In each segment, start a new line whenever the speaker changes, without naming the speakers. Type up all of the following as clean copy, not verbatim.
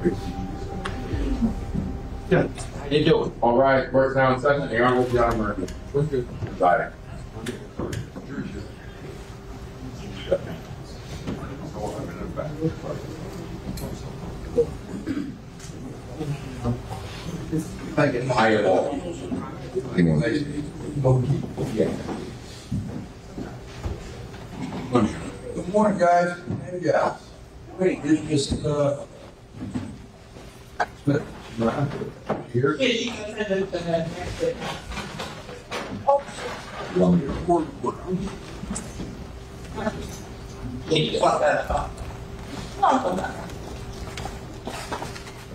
Yeah. How you doing? All right. First down, second. The Honorable John Murphy. What's good? Bye.
Thank you.
I am all.
Good morning, guys and gals. Wait, it's just, here.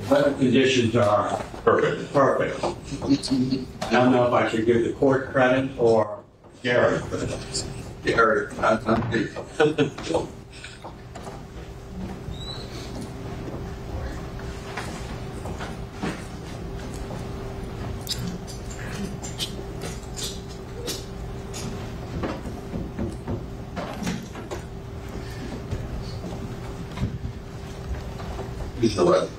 Weather conditions are perfect. Perfect. I don't know if I should give the court credit or Gary credit.
Gary, not me. He's the left.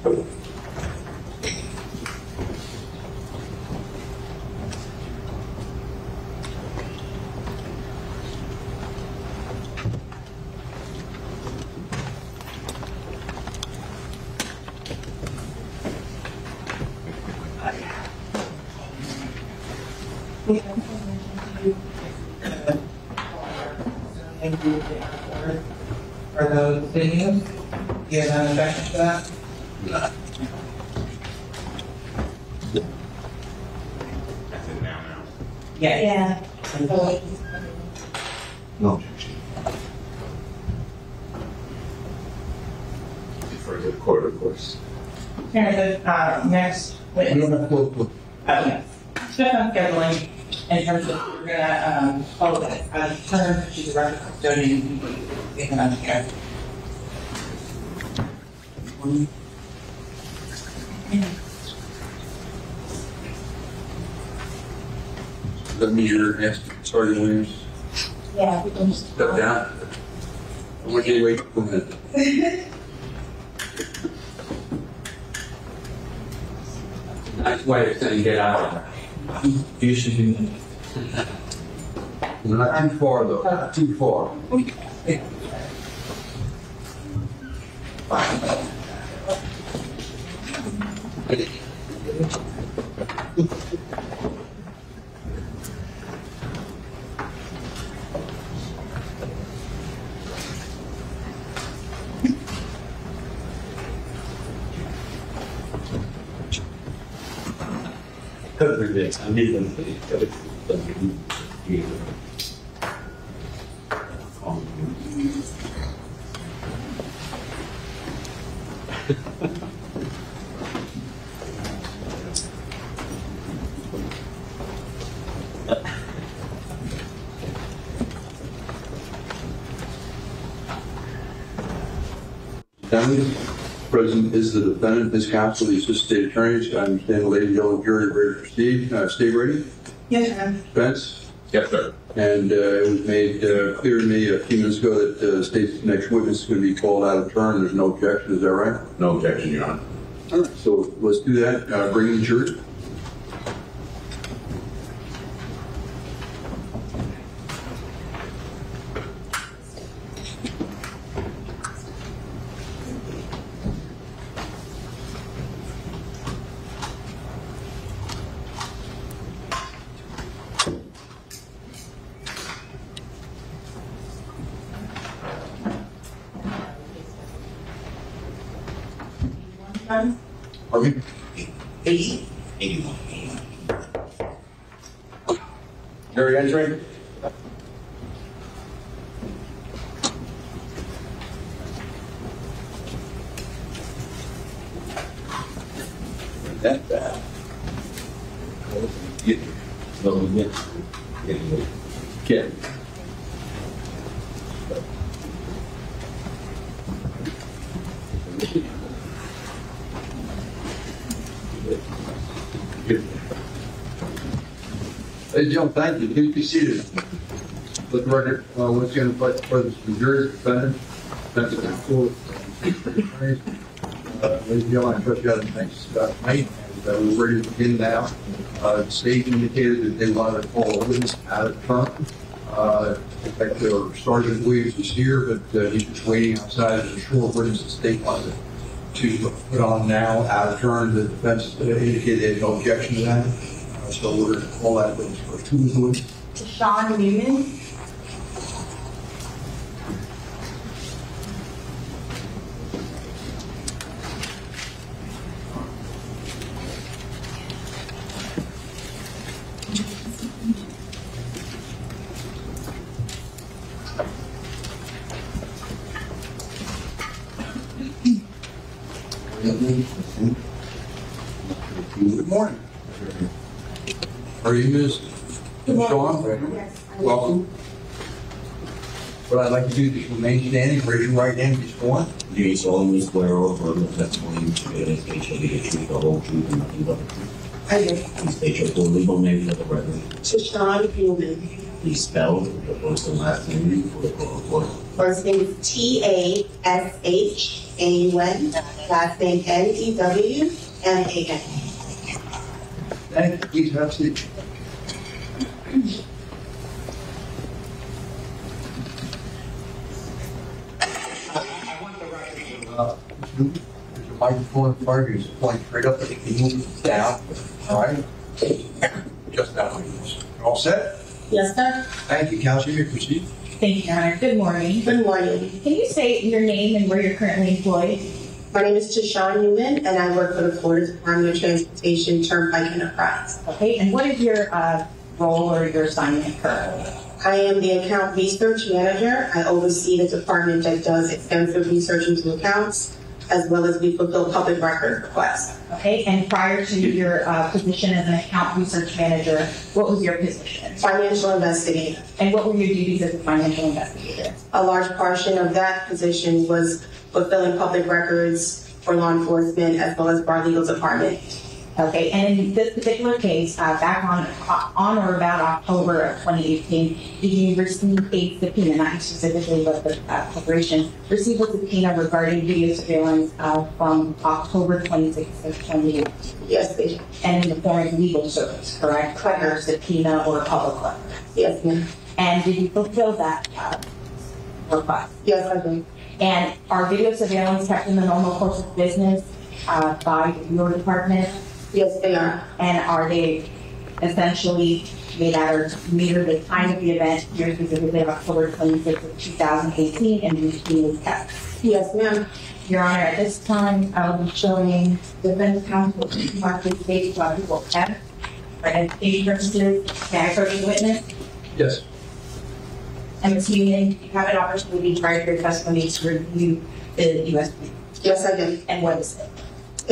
Are those videos? Do you have an objection to that?
That's it now.
Yeah.
No objection.
For the court, of course.
Here's the next
You
witness.
don't have to look.
Yes. Just on scheduling, in terms of, we're gonna, hold it as a term, she's a record custodian, we can understand.
Let me hear, ask Sergeant Williams.
Yeah, we can
Step down. I want you to wait for a minute.
Nice way to saying get out. You should do that.
Not too far though, not too far.
I need them.
Present is the defendant, his counsel, the assistant state attorneys. I understand the lady yellow jury ready to proceed. Stay ready.
Yes, ma'am.
Spence.
Yes, sir.
And it was made clear to me a few minutes ago that the state's next witness is going to be called out of turn. There's no objection. Is that right?
No objection, Your Honor.
All right. So let's do that. Bring in the jury. Pardon me?
81.
Jury entering. That bad. Get. Ladies and gentlemen, thank you. Please be seated. Let the record, once again, for the jury defendant, that's the court. Ladies and gentlemen, I trust you had a nice night, and we're ready to begin now. The state indicated that they wanted to call a witness out of turn. In fact, Sergeant Williams is here, but he's just waiting outside as a short witness. The state wanted to put on now out of turn. The defense indicated they had no objection to that. So we're going to call that witness first. Who is the witness?
Sean Newman.
Good morning. Are you Ms. Sean?
Yes.
Welcome. What I'd like to do is remain standing, raise your right hand, and be sworn.
Do you solemnly swear or affirm that testimony you give in this case shall be the truth, the whole truth, and nothing but the truth?
I do.
Please state your full legal name for the record.
Sean Newman.
Please spell the first and last name for the court report.
First name is Tashaun. Last name Newaman.
Thank you. Please have a seat. There's a microphone in front of you, just point straight up, and you can move it down. All right? Just down. You're all set?
Yes, sir.
Thank you, Counsel. You may proceed.
Thank you, Your Honor. Good morning.
Good morning.
Can you state your name and where you're currently employed?
My name is Tashaun Newman, and I work for the Florida Department of Transportation Turnpike Enterprise.
Okay, and what is your role or your assignment currently?
I am the account research manager. I oversee the department that does extensive research into accounts, as well as we fulfill public record requests.
Okay, and prior to your position as an account research manager, what was your position?
Financial investigator.
And what were your duties as a financial investigator?
A large portion of that position was fulfilling public records for law enforcement as well as for our legal department.
Okay, and in this particular case, back on or about October of 2018, did you receive a subpoena, not specifically but the corporation, received a subpoena regarding video surveillance from October 26th of 2018?
Yes, ma'am.
And in the form of legal service, correct?
Correct.
Or subpoena or public record?
Yes, ma'am.
And did you fulfill that request?
Yes, I do.
And are video surveillance kept in the normal course of business by your department?
Yes, they are.
And are they essentially made at or near the time of the event, here specifically October 26th of 2018, and these being kept?
Yes, ma'am.
Your Honor, at this time, I will be showing defense counsel to mark the state while people have for identification purposes. May I approach the witness?
Yes.
And Ms. Newman, you have an opportunity prior to your testimony to review the USB.
Yes, I do.
And what is it?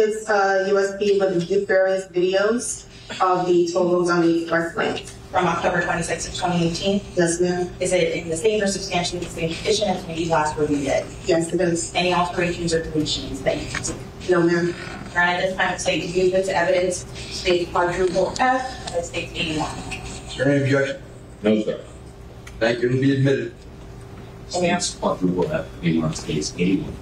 It's USB with various videos of the toll roads on the express lane.
From October 26th of 2018?
Yes, ma'am.
Is it in the same or substantially the same condition as when you last reviewed it?
Yes, it is.
Any alterations or deletions that you can see?
No, ma'am.
Your Honor, at this time, state to view this evidence, state quadruple F, and state 81.
Is there any objection?
No, sir.
Thank you. It'll be admitted.
States quadruple F, Mark states 81.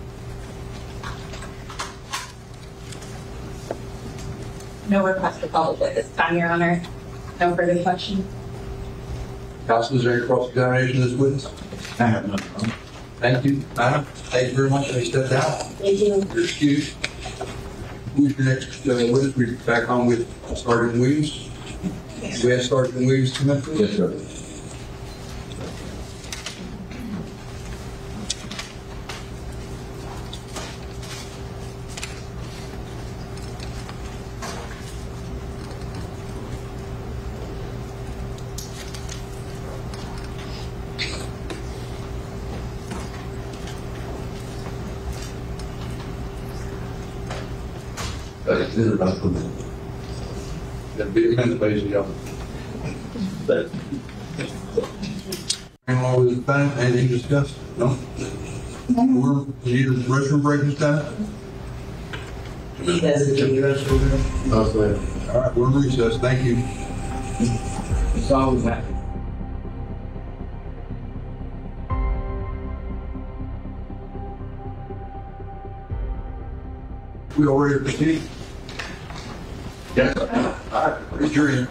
No request for public at this time, Your Honor. No further questions?
Counsel, is there any cross-examination of this witness?
I have nothing.
Thank you. Madam, thank you very much. I step down.
Thank you.
Your excuse. Who's your next witness? We're back on with Sergeant Williams. We have Sergeant Williams to come in, please.
Yes, sir.
That'd be a minute, ladies and gentlemen. Anyone over the time, anything discussed? No? We're need a restroom break this time? All right, we're in recess. Thank you.
It's always happening.
We all ready to proceed?
Yes.
All right, raise your hand.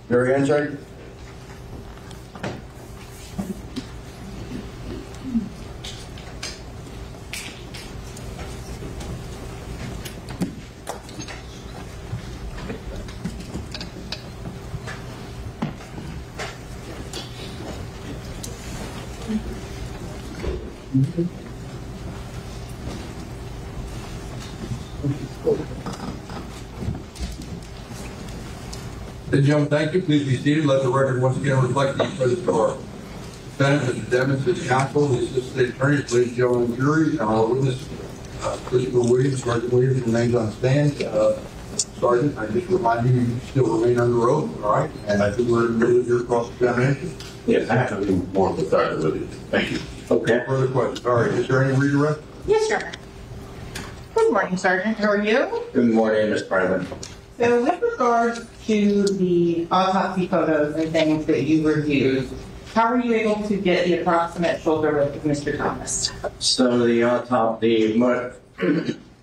Very answer. Ladies and gentlemen, thank you. Please be seated. Let the record once again reflect the presence of our defendant, Mr. Devins, City Council, the Assistant State Attorney, ladies and gentlemen, jury, and our witness, Christopher Williams, Sergeant Williams, the names on the stand. Sergeant, I just remind you, you still remain under oath, all right? And I think we're in the middle of your cross-examination.
Yes, I have to be more with Sergeant with you. Thank you.
Okay. Further questions? All right. Is there any redirect?
Yes, sir. Good morning, Sergeant. How are you?
Good morning, Ms. President.
So with regards to the autopsy photos and things that you reviewed, how were you able to get the approximate shoulder width of Mr. Thomas?
So the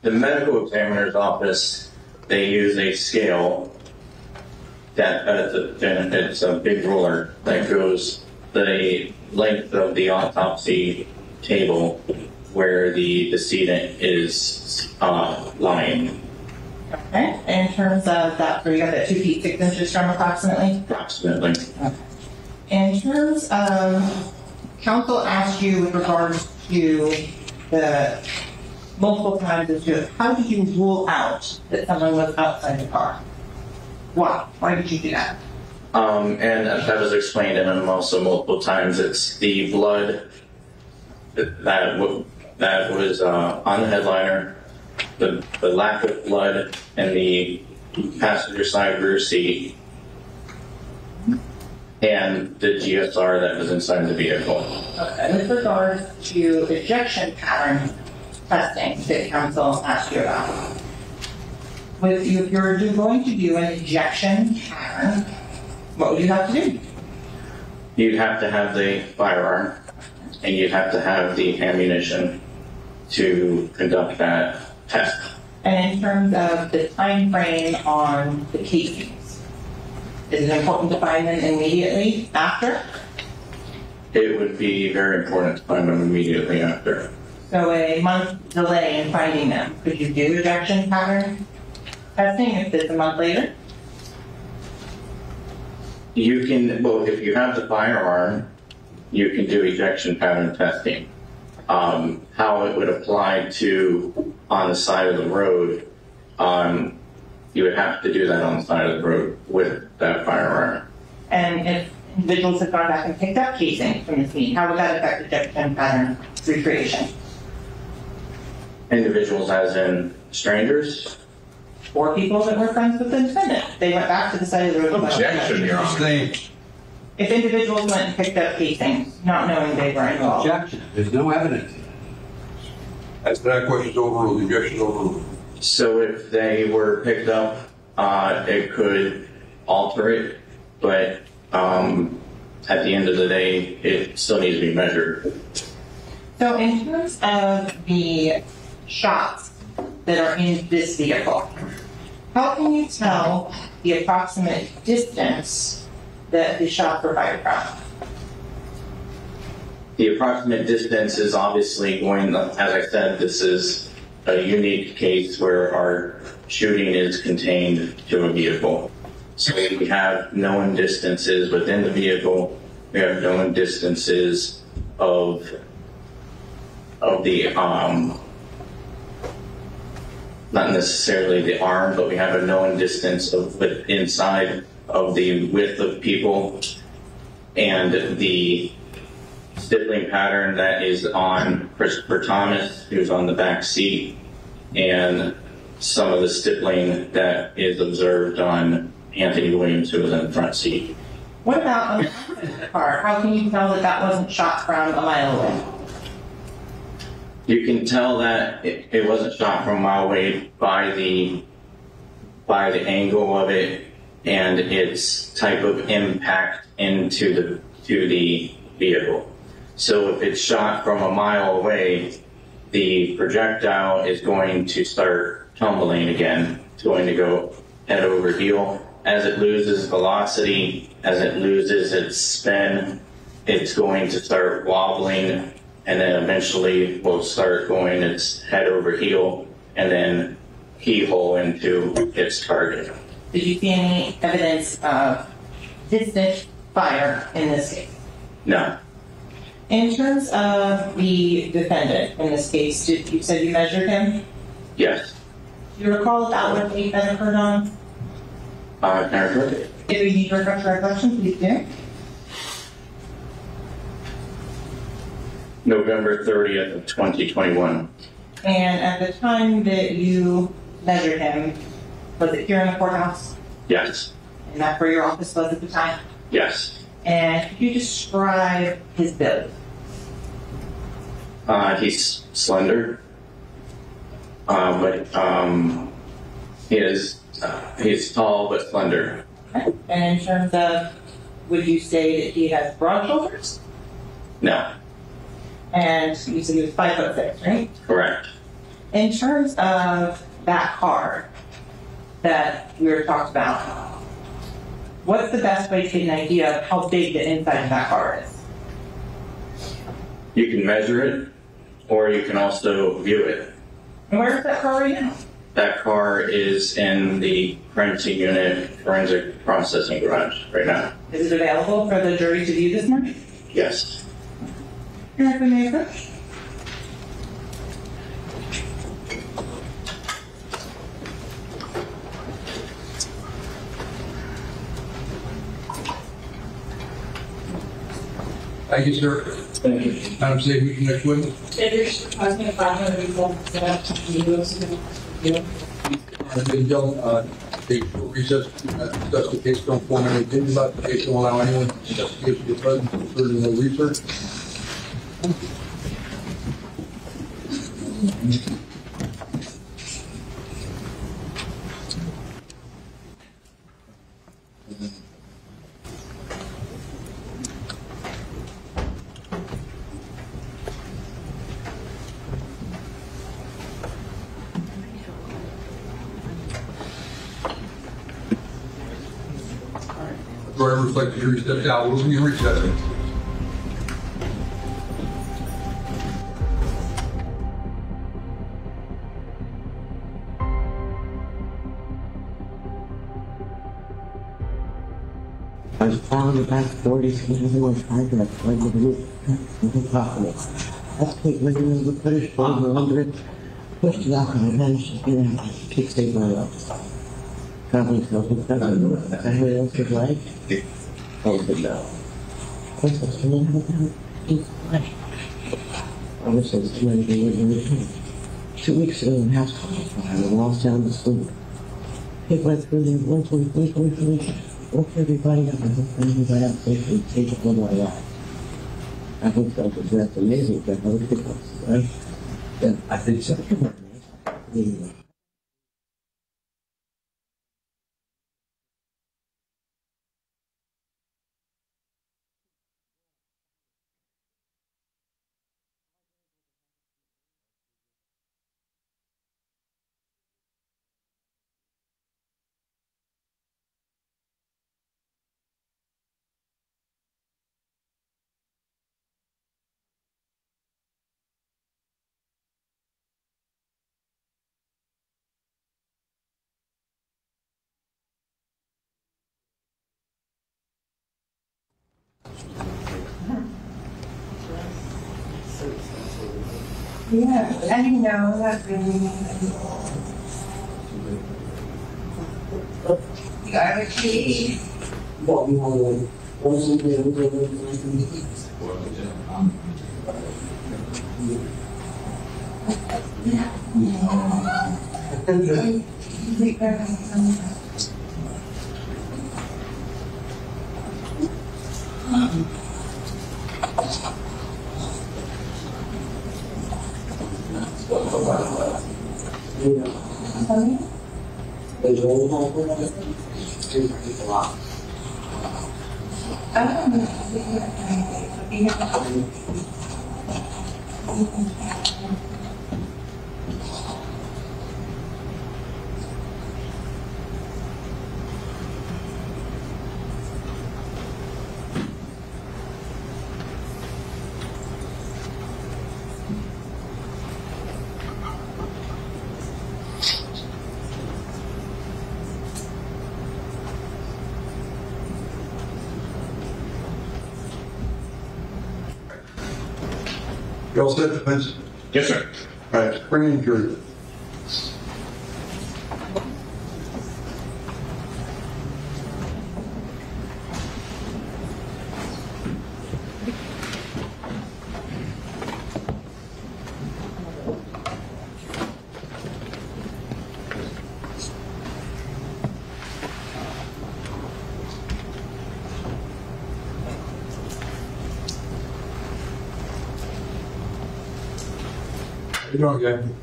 medical examiner's office, they use a scale that it's a big ruler that goes the length of the autopsy table where the decedent is lying.
Okay. In terms of that, so you got that 2 feet 6 inches from approximately?
Approximately.
Okay. In terms of, counsel asked you with regards to the multiple times as to how did you rule out that someone was outside the car? Why? Why did you do that?
And that was explained in them also multiple times. It's the blood that was on the headliner, the lack of blood in the passenger side rear seat, and the GSR that was inside the vehicle.
Okay. With regards to ejection pattern testing that counsel asked you about, if you're going to do an ejection pattern, what would you have to do?
You'd have to have the firearm, and you'd have to have the ammunition to conduct that test.
And in terms of the time frame on the casings, is it important to find them immediately after?
It would be very important to find them immediately after.
So a month delay in finding them. Could you do ejection pattern testing if it's a month later?
You can, well, if you have the firearm, you can do ejection pattern testing. How it would apply to on the side of the road, you would have to do that on the side of the road with that firearm.
And if individuals have gone back and picked up casings from the scene, how would that affect ejection pattern recreation?
Individuals as in strangers?
Or people that were friends with the defendant. They went back to the side of the road.
Objection, Your Honor.
If individuals went and picked up casings, not knowing they were involved.
Objection. There's no evidence.
As that question's overruled, the objection's overruled.
So if they were picked up, it could alter it, but at the end of the day, it still needs to be measured.
So in terms of the shots that are in this vehicle, how can you tell the approximate distance that the shots were fired from?
The approximate distance is obviously going, as I said, this is a unique case where our shooting is contained to a vehicle. So we have known distances within the vehicle, we have known distances of the, not necessarily the arm, but we have a known distance of inside of the width of people and the stippling pattern that is on Christopher Thomas, who's on the back seat, and some of the stippling that is observed on Anthony Williams, who was in the front seat.
What about on the car? How can you tell that that wasn't shot from a mile away?
You can tell that it wasn't shot from a mile away by the angle of it and its type of impact into the vehicle. So if it's shot from a mile away, the projectile is going to start tumbling again. It's going to go head over heel. As it loses velocity, as it loses its spin, it's going to start wobbling, and then eventually will start going its head over heel and then keyhole into its target.
Did you see any evidence of distant fire in this case?
No.
In terms of the defendant in this case, you said you measured him?
Yes.
Do you recall if that was date that occurred on?
Can I repeat it?
If we need to refresh our recollection, please do.
November 30th of 2021.
And at the time that you measured him, was it here in the courthouse?
Yes.
And that's where your office was at the time?
Yes.
And could you describe his build?
He's slender, but he's tall but slender.
Okay. And in terms of, would you say that he has broad shoulders?
No.
And you said he was 5'6", right?
Correct.
In terms of that car that we were talking about, what's the best way to get an idea of how big the inside of that car is?
You can measure it, or you can also view it.
And where is that car right now?
That car is in the forensic unit, forensic processing garage right now.
Is it available for the jury to view this morning?
Yes.
If we may approach.
Thank you, sir.
Thank you.
Madam City, who's next witness?
Ladies and
gentlemen, the recess, discuss the case, don't form any opinion about the case, don't allow anyone to investigate the presence of further no research. Driver reflect the jury steps out, we'll be in recess.
I was found about 40 feet away from the point of view. Impossible. I think when you were pushed over under it, pushed it out and I managed to get out. Kick saved my life. Probably felt it better. I heard else was like, oh, but no. What's this for me? He's like, I wish I was somebody to live in the 2 weeks ago in hospital, I lost down to sleep. It went through the 1.3. Woke everybody up and hooked everybody up safely, take it one way out. I think that's amazing, but how it goes, right? Yeah, I think so. Come on, man.
Yeah, and you know, that's really you got a key.
What we want
You all set, Vince?
Yes, sir.
All right, bring in Drew. How you doing, gang?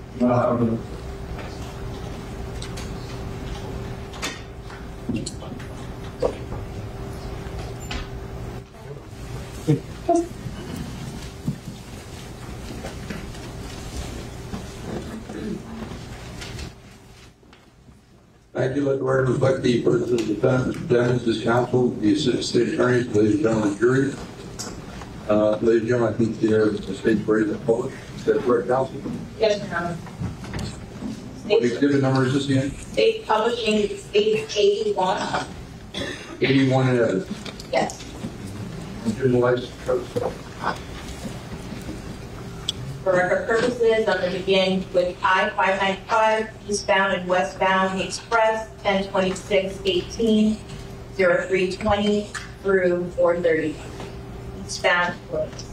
Thank you. Let the record reflect the persons of the defendants, this counsel, the assistant state attorneys, ladies and gentlemen of the jury. Ladies and gentlemen, I think the state's ready to publish. Is that correct, counsel?
Yes, Your Honor.
What exhibit number is this again?
State publishing is 81.
81 and evidence.
Yes.
Here's the license code.
For record purposes, I'm going to begin with I-595, eastbound and westbound express, 1026-18, 0320 through 430. Eastbound, closed.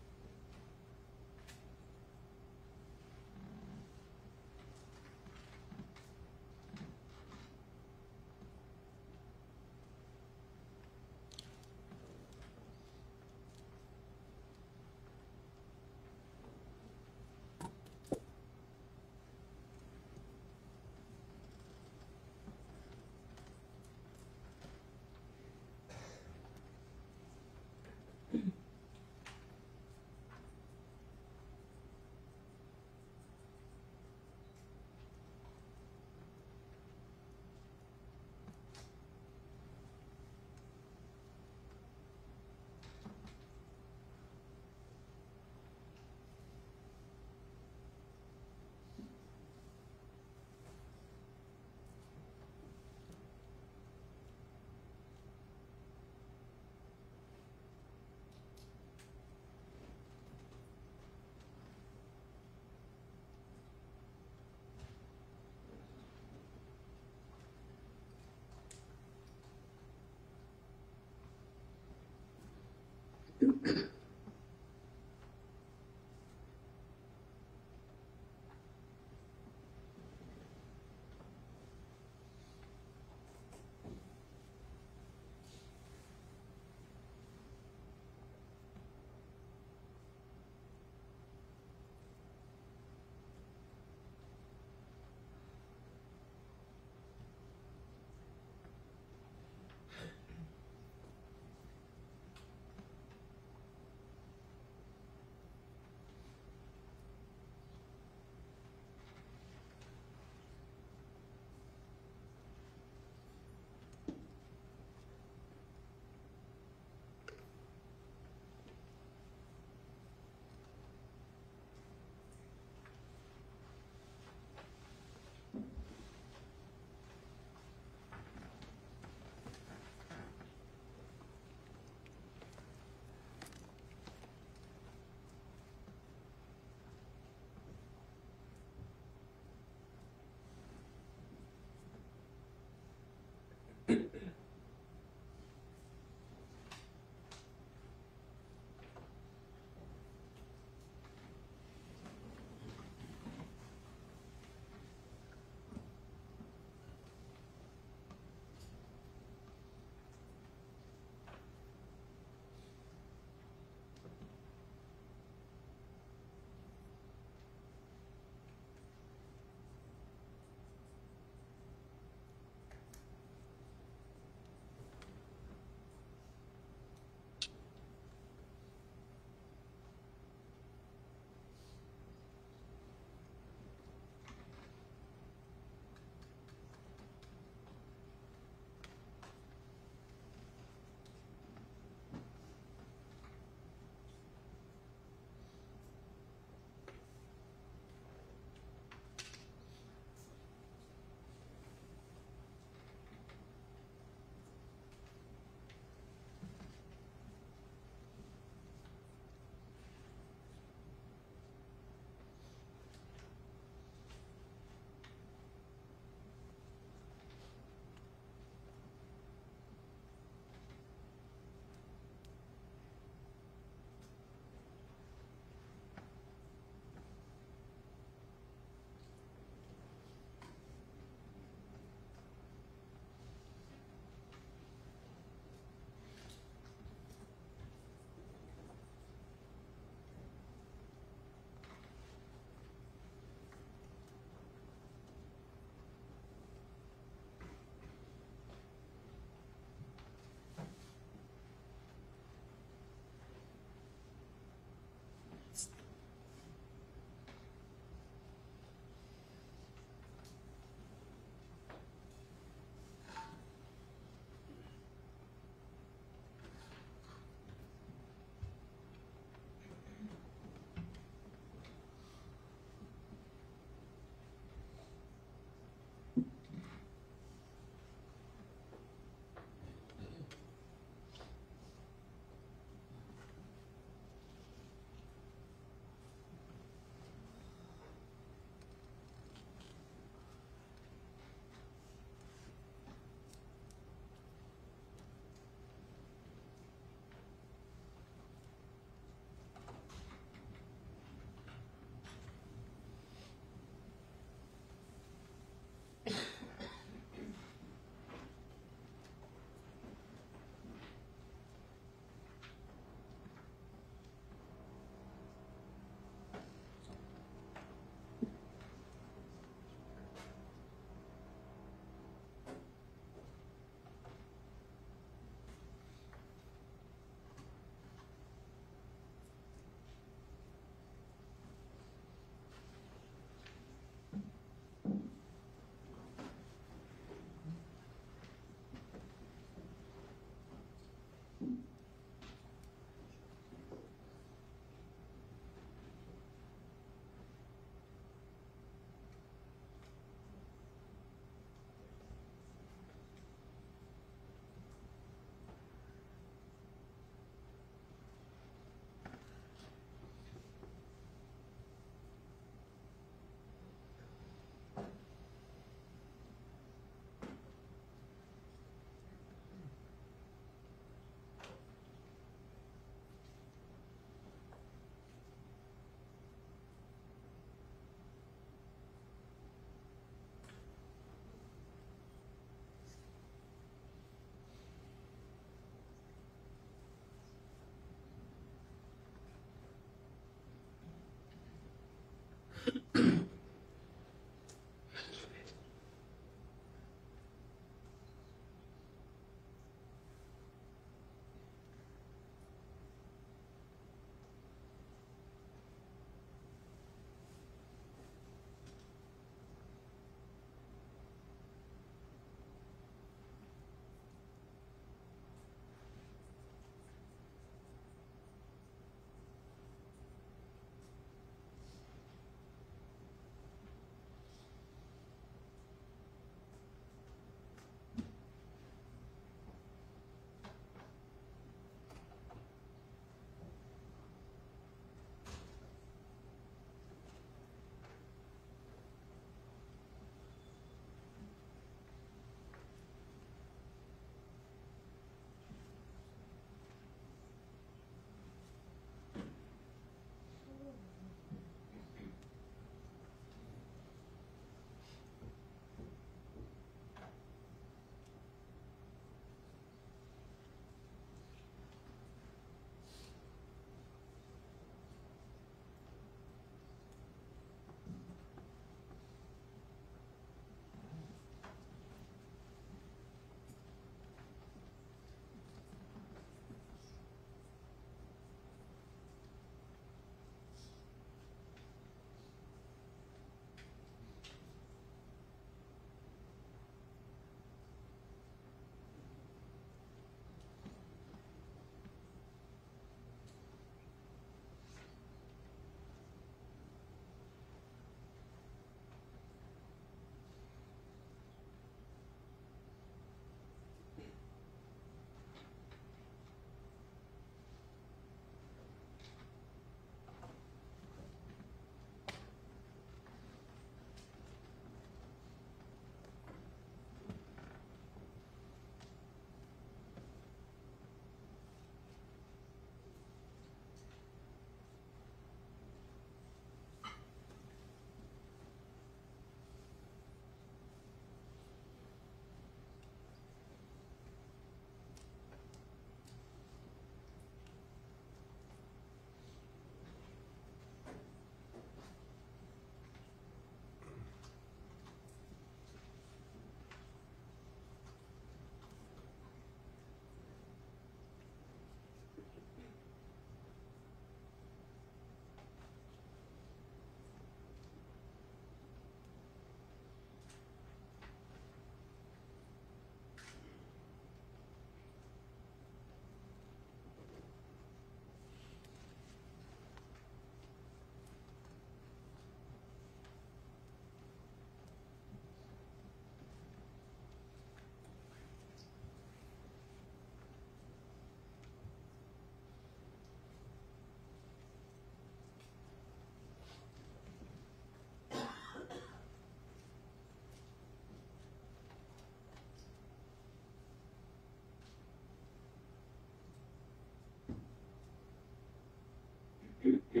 For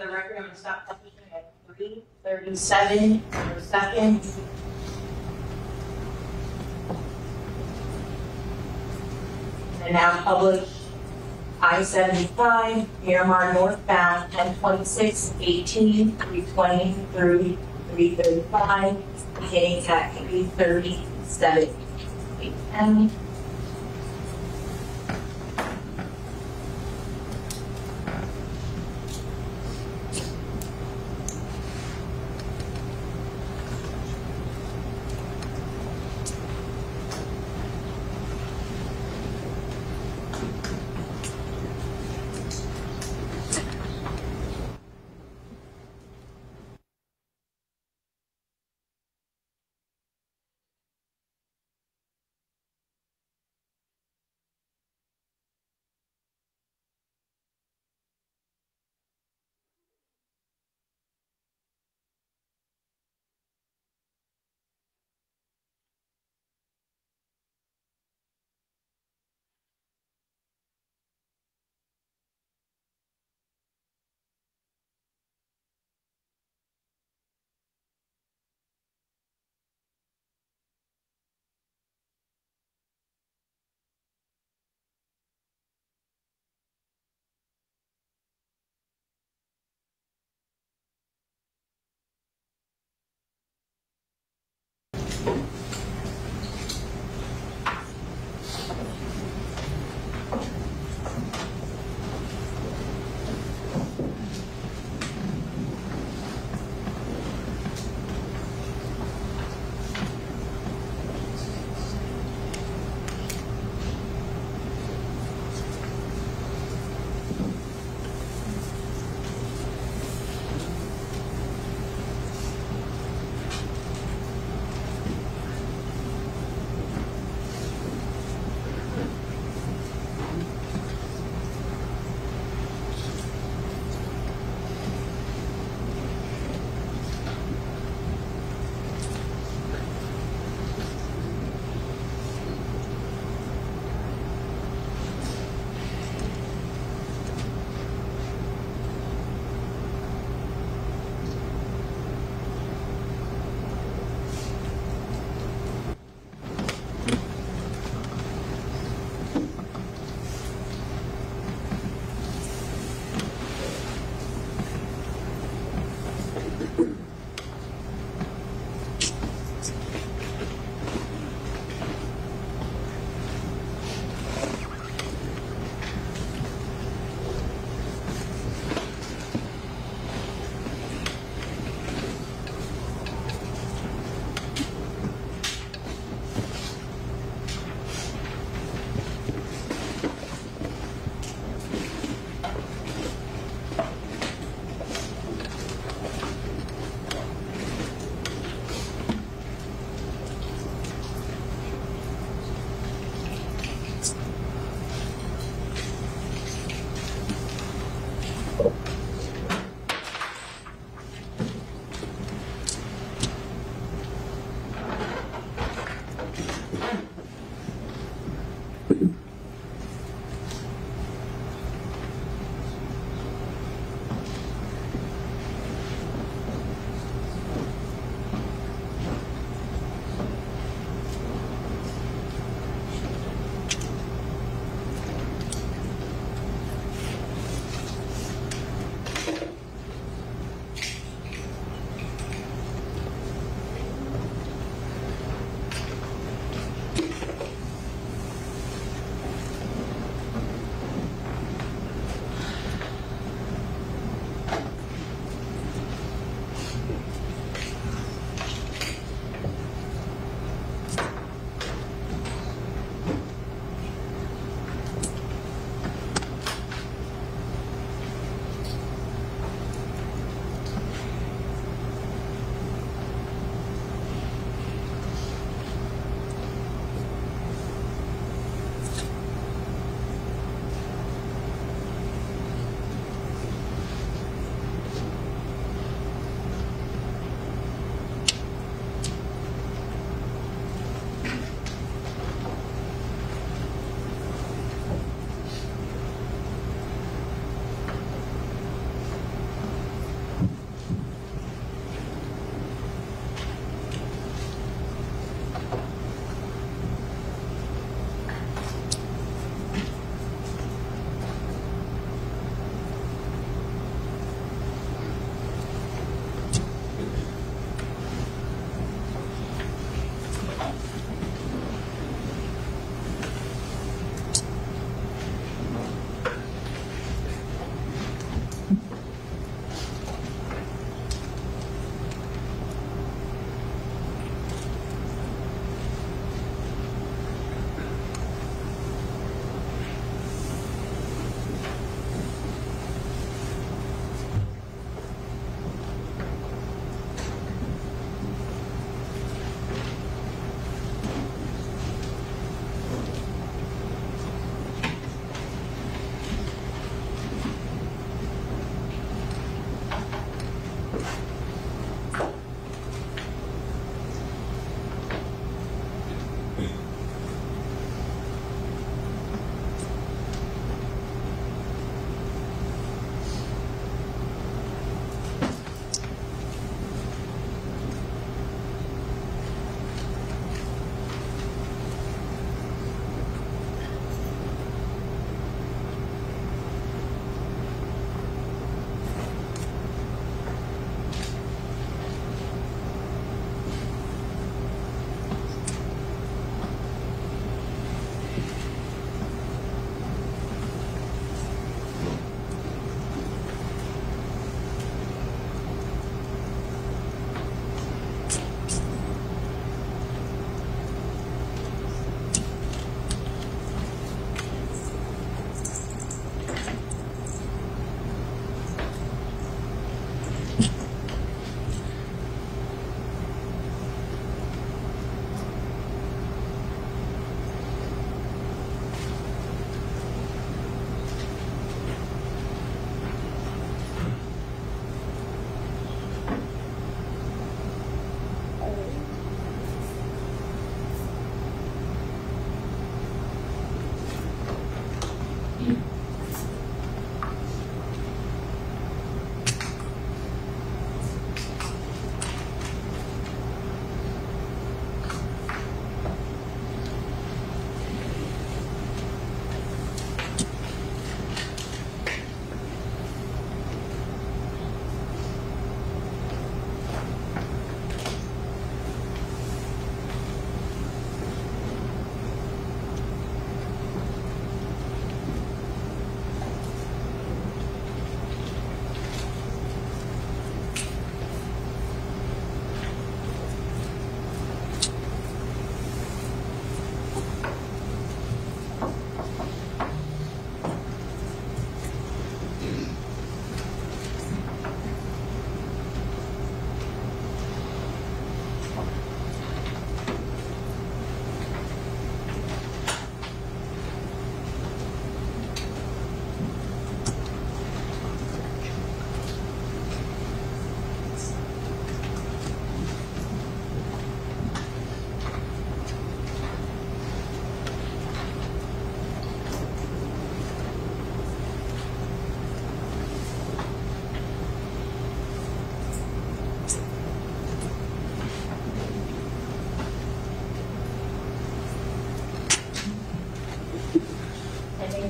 the record, I'm going to stop publishing at 3:37 per second. And now publish I-75, Miramar northbound, 1026, 320 through 335, beginning at 3:37 a.m.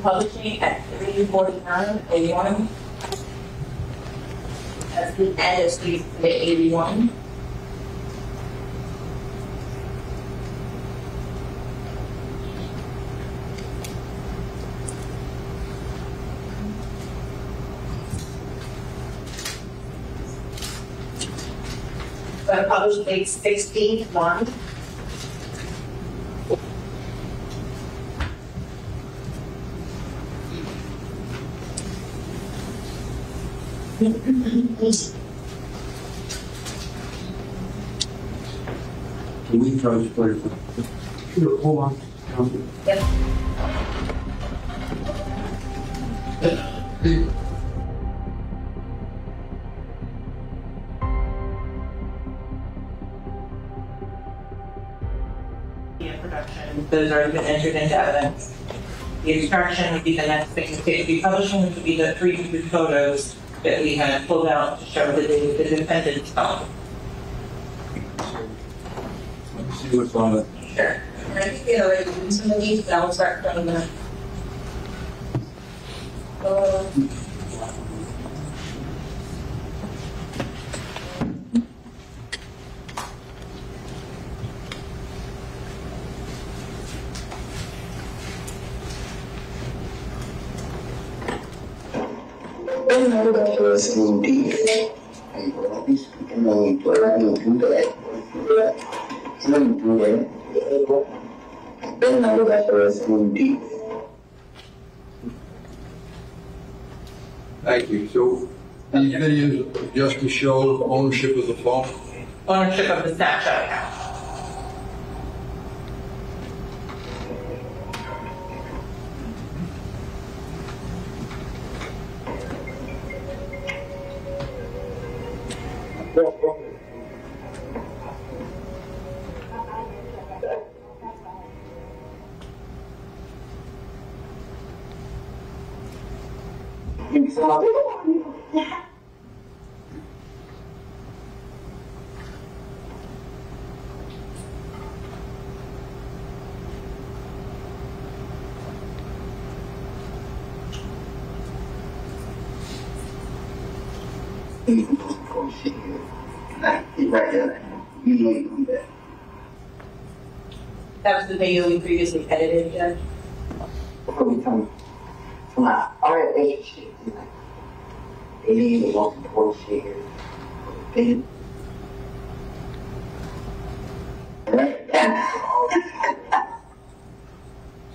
Publishing at 34981. That's the end of 381. Published date 16/1.
Can we transfer it?
Sure, hold on.
Yep. Production, those already been entered into evidence. The extraction would be the next thing. The publishing would be the 300 photos that we had pulled out to show the defendant's phone.
Let me see what's on it.
Sure. And I think we already did some of these, but I'll start from the.
Thank you. So, these videos just to show ownership of the phone?
Ownership of the Snapchat account. That was the video we previously edited, Judge.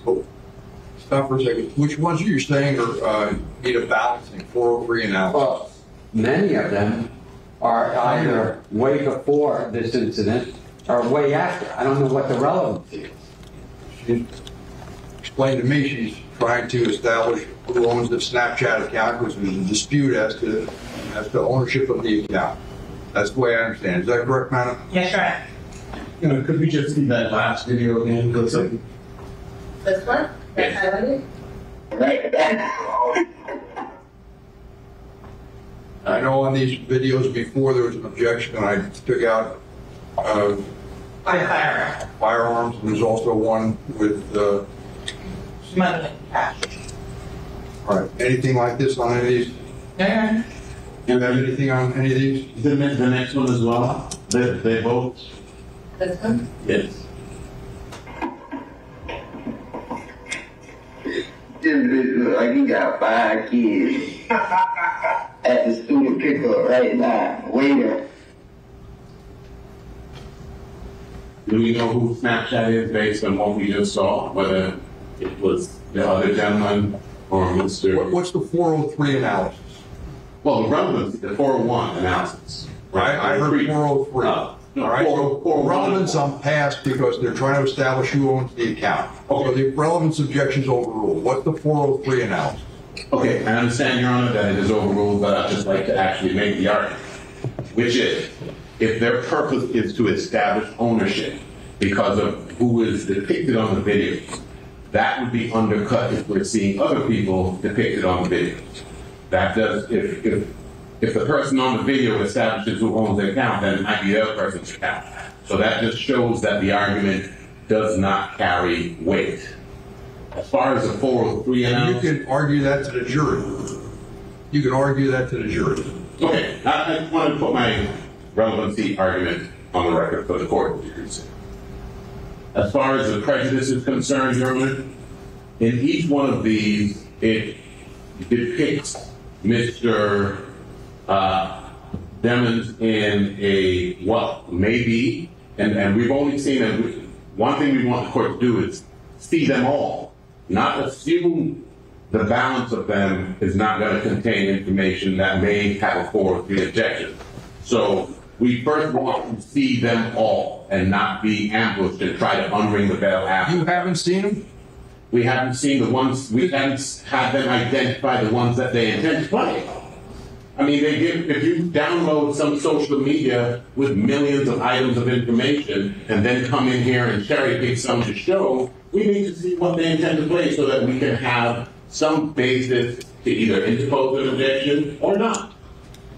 So, stop for a second. Which ones are you saying are need a balancing, 403 and out?
Well, many of them are either way before this incident or way after. I don't know what the relevance is.
She explained to me she's trying to establish who owns the Snapchat account because there's a dispute as to ownership of the account. That's the way I understand it. Is that correct, madam?
Yes, right.
Could we just see that last video again?
This one? That's highlighted?
I know on these videos before there was an objection, and I took out firearms, and there's also one with
Money and cash.
all right. Anything like this on any of these?
Yeah.
Do you have anything on any of these?
The next one as well, they both?
This one?
Yes.
This bitch look like he got 5 kids at the student pickup right now, waiting.
Do we know who Snapchat is based on what we just saw? Whether it was the other gentleman or Mr.
What's the 403 analysis?
Well, the relevance, the 401 analysis.
I heard 403. All right, so relevance on past because they're trying to establish who owns the account. So the relevance objection's overruled. What's the 403 analysis?
Okay, I understand, Your Honor, that it is overruled, but I'd just like to actually make the argument, which is, if their purpose is to establish ownership because of who is depicted on the video, that would be undercut if we're seeing other people depicted on the video. That does, if the person on the video establishes who owns the account, then it might be the other person's account. So that just shows that the argument does not carry weight. As far as the 403 analysis...
You can argue that to the jury. You can argue that to the jury.
Okay, I want to put my relevancy argument on the record for the court. As far as the prejudice is concerned, Your Honor, in each one of these, it depicts Mr. Demons in a what may be, and we've only seen it. One thing we want the court to do is see them all, not assume the balance of them is not going to contain information that may have a 403 objection. So we first want to see them all and not be ambushed and try to unring the bell after.
You haven't seen them?
We haven't seen the ones, we haven't had them identify the ones that they intend to play. I mean, if you download some social media with millions of items of information and then come in here and cherry pick some to show, we need to see what they intend to play so that we can have some basis to either interpose an objection or not.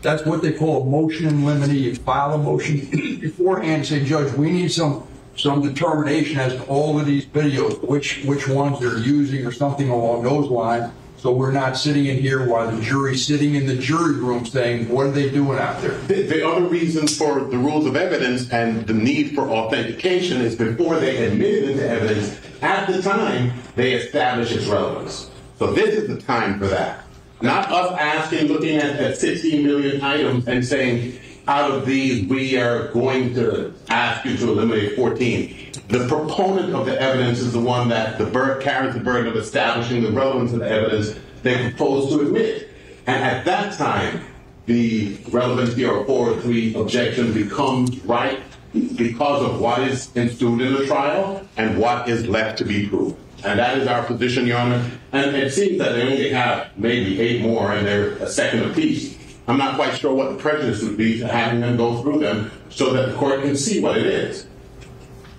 That's what they call a motion in limine. You file a motion beforehand and say, Judge, we need some determination as to all of these videos, which ones they're using or something along those lines. So we're not sitting in here while the jury's sitting in the jury room saying, what are they doing out there?
The other reason for the rules of evidence and the need for authentication is before they admit it into evidence, at the time they establish its relevance. So this is the time for that. Not us asking, looking at 16 million items and saying, out of these, we are going to ask you to eliminate 14. The proponent of the evidence is the one that carries the burden of establishing the relevance of the evidence they propose to admit. And at that time, the relevancy or 403 objection becomes right because of what is ensued in the trial and what is left to be proved. And that is our position, Your Honor. And it seems that they only have maybe 8 more and they're a second apiece. I'm not quite sure what the prejudice would be to having them go through them so that the court can see what it is.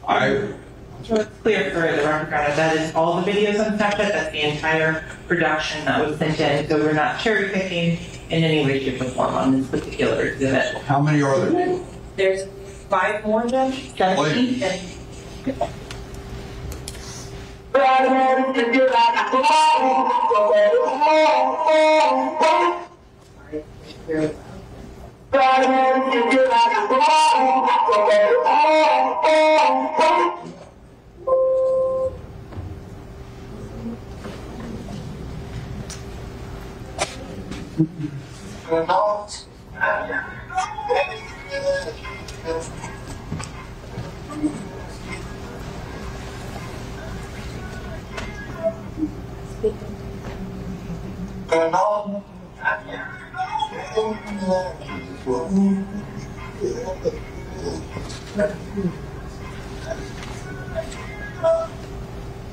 So it's clear for the record, that is all the videos on Snapchat, that's the entire production that was sent in, so we're not cherry picking in any way, shape, or form on this particular exhibit.
How many are there?
There's 5 more, Judge? 17?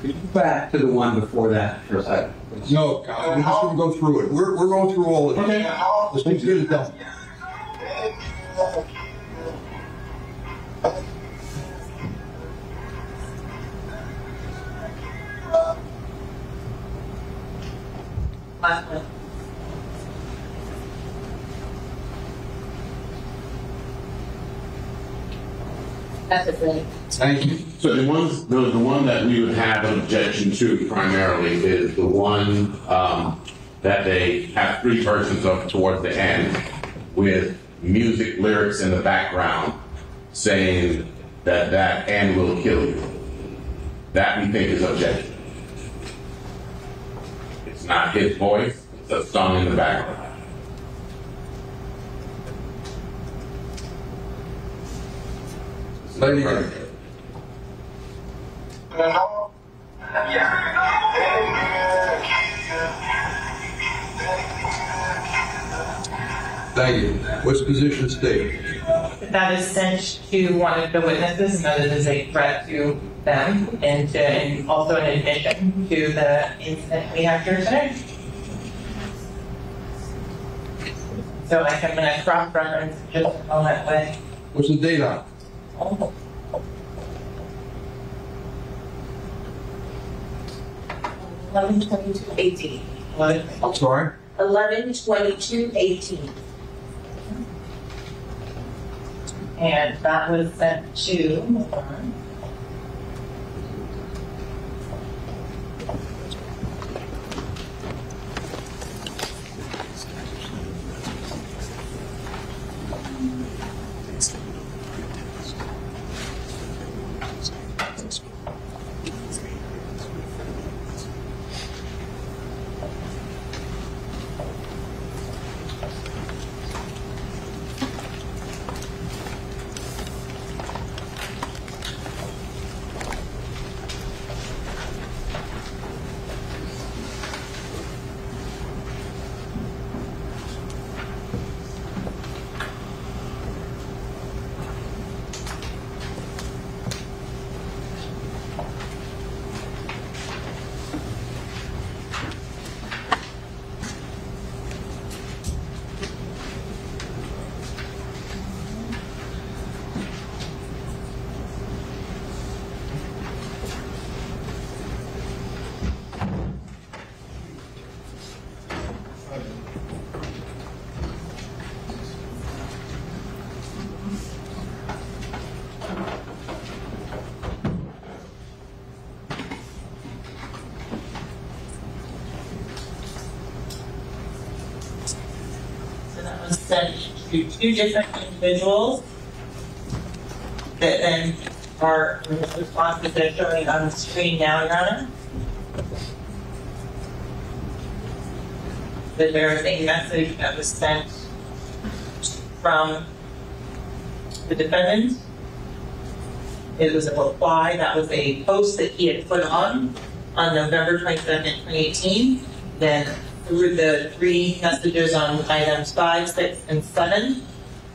Can you go back to the one before that for a second?
No, we're just going to go through it. We're going through all of it. Okay. Let's get it done.
Last one. That's it, really.
Thank you.
So the one that we would have an objection to primarily is the one that they have three versions of towards the end with music lyrics in the background saying that end will kill you. That we think is objectionable. It's not his voice, it's a song in the background.
Lady.
Thank you. What's the position state?
That is sent to one of the witnesses, and that it is a threat to them, and also an admission to the incident we have here today. So I'm going to cross-reference just a moment with.
What's the date on it?
11/22/18.
I'm sorry?
11/22/18.
And that was sent to, hold on. Sent to two different individuals that then are responses that are showing on the screen now, Your Honor. That there is a message that was sent from the defendant. It was a reply. That was a post that he had put on November 22nd, 2018. Then through the three messages on items 5, 6, and 7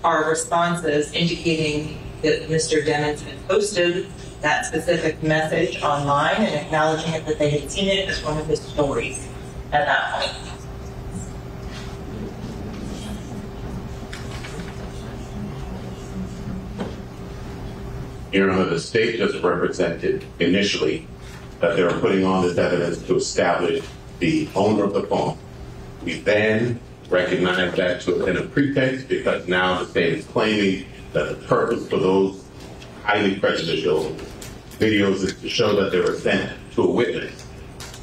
are responses indicating that Mr. Demmons had posted that specific message online and acknowledging it that they had seen it as one of his stories at that point.
Your Honor, the state just represented initially that they were putting on this evidence to establish the owner of the phone. We then recognized that to have been a pretext because now the state is claiming that the purpose for those highly prejudicial videos is to show that they were sent to a witness.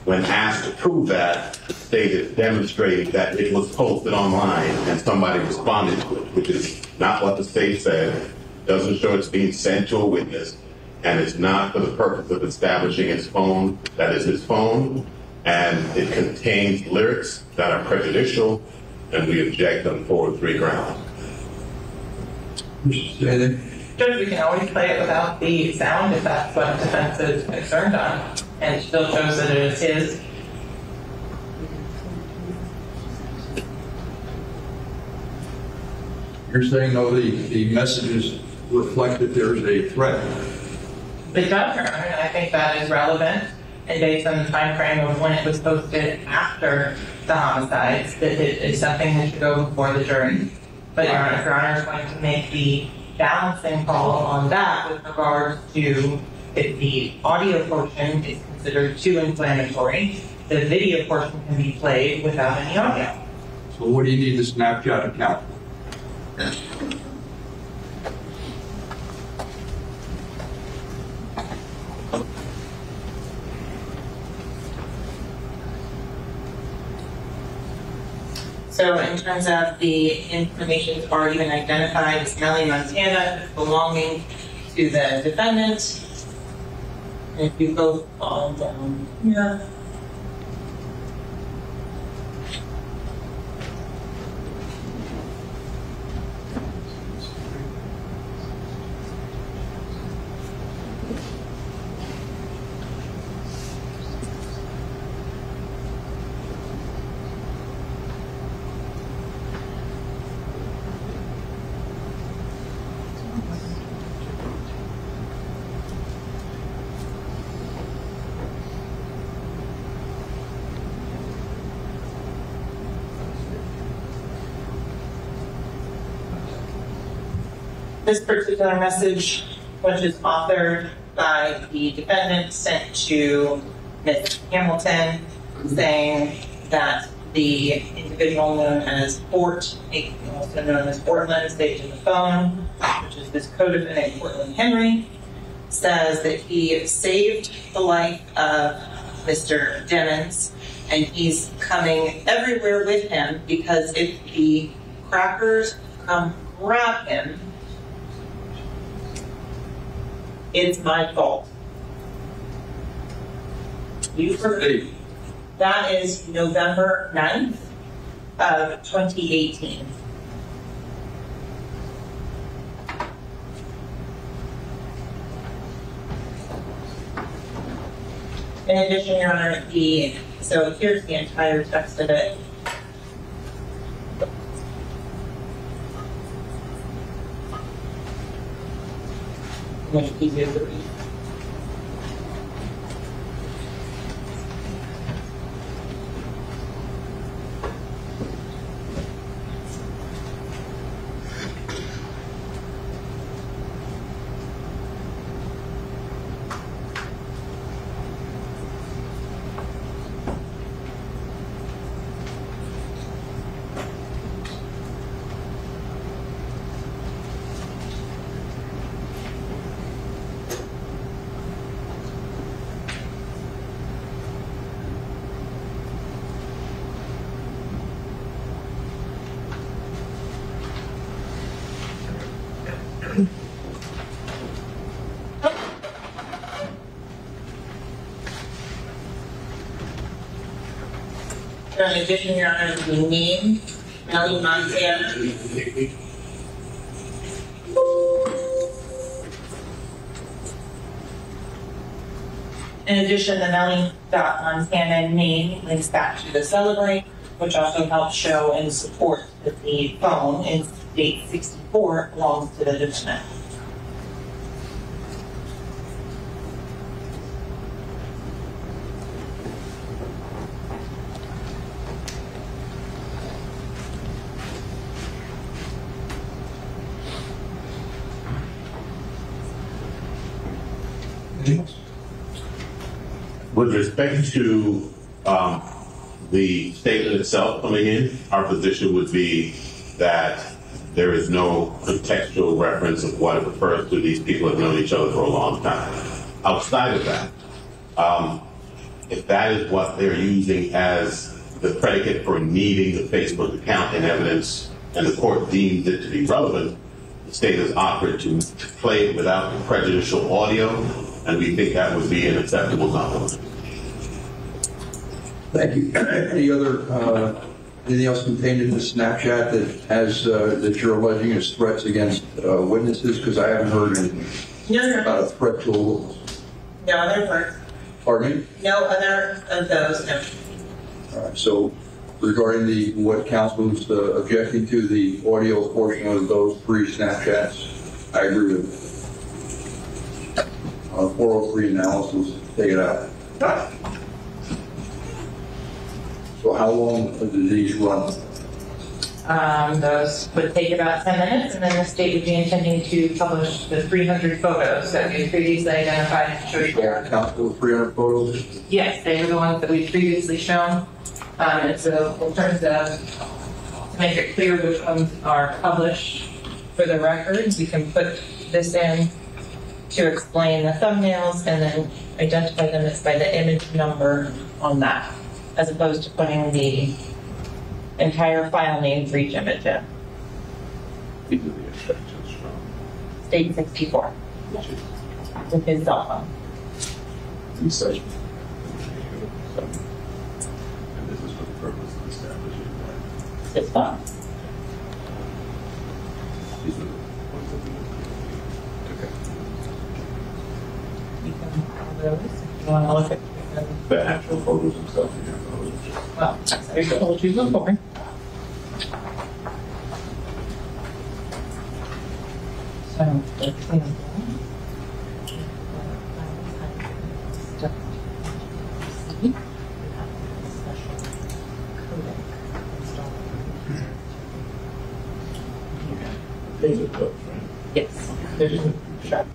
When asked to prove that, the state is demonstrating that it was posted online and somebody responded to it, which is not what the state said. Doesn't show it's being sent to a witness, and it's not for the purpose of establishing his phone. That is his phone, and it contains lyrics that are prejudicial, and we object on 4 or 3 grounds.
Judge, we can always play it without the sound if that's what the defense is concerned on, and it still shows that it is his.
You're saying, though, the messages reflect that there's a threat.
It does, Your Honor, and I think that is relevant, and based on the time frame of when it was posted after the homicides, that it is something that should go before the jury. But Your Honor, if Your Honor is going to make the balancing call on that with regards to if the audio portion is considered too inflammatory, the video portion can be played without any audio.
So what do you need the Snapchat account for?
So in terms of the information that's already been identified as Melly, Montana, belonging to the defendant. And if you go all down here. This particular message, which is authored by the defendant, sent to Ms. Hamilton, saying that the individual known as Fort, also known as Portland, staged in the phone, which is this co-defendant, Portland Henry, says that he saved the life of Mr. Demmons, and he's coming everywhere with him because if the crackers come grab him, it's my fault. You heard. That is November 9th of 2018. In addition, Your Honor, so here's the entire text of it. I'm going to keep you the read. In addition, Your Honor, the name, Melly, Montana. In addition, the Melly.Montana name links back to the Celebrate, which also helps show and support that the phone in date 64 belongs to the defendant.
With respect to the statement itself coming in, our position would be that there is no contextual reference of what it refers to. These people have known each other for a long time. Outside of that, if that is what they're using as the predicate for needing the Facebook account in evidence, and the court deems it to be relevant, the state has offered to play it without prejudicial audio, and we think that would be an acceptable compliment.
Thank you. Anything else contained in the Snapchat that has that you're alleging as threats against witnesses? Because I haven't heard anything about a threat to.
No other threats.
Pardon me?
No other of those. No.
All right. So regarding what counsel is objecting to, the audio portion of those 3 Snapchats, I agree with it. 403 analysis, take it out. So how long did these run?
Those would take about 10 minutes, and then the state would be intending to publish the 300 photos that we previously identified and showed you.
Count those 300 photos.
Yes, they were the ones that we previously shown. And so in terms of, to make it clear which ones are published for the record, we can put this in to explain the thumbnails and then identify them as by the image number on that, as opposed to putting the entire file name for each image in.
These are the instructions from
State 64 with his cell phone.
research. And this is for the purpose of establishing that.
His phone.
These are the ones that we okay.
You can have those if you want to look at them.
The actual photos themselves, you have those.
Well, I told you before. So, let's see.
These are those, right?
Yes, there's sure.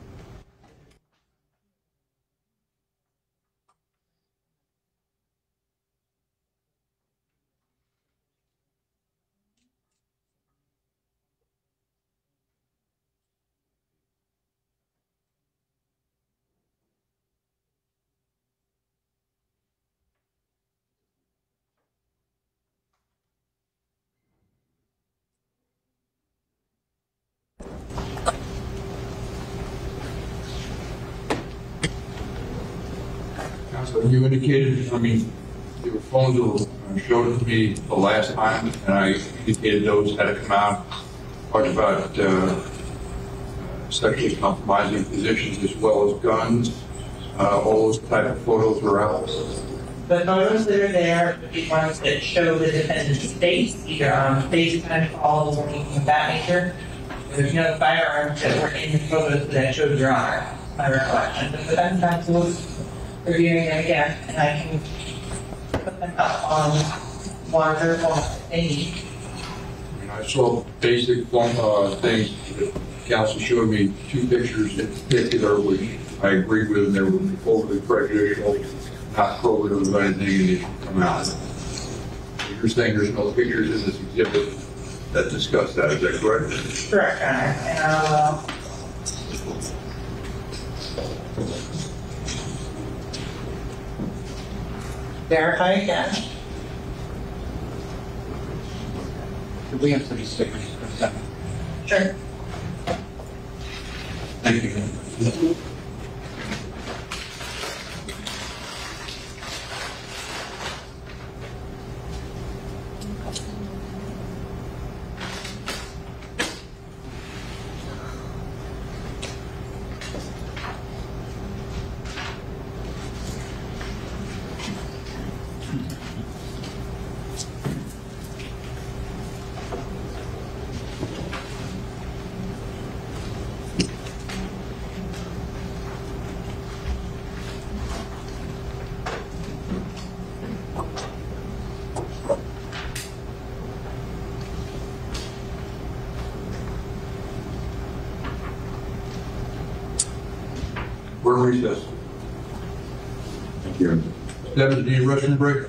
So you indicated, I mean, your phones were showed to me the last time, and I indicated those had to come out. Talked about sexually compromising positions as well as guns. All those type of photos were out.
The photos that are there would be ones that show the defendant's face, either on FaceTime calls or anything of that nature. There's no firearms that were in the photos that I showed Your Honor, my recollection. But that's absolutely reviewing them again, and I can put them up on larger ones if they need.
I mean, I saw basic things. Counsel showed me two pictures in particular, which I agreed with, and they were overly prejudicial, not probative of anything, and they should come out. You're saying there's no pictures in this exhibit that discuss that, is that correct?
Correct, Your Honor. And I'll verify again.
Could we answer these stickers for a second?
Sure.
Thank you.
We're recessed.
Thank you.
Devin, do you need a restroom break?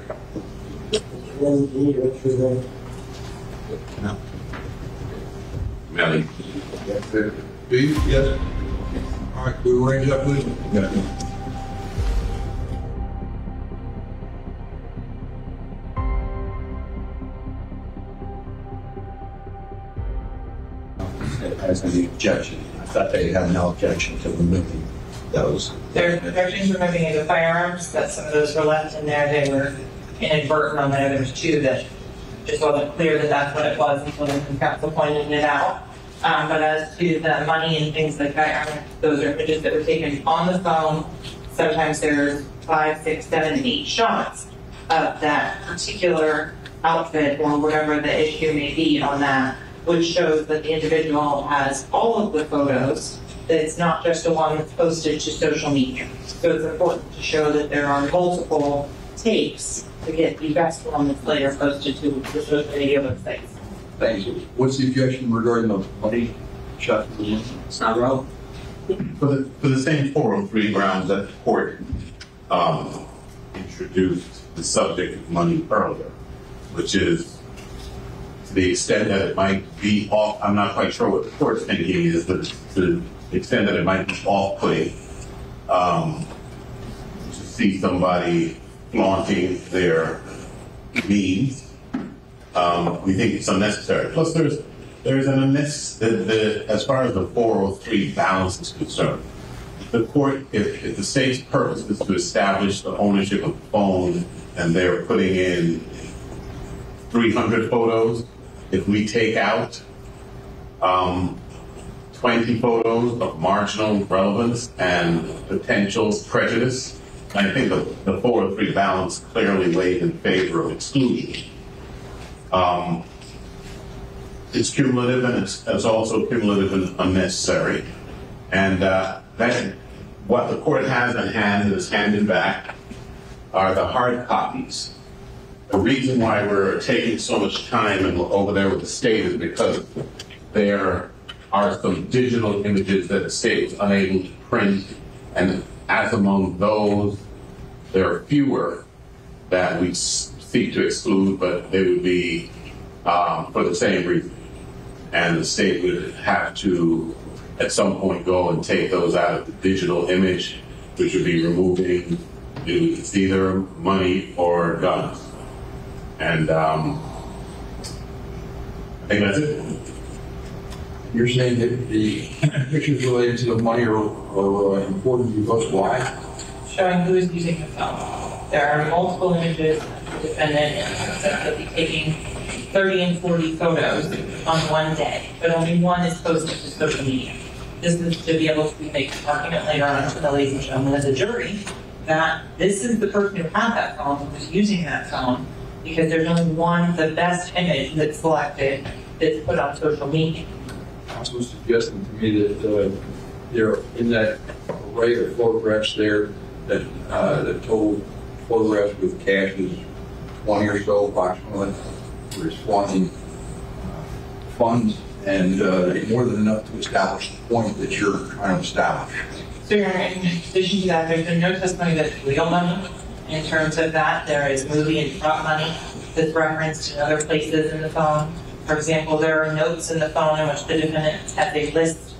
No. Melly.
Do you? Yes. All right, we'll arrange that, please.
Yeah.
Has any objection? I thought they had no objection to removing those.
There's objections removing the firearms, that some of those were left in there, they were inadvertent on there. There's two that just wasn't clear that that's what it was until the counsel pointed it out. But as to the money and things like that, those are images that were taken on the phone. Sometimes there's 5, 6, 7, 8 shots of that particular outfit or whatever the issue may be on that, which shows that the individual has all of the photos, that it's not just the one that's posted to social media. So it's important to show that there are multiple tapes to get the best one that's later posted to the social media websites.
Thank you. What's the objection regarding the money shot? It's not relevant.
For the same 403 grounds that the court introduced the subject of money earlier, which is to the extent that it might be off, I'm not quite sure what the court's thinking is, but to the extent that it might be off-putting to see somebody flaunting their means, we think it's unnecessary. Plus, there's an unnecessary, as far as the 403 balance is concerned, the court, if the state's purpose is to establish the ownership of the phone and they're putting in 300 photos, if we take out 20 photos of marginal relevance and potential prejudice, I think the 403 balance clearly weighs in favor of exclusion. It's cumulative, and it's also cumulative and unnecessary. And what the court has in hand and is handed back are the hard copies. The reason why we're taking so much time and over there with the state is because there are some digital images that the state was unable to print, and as among those, there are fewer that we seek to exclude, but they would be for the same reason. And the state would have to, at some point, go and take those out of the digital image, which would be removing it's either money or guns. And I think that's it.
You're saying that the pictures related to the money are important because why?
Showing who is using the phone. There are multiple images of the defendant that be taking 30 and 40 photos on one day, but only one is posted to social media. This is to be able to make an argument later on to the ladies and gentlemen as a jury that this is the person who had that phone, who's using that phone, because there's only one, the best image that's selected, that's put on social media.
Also suggesting to me that there in that array of photographs there, that the total photographs with cash is 20 or so approximately, responding funds, and more than enough to establish the point that you're trying to establish.
So in addition to that, there's been no testimony that it's legal money. In terms of that, there is movie and prop money that's referenced in other places in the phone. For example, there are notes in the phone in which the defendant has a list,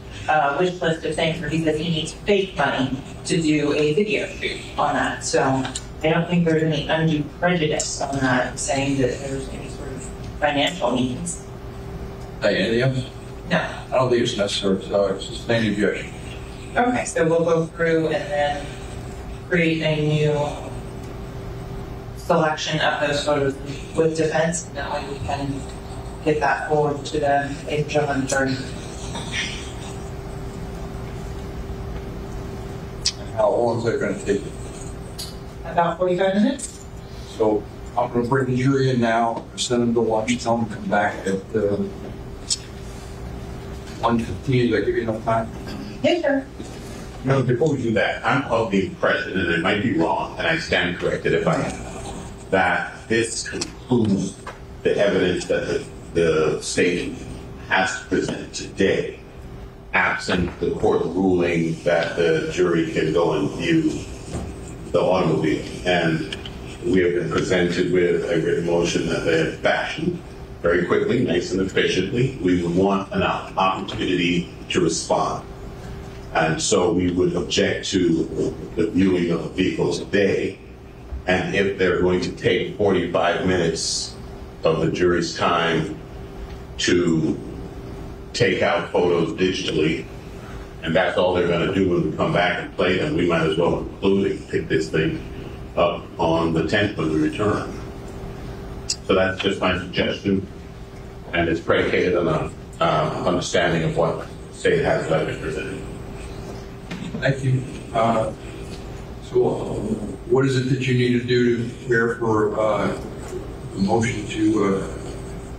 wish list of things where he says he needs fake money to do a video shoot on that. So I don't think there's any undue prejudice on that, saying that there's any sort of financial needs.
Hey, anything else?
No.
I don't think it's necessary, so it's sustained objection.
Okay, so we'll go through and then create a new selection of those photos with defense. That way we can get that forward to the gentleman jury.
How long is that going to take?
About 45 minutes.
So I'm going to bring the jury in now, send them to lunch, tell them to come back at 1:15. Did I give you enough time?
Yes, sir.
No, before we do that, I'm of the impression, and it might be wrong, and I stand corrected if I am, that this concludes the evidence that the state has to present today, absent the court ruling that the jury can go and view the automobile. And we have been presented with a written motion that they have fashioned very quickly, nice and efficiently. We would want an opportunity to respond. And so we would object to the viewing of the vehicle today. And if they're going to take 45 minutes of the jury's time to take out photos digitally, and that's all they're going to do when we come back and play them, we might as well include and pick this thing up on the 10th when we return. So that's just my suggestion, and it's predicated on an understanding of what the state has presented.
Thank you. So what is it that you need to do to prepare for a motion to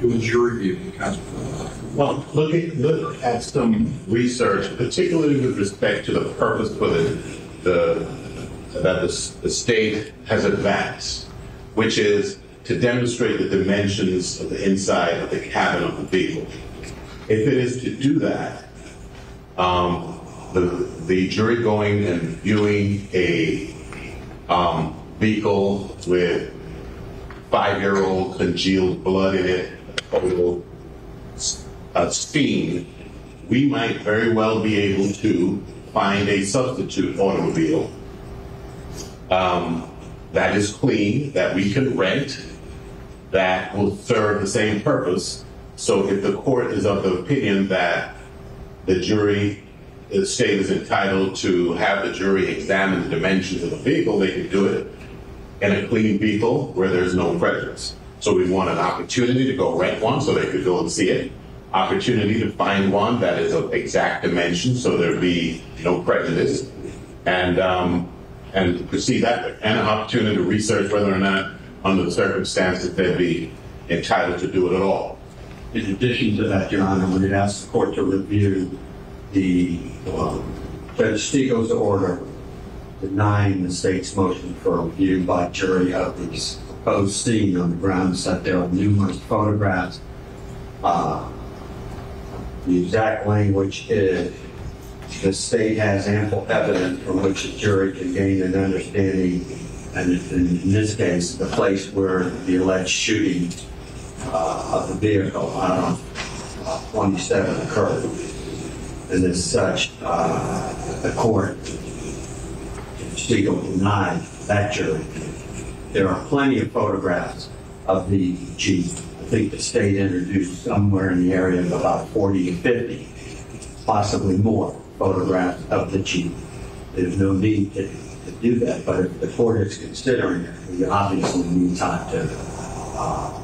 do a jury view?
Well, look at some research, particularly with respect to the purpose for that the state has advanced, which is to demonstrate the dimensions of the inside of the cabin of the vehicle. If it is to do that, the jury going and viewing a vehicle with 5-year-old congealed blood in it, a steam, we might very well be able to find a substitute automobile that is clean, that we can rent, that will serve the same purpose. So if the court is of the opinion that the state is entitled to have the jury examine the dimensions of the vehicle, they can do it in a clean vehicle where there's no prejudice. So we want an opportunity to go rent one so they could go and see it. Opportunity to find one that is of exact dimension so there be no prejudice. And to proceed that way. And an opportunity to research whether or not, under the circumstances, they'd be entitled to do it at all.
In addition to that, Your Honor, we'd ask the court to review the Judge Stiegel's order denying the state's motion for review by jury of the proposed scene on the grounds that there are numerous photographs. The exact language is the state has ample evidence from which a jury can gain an understanding, and in this case, the place where the alleged shooting of the vehicle on 27 occurred. And as such, the court, Stiegel, denied that jury. There are plenty of photographs of the Jeep. I think the state introduced somewhere in the area of about 40 to 50, possibly more, photographs of the Jeep. There's no need to do that, but if the court is considering it, we obviously need time to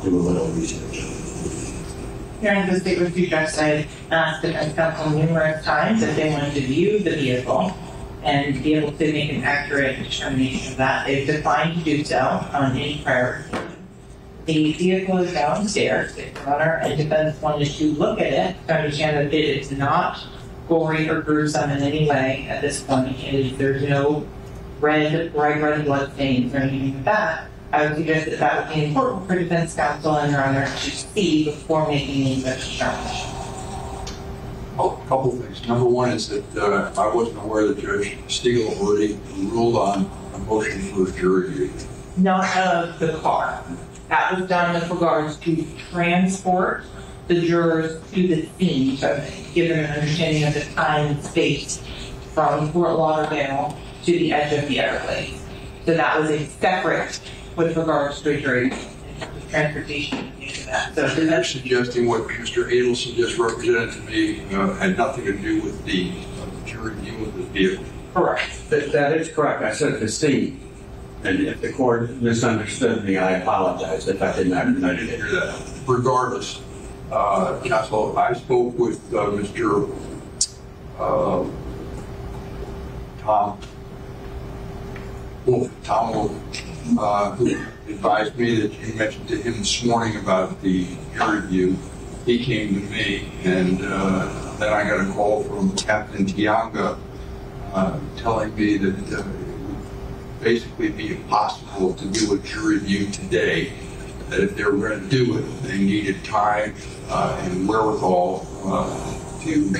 do a little research.
Here in the state review judge said, asked the defense counsel numerous times if they wanted to view the vehicle and be able to make an accurate determination of that. They've declined to do so on any prior occasion. The vehicle is downstairs, Your Honor, and defense wanted to look at it to understand that it is not gory or gruesome in any way at this point. There's no bright red blood stains or anything like that. I would suggest that that would be important for defense counsel and Your Honor to see before making any such determination.
A couple things. Number one is that I wasn't aware that Judge Stiegel already ruled on a motion for a jury review.
Not of the car. That was done with regards to transport the jurors to the scene, so give them an understanding of the time and space from Fort Lauderdale to the edge of the Everglades. So that was a separate with regards to a jury transportation into that. So
you're suggesting what Mr. Adelson just represented to me had nothing to do with the jury view of the vehicle.
Correct.
That is correct. I said the scene. And if the court misunderstood me, I apologize if I did not.
I didn't hear that. Regardless, counsel, I spoke with Mr. Tom Wolf, who advised me that you mentioned to him this morning about the jury view. He came to me, and then I got a call from Captain Tianga telling me that it would basically be impossible to do a jury view today, that if they were going to do it, they needed time and wherewithal to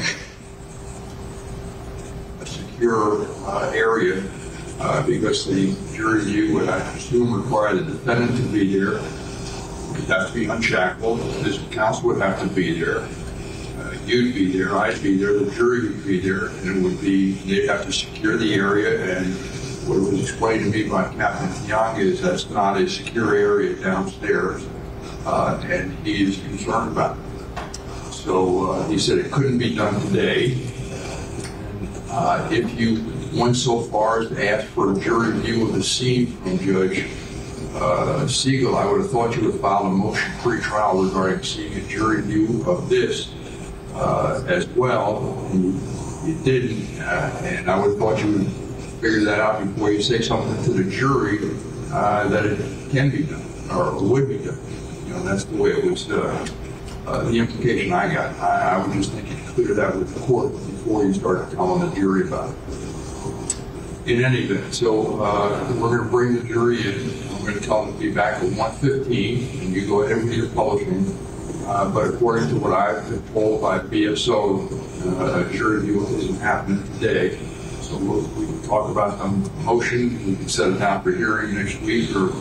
a secure area, because the jury view would, I assume, require the defendant to be there. It would have to be unshackled. This counsel would have to be there. You'd be there. I'd be there. The jury would be there, and it would be, they'd have to secure the area. And what was explained to me by Captain Tiang is that's not a secure area downstairs, and he is concerned about it. So he said it couldn't be done today. If you went so far as to ask for a jury view of the scene from Judge Siegel, I would have thought you would have filed a motion pre-trial regarding seeing a jury view of this as well. And you didn't, and I would have thought you would figure that out before you say something to the jury that it can be done or would be done. You know, that's the way it was. The implication I got. I would just think you clear that with the court before you start telling the jury about it. In any event, so we're going to bring the jury in. I'm going to tell them to be back at 1:15, and you go ahead with your publishing. But according to what I've been told by BSO, jury viewing isn't happening today. So we can talk about the motion. We can set it down for hearing next week or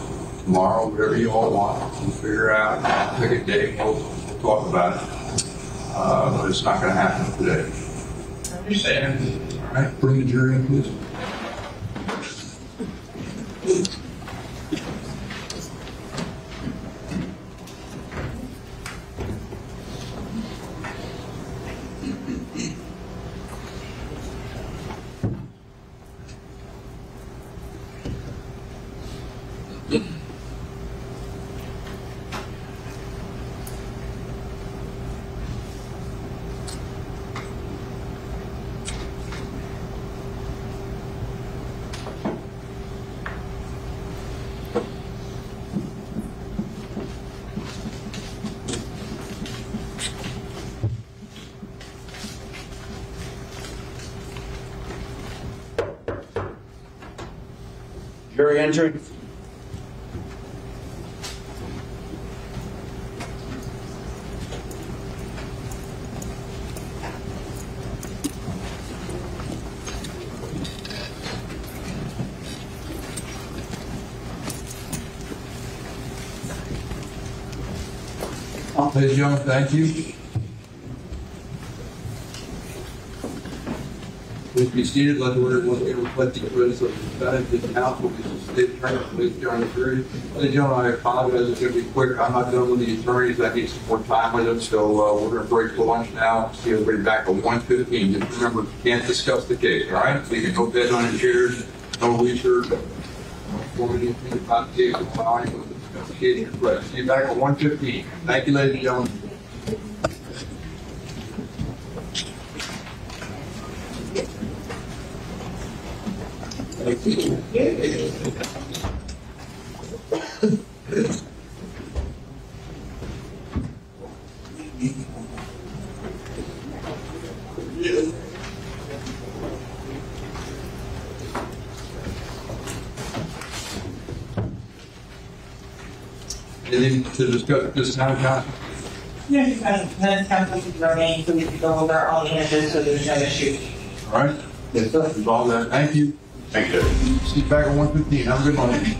tomorrow, whatever you all want. We'll figure out, pick a date, we'll talk about it. But it's not going to happen today.
I understand.
All right, bring the jury in, please.
Jury entered.
Ladies and gentlemen, thank you. Please be seated. Let the order once again reflect the presence of the defendant, the counsel, the state attorney, please join the jury. Ladies and gentlemen, I apologize. It's going to be quick. I'm not done with the attorneys. I need some more time with them, so we're going to break for lunch now. See everybody back at 1:15. Just remember, you can't discuss the case, all right? So you can go bed on your chairs, no research, no forming anything about the case, no allowing to discuss the case in your press. See you back at 1:15. Thank you, ladies and gentlemen. Anything to discuss at this time, Counsel?
Yes, Lieutenant Counsel to remain so we can go over our own images so there's no issue.
All right. Yes, sir. That's all that. Thank you.
Thank you.
See you back at 1:15. Have a good morning.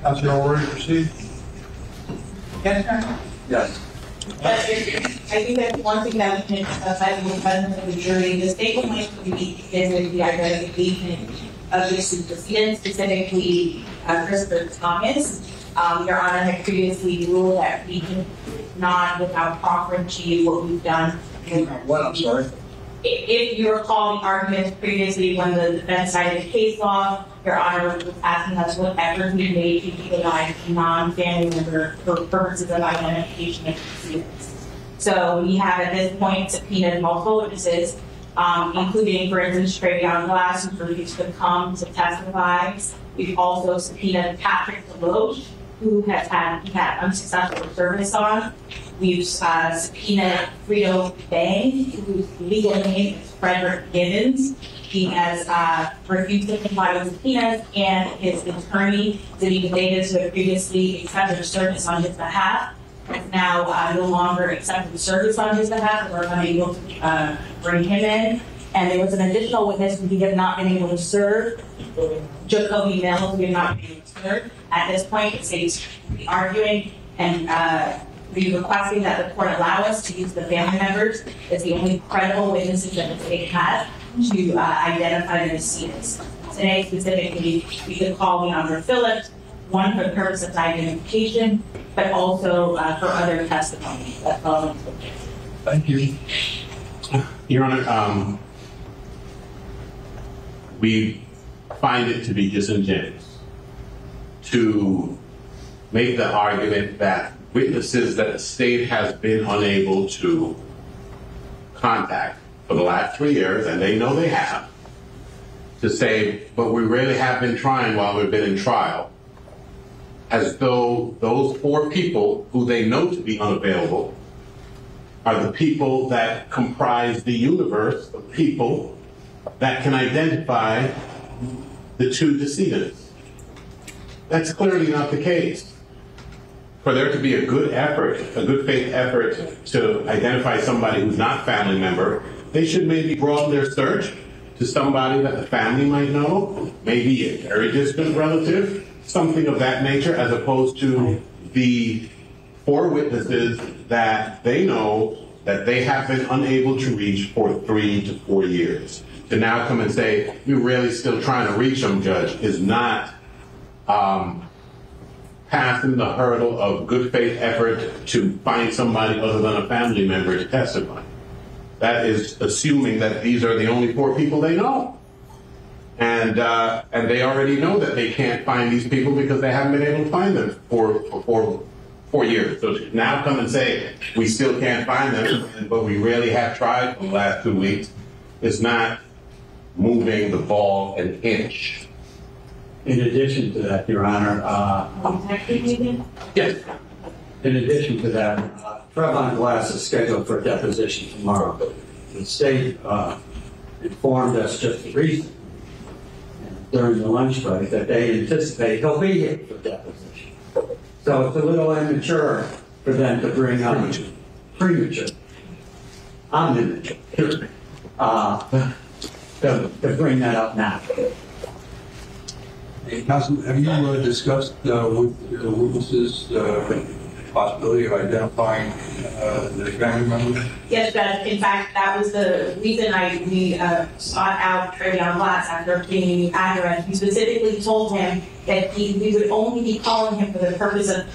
Counsel, you all ready to proceed?
Yes, sir.
Yes.
I think that one thing that we can discuss, I think, with the jury, the state would like to be is the identification of the decedent, specifically Christopher Thomas. Your Honor had previously ruled that we can not, without proffering to you what we've done.
What? I'm sorry.
If you recall the arguments previously when the defense cited case law, Your Honor was asking us what efforts we made to utilize non-family member for purposes of identification of decedents. So we have at this point subpoenaed multiple witnesses, including, for instance, Travion Glass, who refused to come to testify. We've also subpoenaed Patrick DeLoach, who has had unsuccessful service on. We've subpoenaed Frito Bang, whose legal name is Frederick Gibbons. He has refused to comply with subpoenas, and his attorney, Zitty Davis, who had previously accepted service on his behalf, is now no longer accepting service on his behalf, and we're unable to bring him in. And there was an additional witness who we have not been able to serve, Jacoby Mills, we have not been able to serve. At this point, the state's arguing and be requesting that the court allow us to use the family members as the only credible witnesses that the state has to identify the decedents. Today, specifically, we could call Leandra Phillips, one for the purpose of identification, but also for other testimony. That's all.
Thank you.
Your Honor, we find it to be disingenuous to make the argument that witnesses that the state has been unable to contact for the last 3 years, and they know they have, to say, but we really have been trying while we've been in trial, as though those 4 people who they know to be unavailable are the people that comprise the universe of people that can identify the two decedents. That's clearly not the case. For there to be a good effort, a good faith effort to identify somebody who's not a family member, they should maybe broaden their search to somebody that the family might know, maybe a very distant relative, something of that nature, as opposed to the 4 witnesses that they know that they have been unable to reach for 3 to 4 years. To now come and say, you're really still trying to reach them, Judge, is not passing the hurdle of good faith effort to find somebody other than a family member to testify. That is assuming that these are the only 4 people they know. And they already know that they can't find these people because they haven't been able to find them for 4 years. So to now come and say, we still can't find them, but we really have tried for the last 2 weeks, is not moving the ball an inch.
In addition to that, Your Honor,
Yes.
in addition to that, Trevon Glass is scheduled for a deposition tomorrow. The state informed us just recently during the lunch break that they anticipate he'll be here for deposition. So it's a little immature for them to bring up premature. I'm immature. To bring that up now.
Hey, Counsel, have you discussed with the witnesses the possibility of identifying the family members?
Yes, Judge. In fact, that was the reason we sought out Trevon Glass after obtaining the address. We specifically told him that we would only be calling him for the purpose of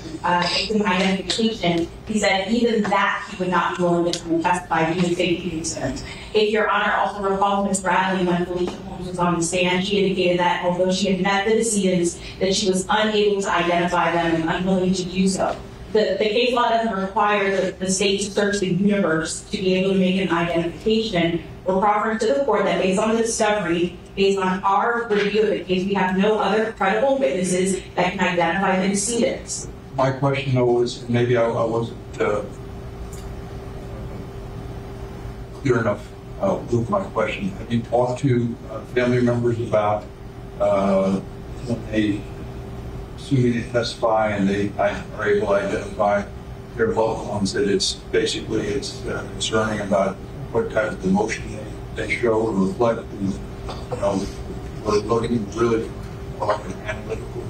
victim identification. He said even that he would not be willing to come and testify due to safety concerns. If Your Honor also recalls Ms. Bradley when Felicia Holmes was on the stand, she indicated that although she had met the decedents, that she was unable to identify them and unwilling to do so. The case law doesn't require the state to search the universe to be able to make an identification. We're proffering to the court that based on the discovery, based on our review of the case, we have no other credible witnesses that can identify the decedents.
My question, though, was maybe I wasn't clear enough with my question. Have you talked to family members about when they assuming they testify and they are able to identify their loved ones, that it's basically concerning about what type of emotion they show or reflect, and we're looking really for like an analytical,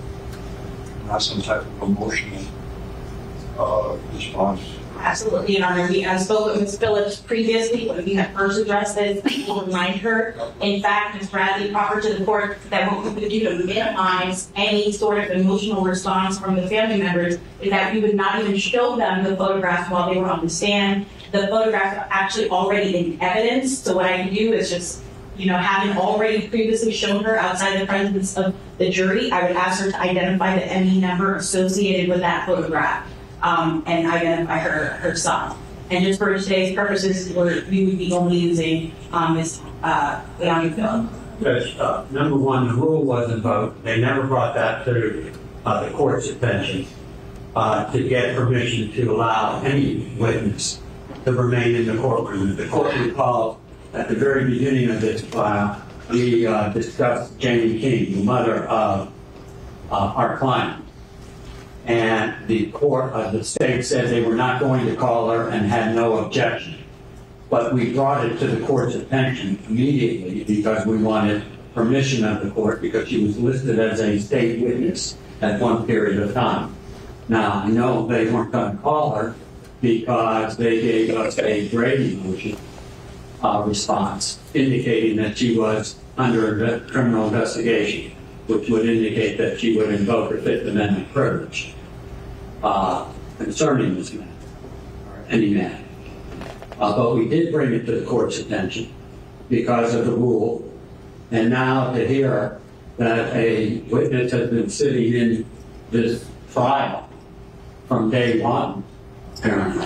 not some type of emotional response.
Absolutely, Your Honor. I spoke with Ms. Phillips previously when we had first addressed this to remind her. In fact, Ms. Bradley proffered to the court that what we would do to minimize any sort of emotional response from the family members is that we would not even show them the photographs while they were on the stand. The photographs are actually already in evidence, so what I can do is just, having already previously shown her outside the presence of the jury, I would ask her to identify the ME number associated with that photograph. And identify her son. And just for today's purposes, we would be only using Ms. YNW Melly.
Number one, the rule wasn't voted. They never brought that to the court's attention to get permission to allow any witness to remain in the courtroom. The court recalled at the very beginning of this trial, we discussed Jamie King, the mother of our client. And the court, the state said they were not going to call her and had no objection. But we brought it to the court's attention immediately because we wanted permission of the court because she was listed as a state witness at one period of time. Now, I know they weren't going to call her because they gave us a Brady motion response indicating that she was under criminal investigation, which would indicate that she would invoke her Fifth Amendment privilege concerning this man, or any man. But we did bring it to the court's attention because of the rule, and now to hear that a witness has been sitting in this trial from day one, apparently.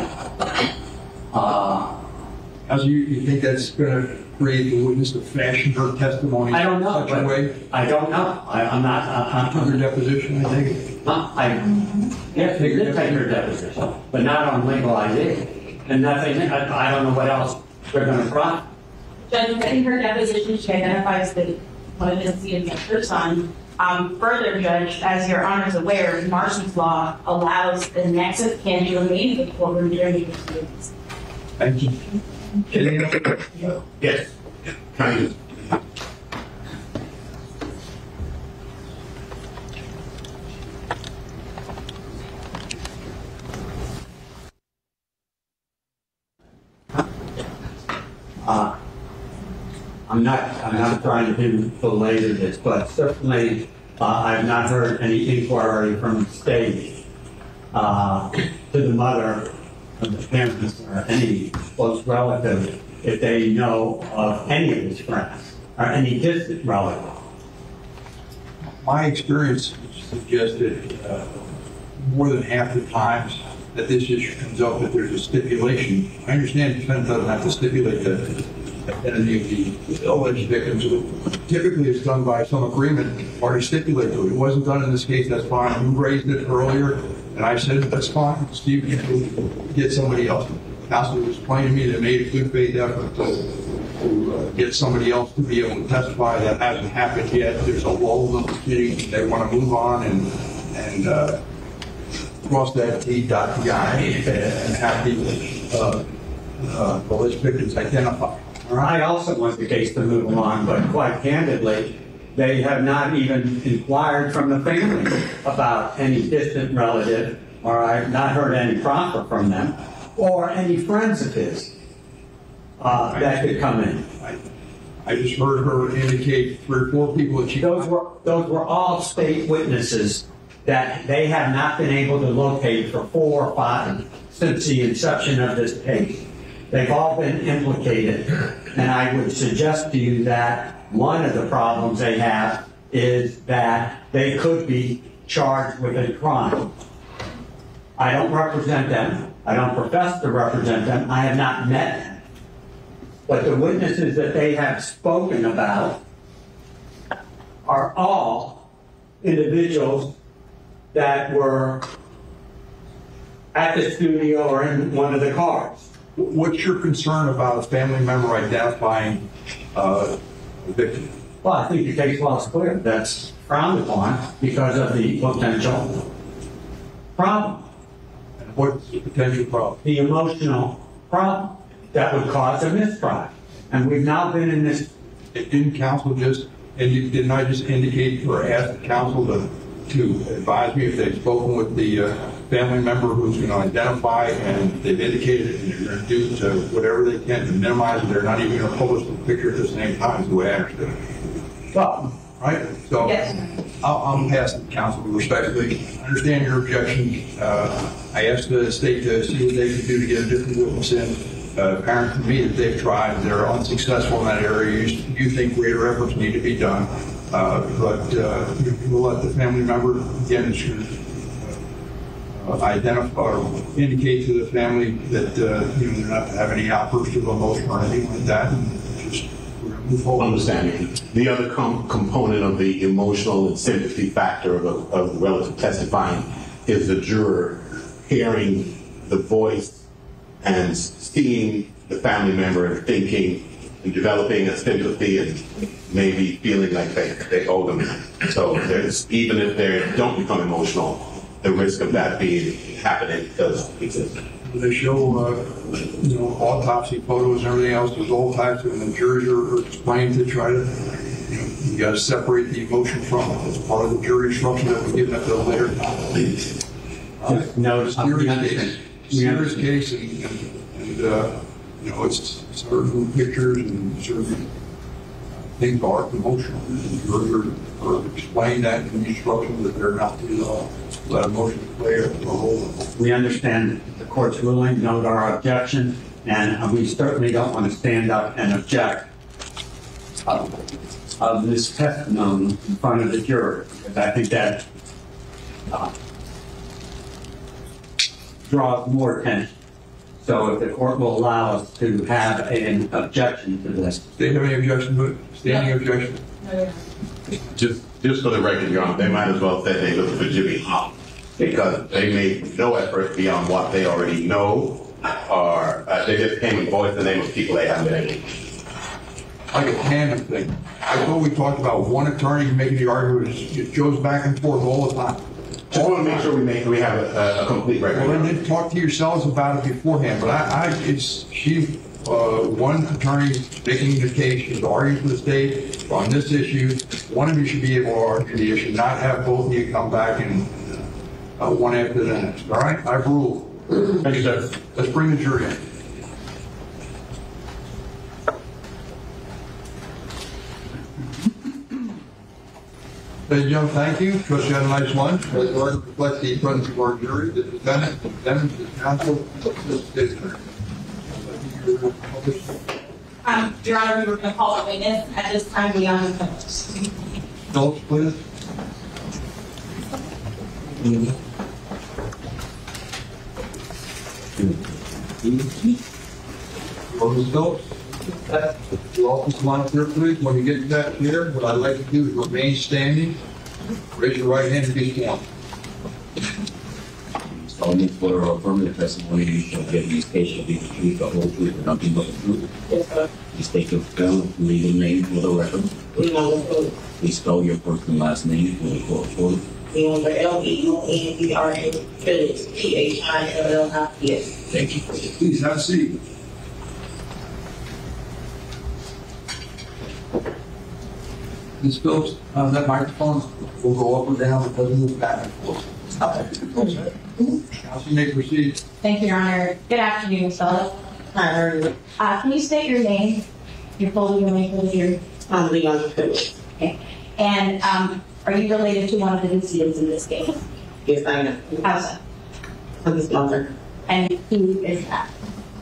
As you think that's going to create the witness to fashion her testimony
I don't know,
in such a way?
I don't know. I'm not
Under deposition, I think.
Yes, we did take her deposition, but not on legal ID. and nothing, I don't know what else they're going to try.
Judge, in her deposition, she identifies that one of the and her son. Further, Judge, as your Honor is aware, Marcy's law allows the next of kin to remain in the courtroom during the proceedings.
Thank you.
Yes. Kind of.
I'm not trying to belabor this, but certainly I've not heard any inquiry from the state to the mother of the parents or any close relative if they know of any of his friends or any distant relative.
My experience suggested more than half the times that this issue comes up that there's a stipulation. I understand the defendant doesn't have to stipulate the identity of the alleged victims. Typically, it's done by some agreement already stipulated to it. It wasn't done in this case. That's fine. You raised it earlier, and I said that's fine. Steve, you can get somebody else. Counsel explained to me they made a good faith effort to get somebody else to be able to testify. That hasn't happened yet. There's a lull in the proceedings. They want to move on and cross that T, dot the I, and have the alleged victims identified.
I also want the case to move along, but quite candidly, they have not even inquired from the family about any distant relative, or I've not heard any proffer from them, or any friends of his that could come in.
I just heard her indicate 3 or 4 people that she...
Those were all state witnesses that they have not been able to locate for 4 or 5 since the inception of this case. They've all been implicated, and I would suggest to you that one of the problems they have is that they could be charged with a crime. I don't represent them. I don't profess to represent them. I have not met them. But the witnesses that they have spoken about are all individuals that were at the studio or in one of the cars.
What's your concern about a family member identifying a victim?
Well, I think the case law is clear. That's frowned upon because of the potential problem.
And what's the potential problem?
The emotional problem that would cause a mistrial. And we've now been in this.
Didn't counsel just, and didn't I just indicate or ask the counsel to advise me if they've spoken with the family member who's going to identify, and they've indicated that they're going to do whatever they can to minimize it. They're not even going to publish the picture at the same time, is the way I understood it.
Well,
right? So
yes.
I'm asking the counsel respectfully. I understand your objection. I asked the state to see what they can do to get a different witness in. Apparent to me that they've tried, they're unsuccessful in that area. You think greater efforts need to be done, but we'll let the family member again identify or indicate to the family that they're not to have any outbursts of emotion or anything like that. And just we're going to move forward.
Understanding. The other component of the emotional and sympathy factor of the relative testifying is the juror hearing the voice and seeing the family member and thinking and developing a sympathy and maybe feeling like they owe them. So there's, even if they don't become emotional, the risk of that happening does exist.
They show, autopsy photos and everything else. There's all types of, and the juries are explained to try to, you got to separate the emotion from it. It's part of the jury instruction that we're given at the later time. Serious case, and it's certain pictures and certain things are emotional. You're explain that in the instruction that they're not to let emotions play a role.
We understand the court's ruling, note our objection, and we certainly don't want to stand up and object of this testimony in front of the jury, because I think that draws more attention. So if the court will allow us to have an objection to this.
Do they have any objection to it? Standing objection?
Just for the record, Your Honor, they might as well say they look for Jimmy Hop, because they made no effort beyond what they already know or they just came and voiced the name of people they haven't been able to.
Like a tandem thing. I thought we talked about one attorney making the argument, it goes back and forth all the time.
Just want to make sure we have a complete record.
Well, then talk to yourselves about it beforehand, but one attorney making the case, she's arguing for the state on this issue. One of you should be able to argue the issue, not have both of you come back and one after the next. All right, I've ruled.
Thank you, sir.
Let's bring the jury in. Ladies and gentlemen, thank you. Trust you had a nice lunch. As the record reflects the presence of our jury, the defendant, the counsel, the state attorney.
Your Honor, we were going to call a witness. At this time, we are
Phillips, please. Mrs. Phillips, your office line up here, please. When you get to that chair, what I'd like to do is remain standing. Raise your right hand and be sworn.
Solemnly swear or affirm the testimony you shall give in this case shall be the truth, the whole truth, and nothing but the truth.
Yes, sir.
Please state your legal name for the record. Please spell your first and last name for the court order.
Leonberg, Phillips, Phillips.
Thank you.
Please have a seat. Ms. Phillips, that microphone will go up and down. It doesn't move back and forth. Okay. Counsel, you may proceed.
Thank you, Your Honor. Good afternoon, Ms. Phillips.
Hi,
Can you state your name? Your full legal name for the jury?
I'm Leon Phillips.
Okay. And are you related to one of the decedents in this case?
Yes, I am.
How's that?
I'm his mother,
And who is that?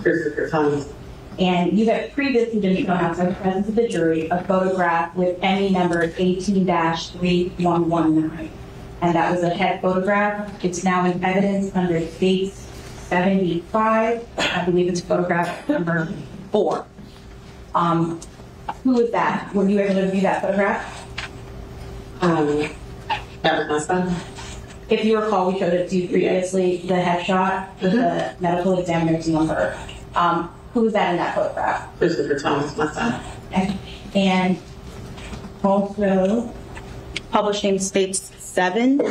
Christopher Thomas.
And you have previously been shown outside the presence of the jury a photograph with ME number 18-3119. And that was a head photograph. It's now in evidence under case 75. I believe it's photograph number 4. Who is that? Were you able to view that photograph?
That was my son.
If you recall, we showed it to you previously, the headshot with the medical examiner's number. Who was that in that photograph?
Christopher Thomas, my son.
Okay. And also, publishing states 7.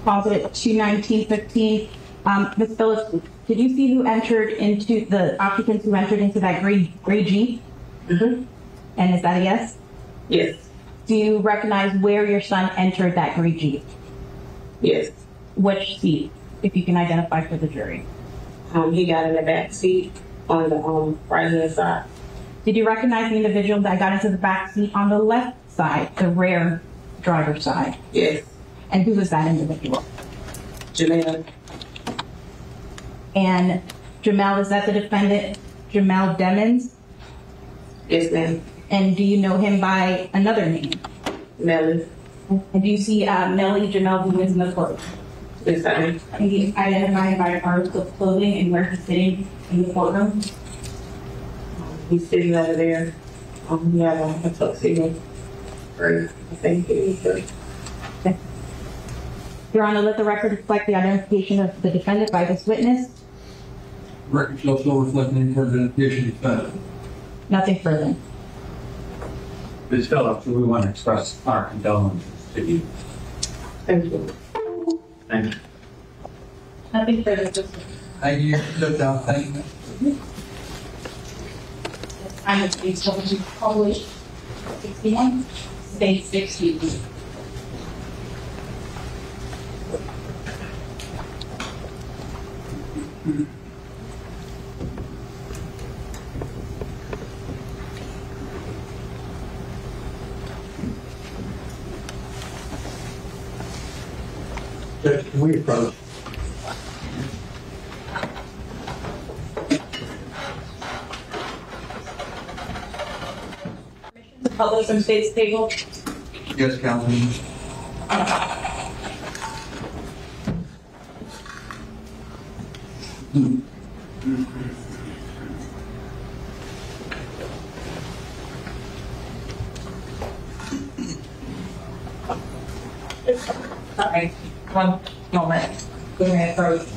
Closet 21915. Ms. Phillips, did you see who entered into the occupants who entered into that gray Jeep?
Mm-hmm.
And is that a yes?
Yes.
Do you recognize where your son entered that gray Jeep?
Yes.
Which seat, if you can identify for the jury?
He got in the back seat on the right hand side.
Did you recognize the individual that got into the back seat on the left side, the rear driver's side?
Yes.
And who was that individual?
Jamell.
And Jamell, is that the defendant, Jamell Demons?
Yes, ma'am.
And do you know him by another name?
Melly.
And do you see Melly Jamell Demons in the court?
Yes, ma'am.
And do you identify him by an article of clothing and where he's sitting in the courtroom?
He's sitting over there. He has a tuxedo. Or I think it is.
Okay. Your Honor, let the record reflect the identification of the defendant by this witness.
Record shall still reflect any identification of the defendant.
Nothing further.
Ms. Phillips, we want to express our condolences to you.
Thank you.
Thank you.
Nothing further.
Thank you. Sit down. Thank you.
Time of case published 61, state 60.
Can we approach?
The public from state's table.
Yes, Councilman.
Sorry. One moment. Go ahead, approach.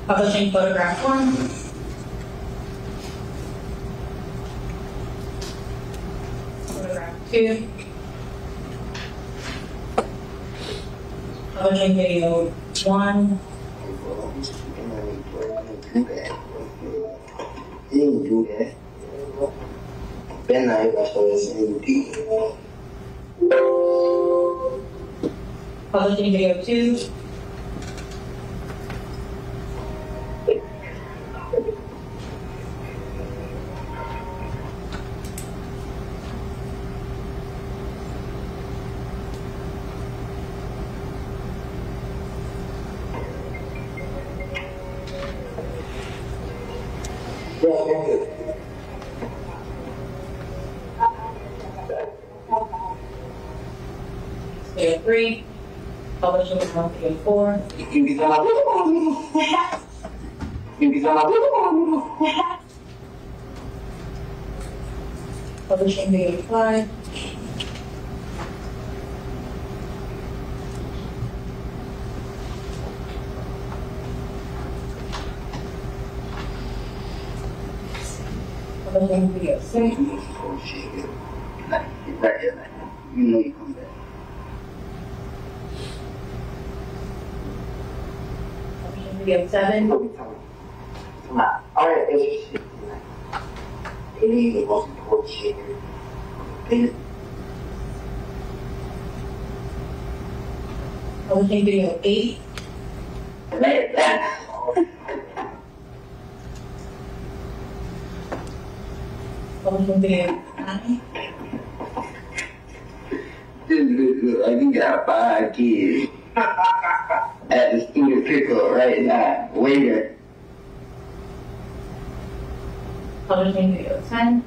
Publishing photograph 1. Photograph 2. Publishing video 1.
He didn't do that. Ben I saw the same people.
Publishing video 2. Video 3. Publishing video 4. Publishing video 5. Publishing video 6.
Right here, you know you come back.
Publishing video 7.
Come on. All right, it's just maybe the most important shit.
Publishing video 8. Publishing video 9.
This look like you got 5 kids at the student pickup right now, waiting.
Publishing video 10.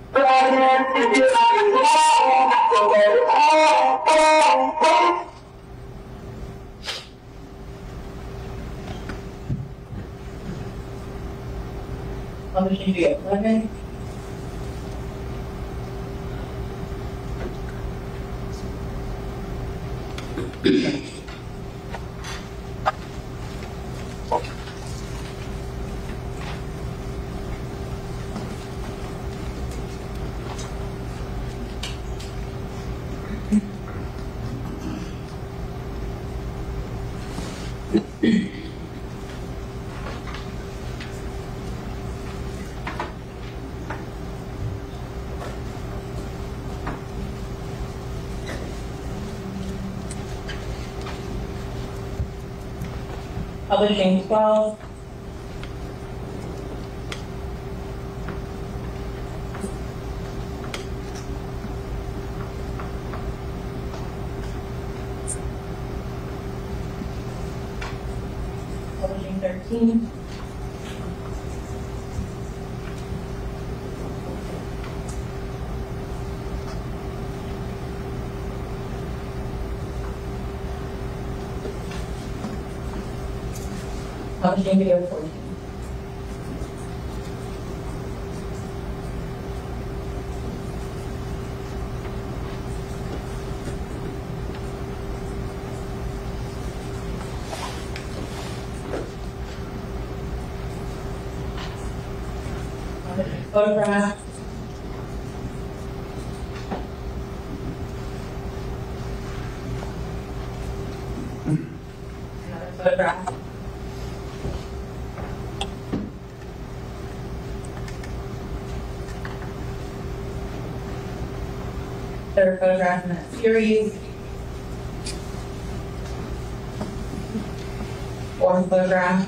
Publishing video 11. Publishing 12. Publishing 13. Publishing video 14. Photograph. Another photograph. Third photograph in that series. Fourth photograph.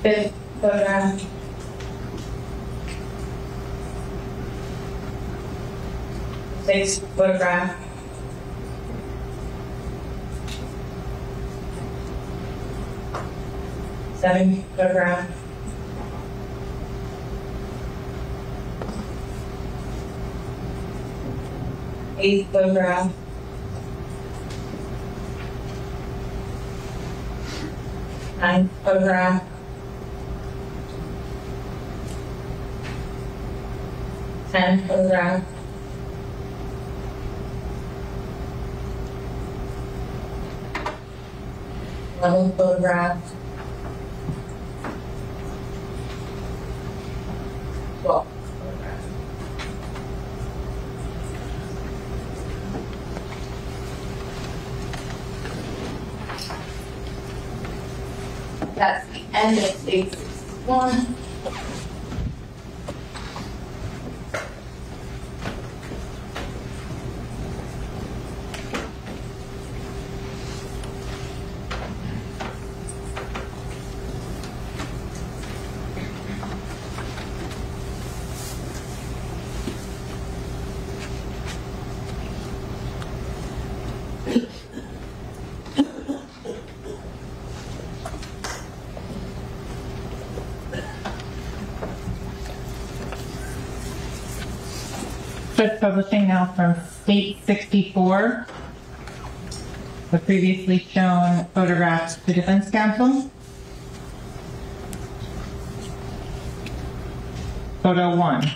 Fifth photograph. Sixth photograph. Seventh photograph. Eighth photograph. Ninth photograph. 10th photograph. 11th photograph. 12th photograph. That's the end of stage 1.
Just publishing now from State 64, the previously shown photographs to Defense Counsel. Photo 1.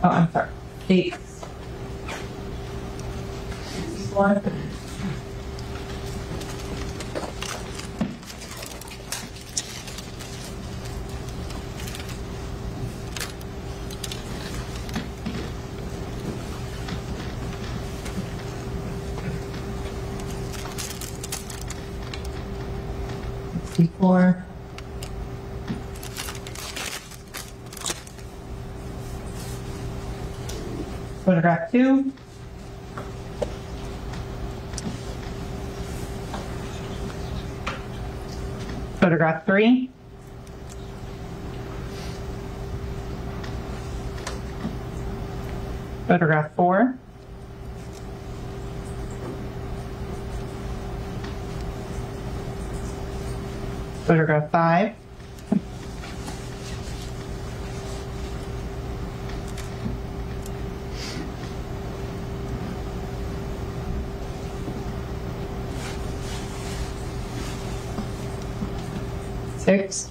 Oh, I'm sorry. State 64. Before photograph 2, photograph 3, photograph 4, photograph 5, six,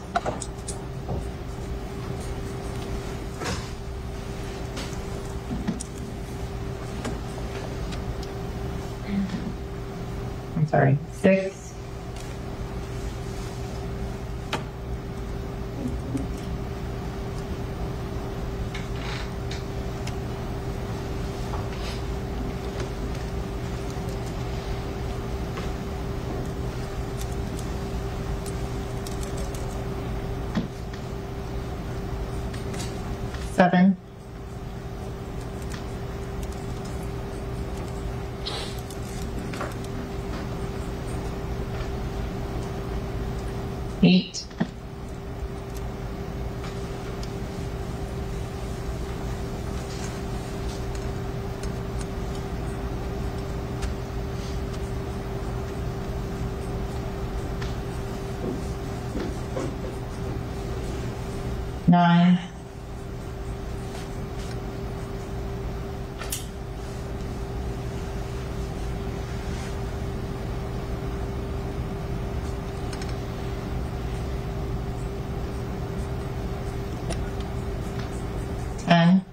I'm sorry, 6, 7, 8. Nine. 10.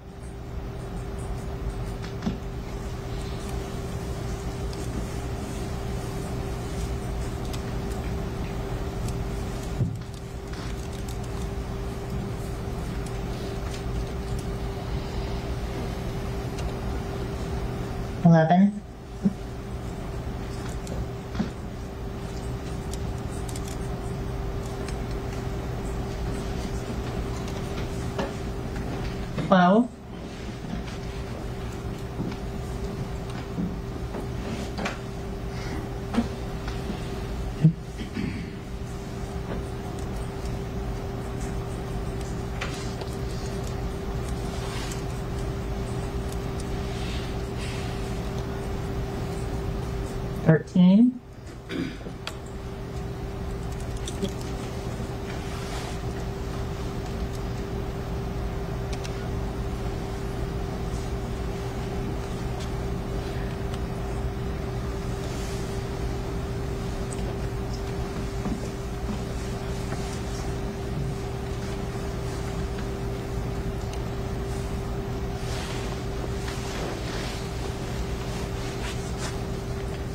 11. 12. 13.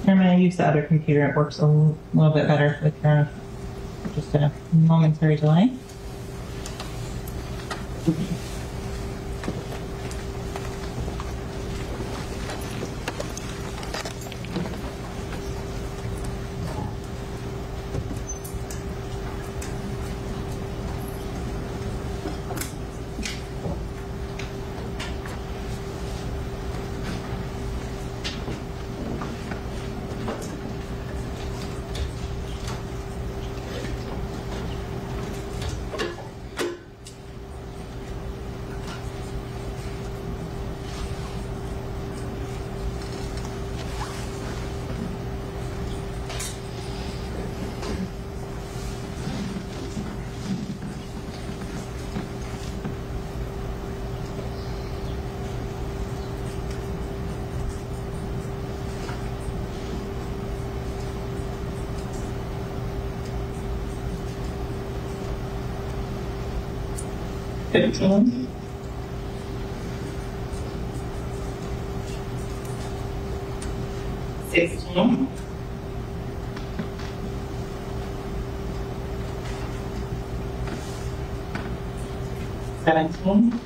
'I'm going to use the other computer. It works a little bit better with just a momentary delay. Fifteen. 16. 17.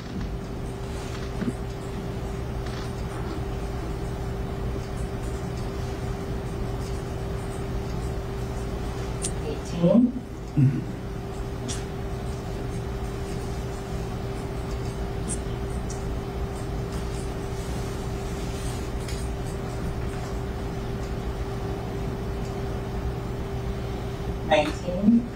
18. 19.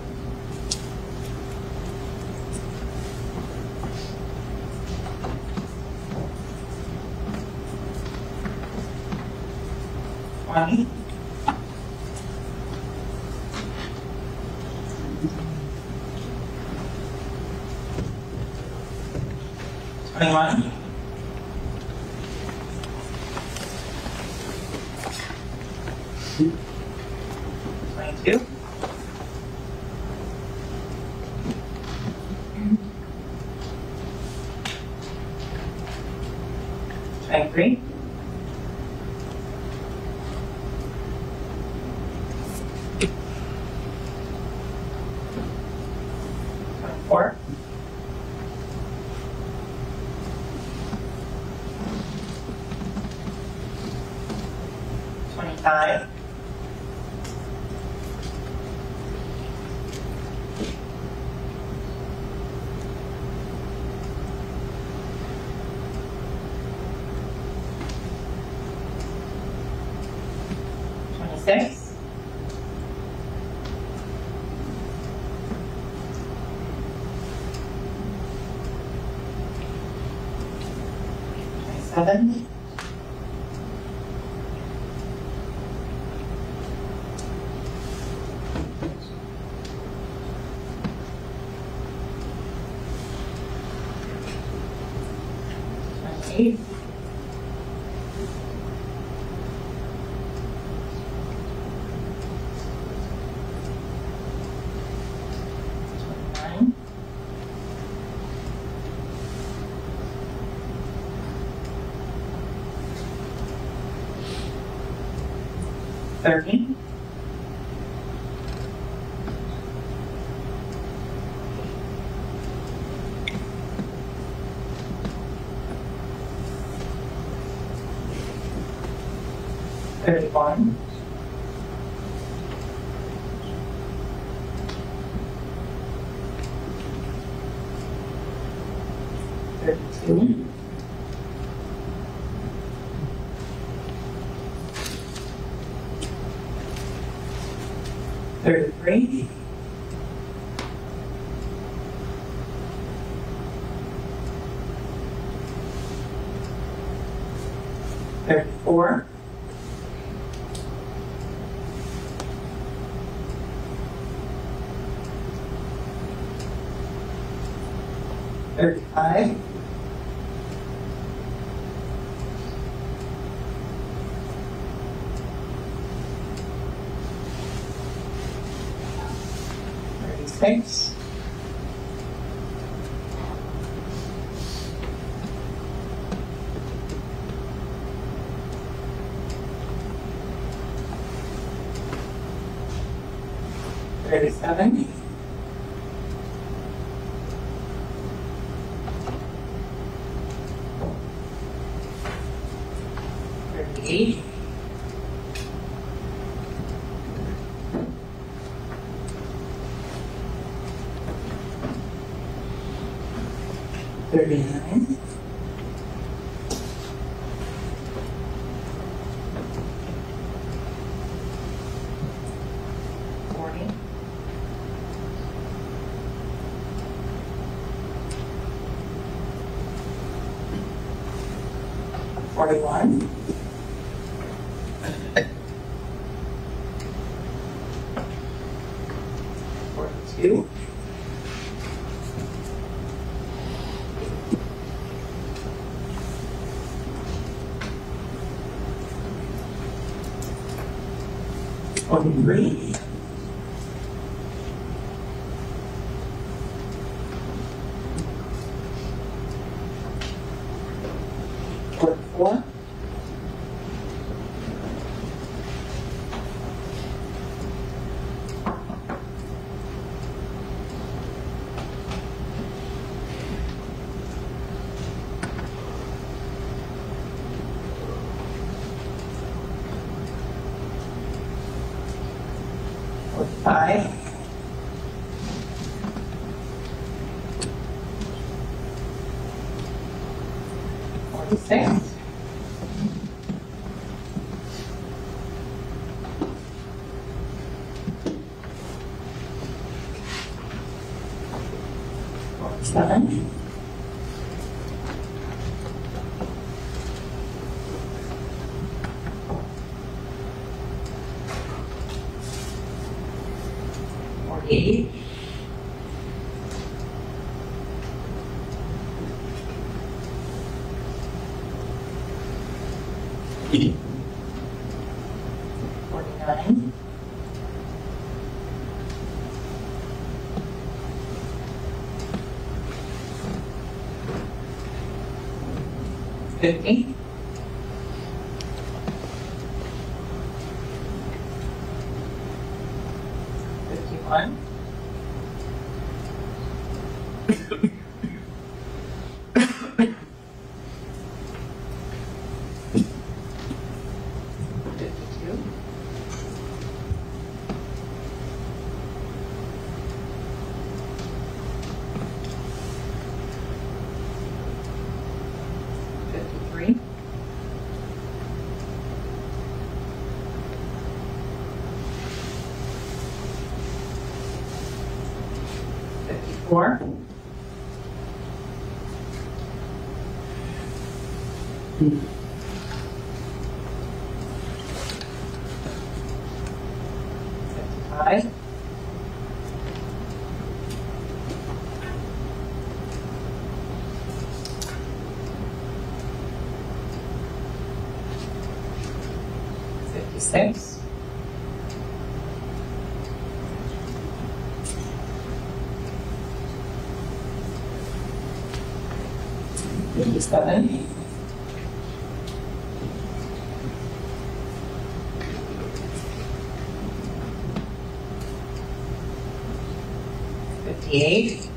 20. 21. 22. 23. 24. 25. 26. 37. Eight. 29. 30. 31. 32. 33. 34. 35. 36. 37. 38. 39. 40. 41. 42. 23. 44. 45. 46. 47. 48. 49. 50. 51. 52. 53. 54. 55. 56. 57. 58.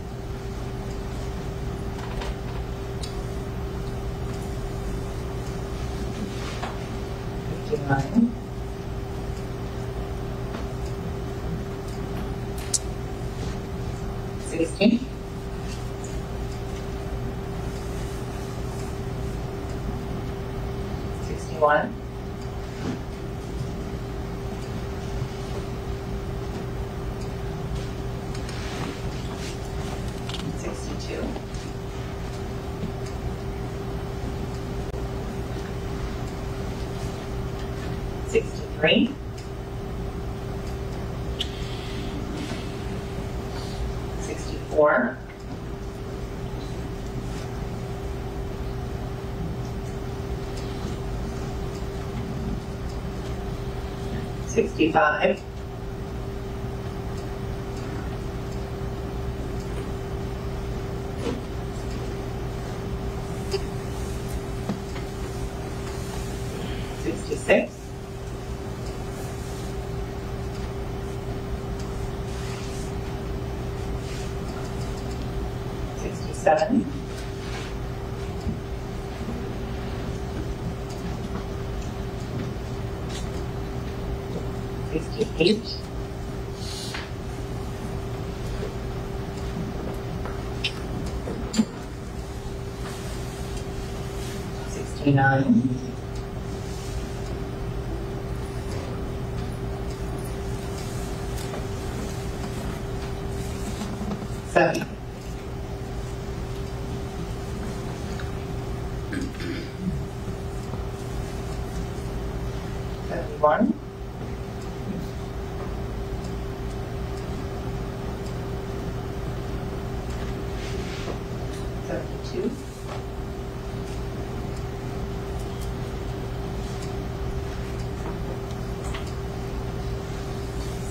59. 60. 61. 62. 63. 64. 65. 66. 67. 68. 69. 70. 71. 72.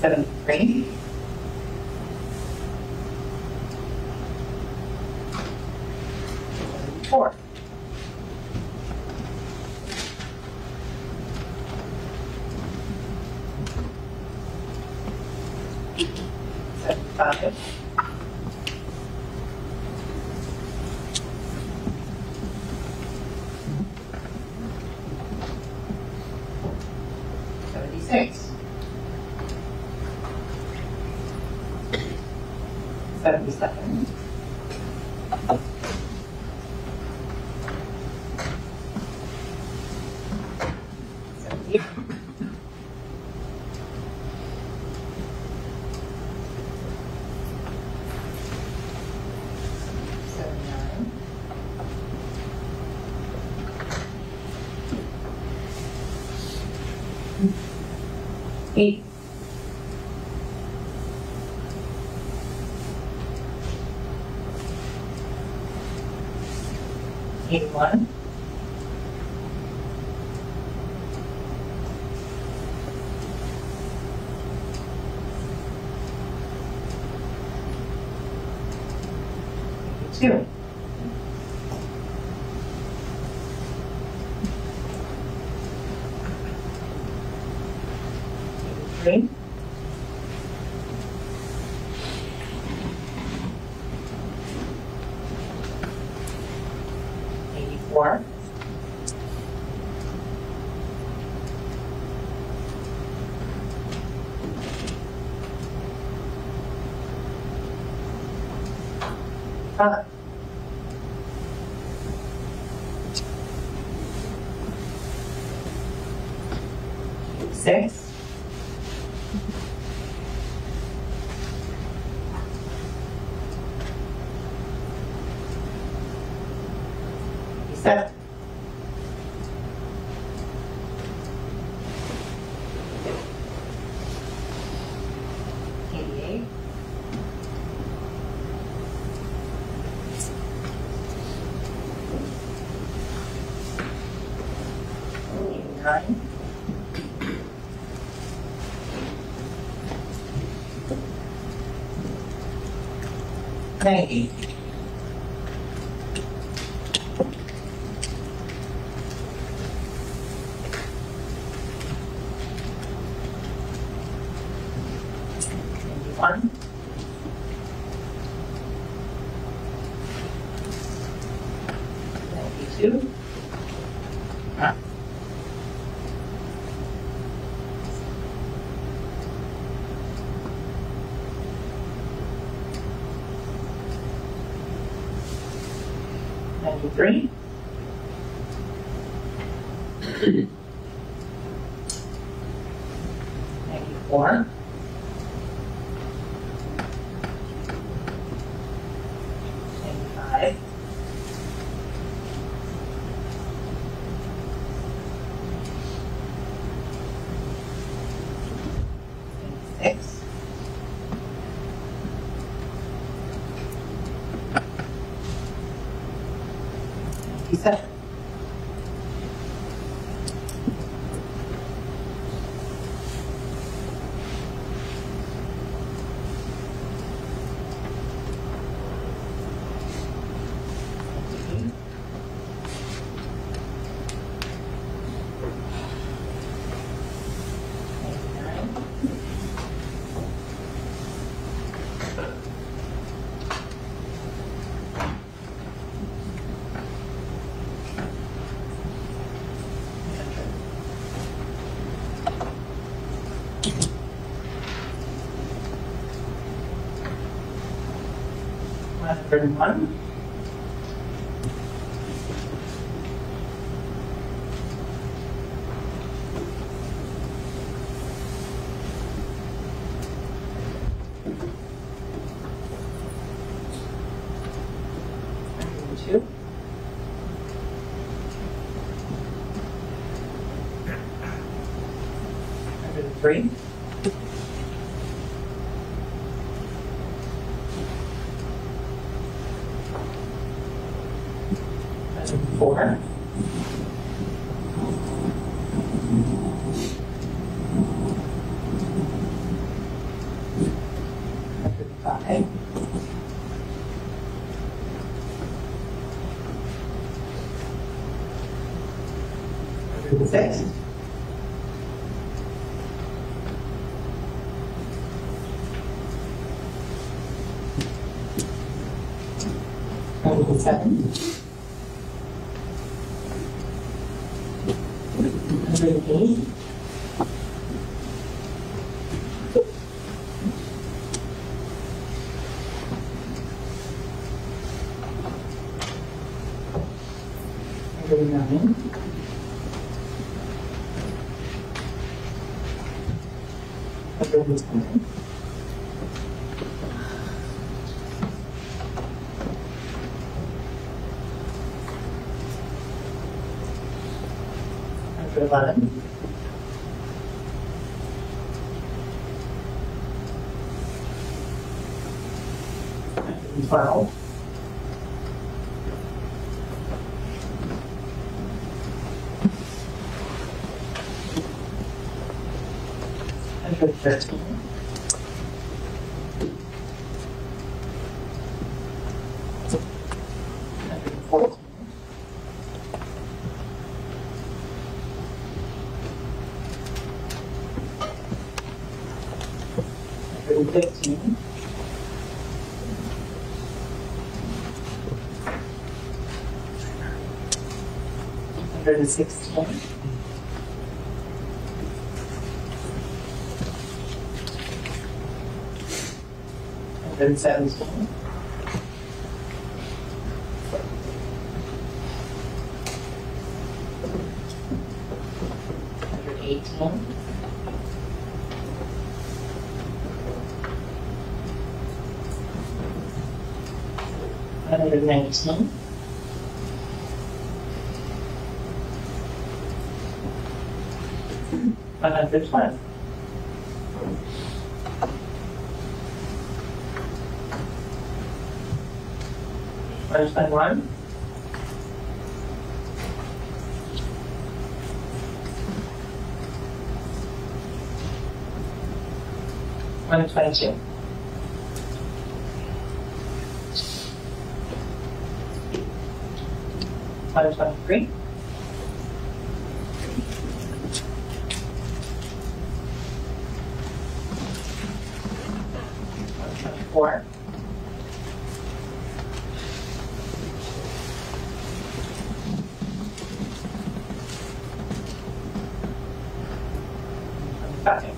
73. 74. 75. 76. 77. 78. 79. 80. 81. 82. 83. 84. 5. 6. 7. 90. One. Two. Three. 94. 95. 96. 97. 101. 102. 103. 4. 5. 6. 7. 108. 109. 110. 111. 112. 113. 114. 115. 116. 117. 118. 119. 120. 121. 122. 123. 124. 125.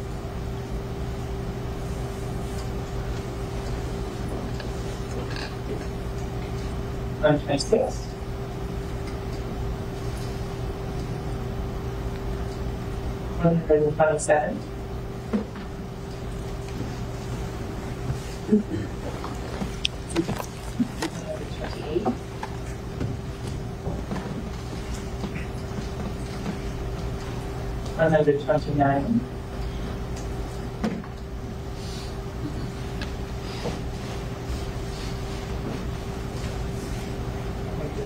126. 127. 128. 129.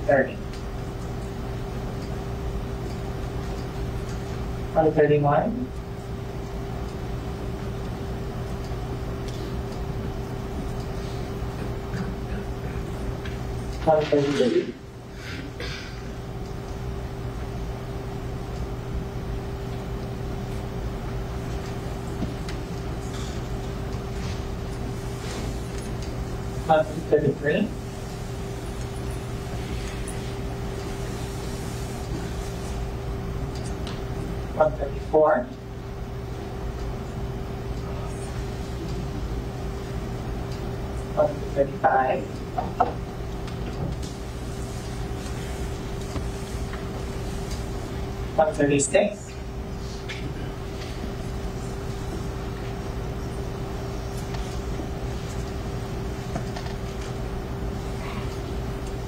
130. 131. 132. 133. 134. 135. 136.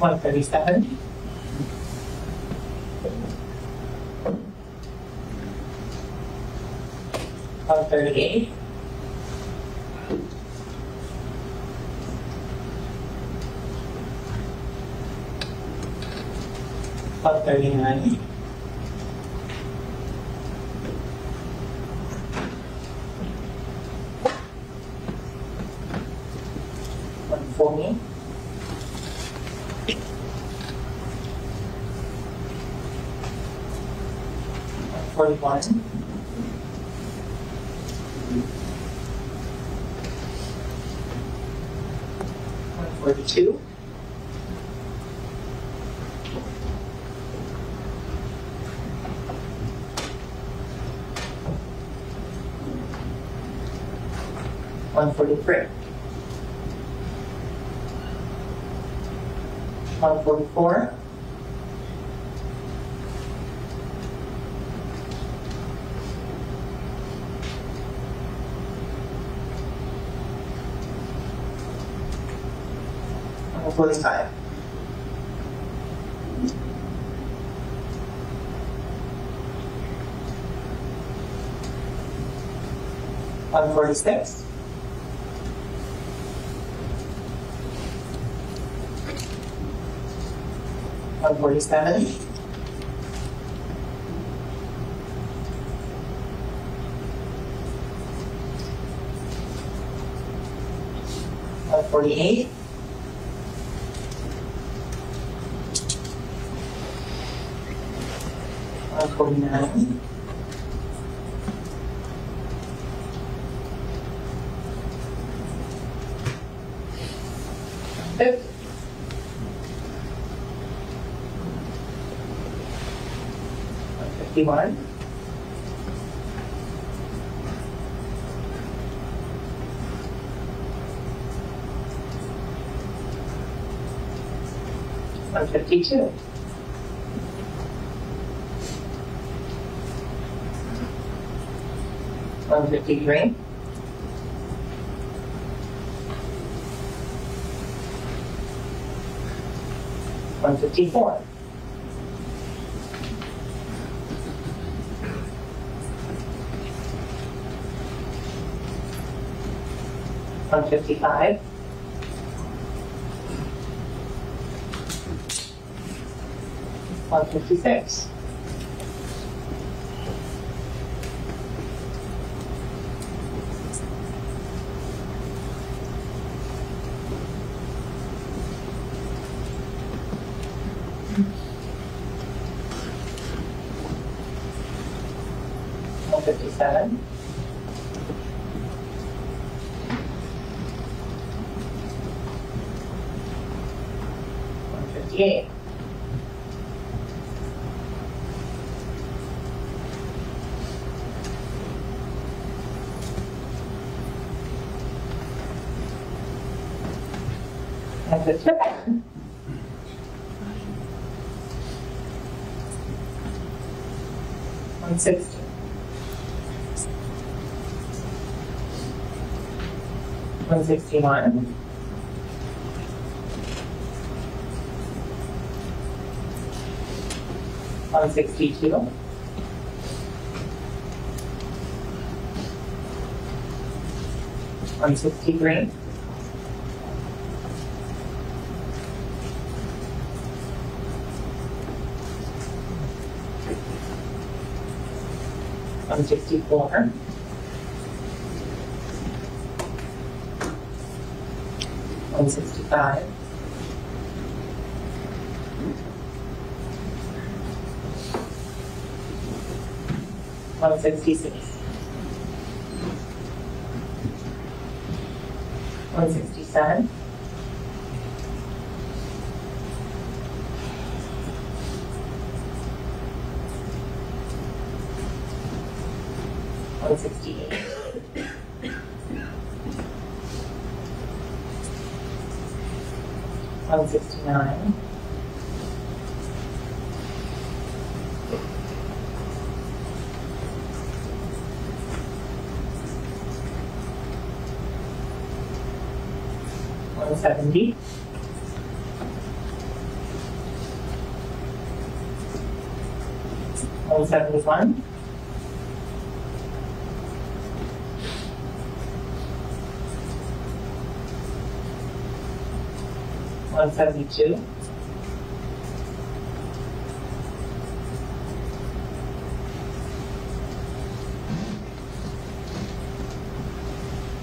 137. 138. 139. 140. 141. 142. 143. 144. 145. 146. 147. 148. 149. 50. 151. 152. 153. 154. 155. 156. 157. 157. 158. 157. 160. 161. 162. 163. 164. 165. 166. 167. 168. 169. 170. 171. 172.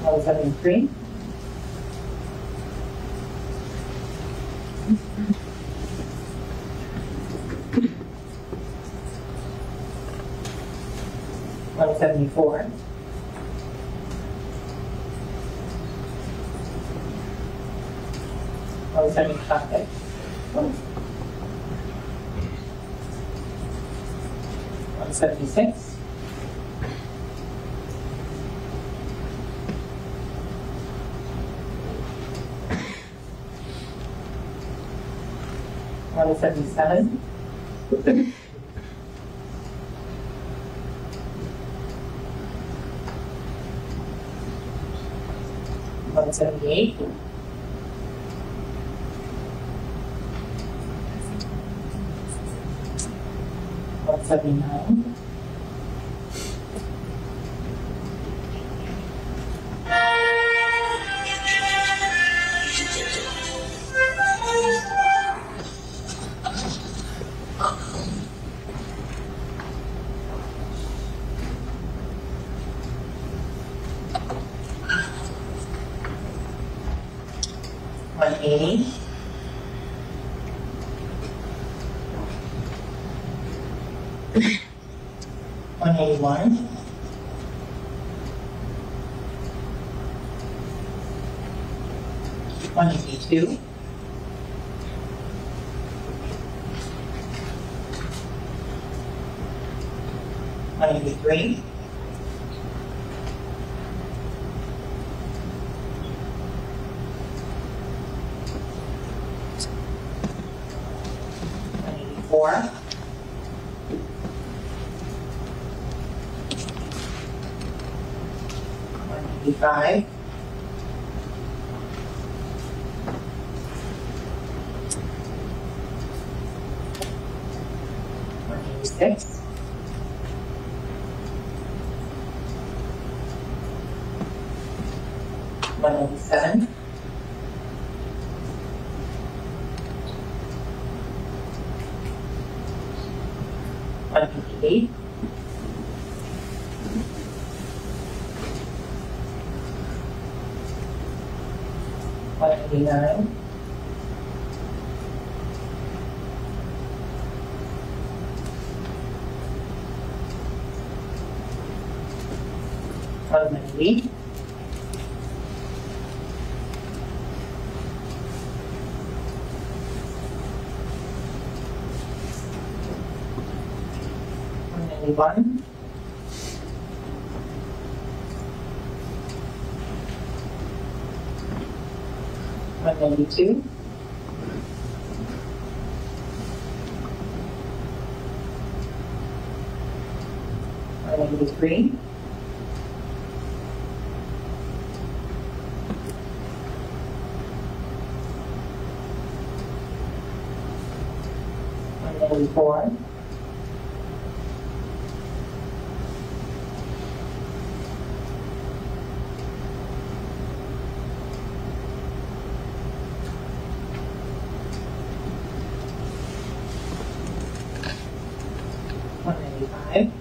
173. 174. 175. 176. 177. 178. 179. 180. 181. 182. 183. 184. 185. 186. 187. 188. 189. 190. 190. 191. 192. 193. 194. 195.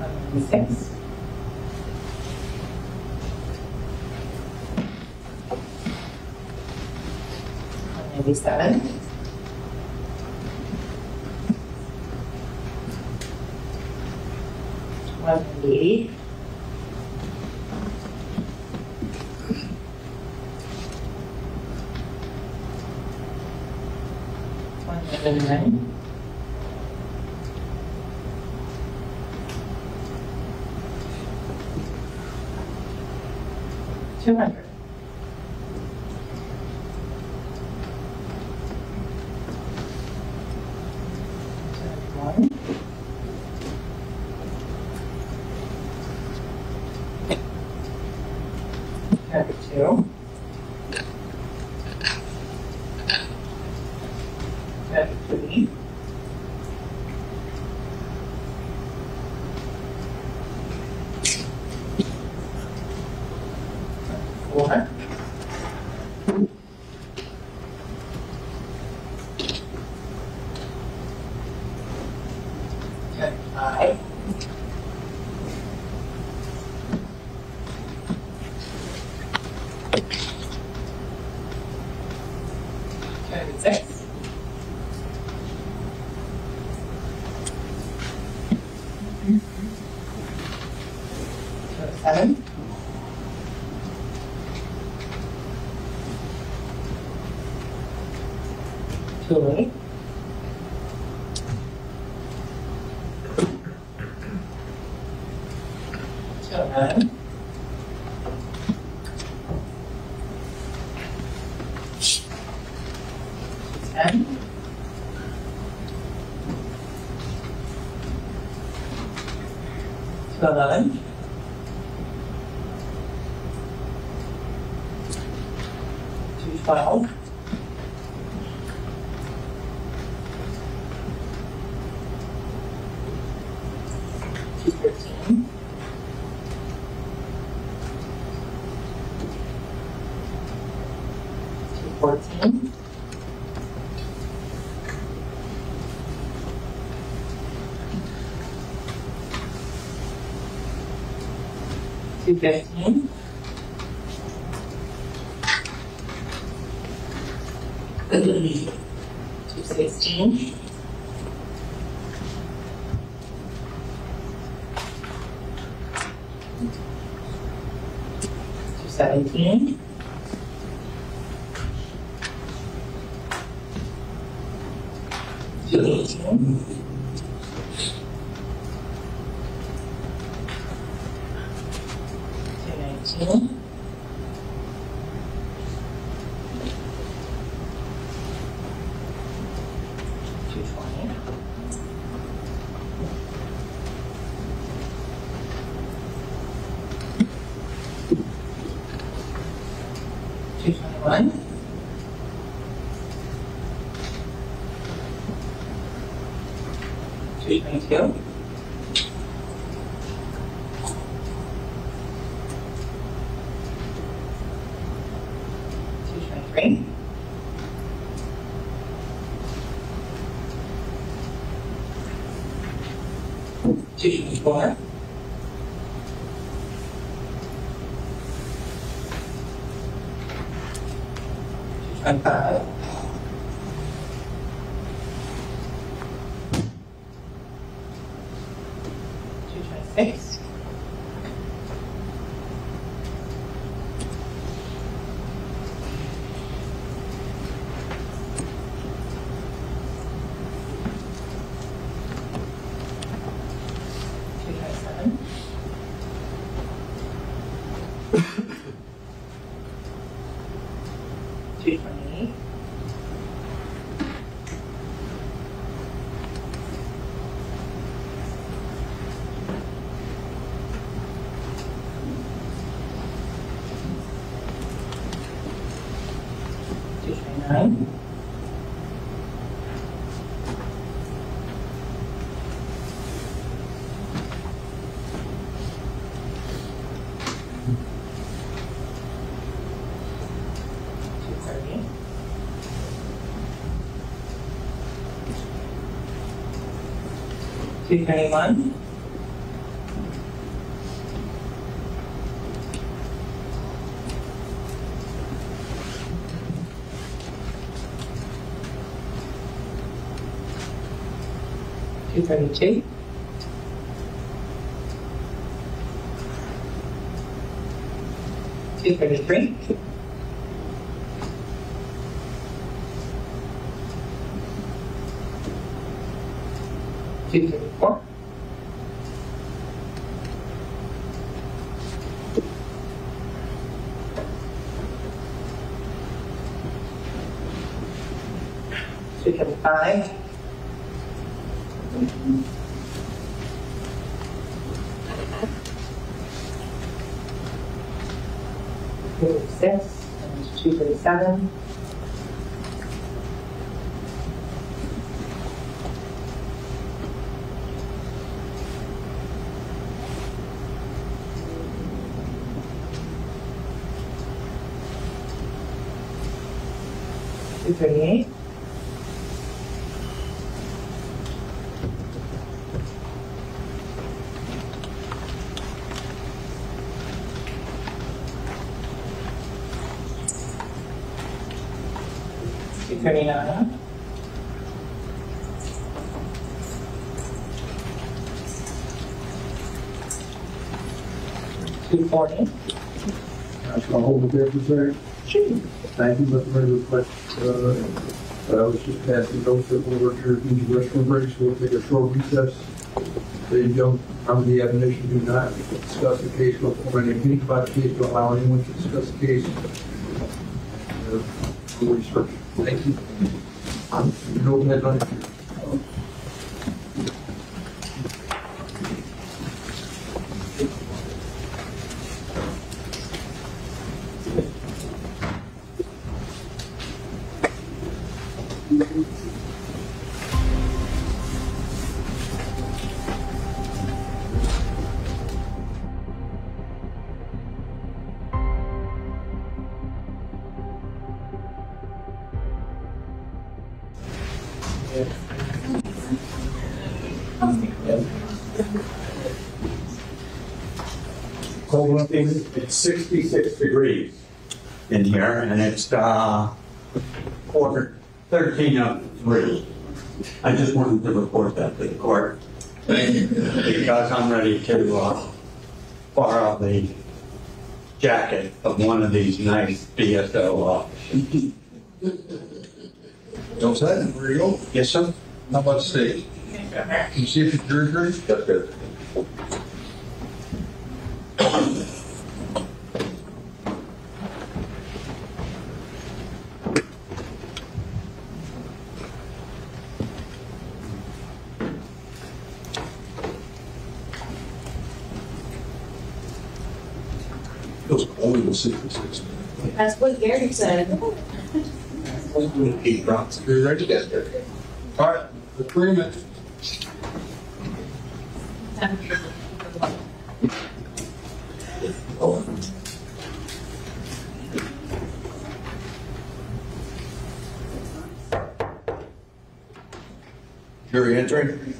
196. 197. 198. 199. 200. 201. 202. 203. 4. 5. 6. 7. 208. 209. 10. 211. 212. 213. 214. 215. 216. 217. 218. 219. 220. 221. 222. 223. 224. 225. Thanks. Nine. Two 21. Two 32. Two 33. Two 34. Two 35. 36 and 237. Two 38. Two 39. Two 40.
I shall hold it there for a second. Thank you, Mr. Mayor. I was just passing notes that we're here in the restroom breaks. We'll take a short recess. They don't, under the admonition, do not discuss the case, or any opinion about the case, to allow anyone to discuss the case. Research. Thank you. No headline.
It's 66 degrees in here, and it's quarter 13 of 3. I just wanted to report that to the court because I'm ready to borrow the jacket of one of these nice BSO officers.
Don't say it. Where you go?
Yes, sir.
How about state? Can you see if it's jury agrees?
That's good.
Those are only the 66.
That's what Gary said.
He drops. You're ready to get there. All right, agreement. Jury entering.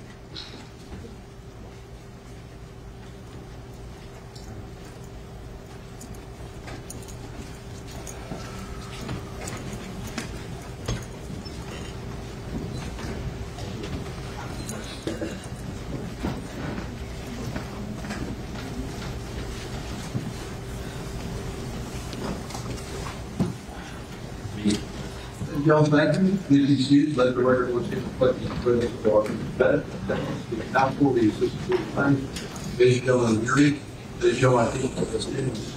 Y'all, thank you. Please be seated. Let the record was reflected for the now for the assistant time. They show on the jury. They show, I think, the students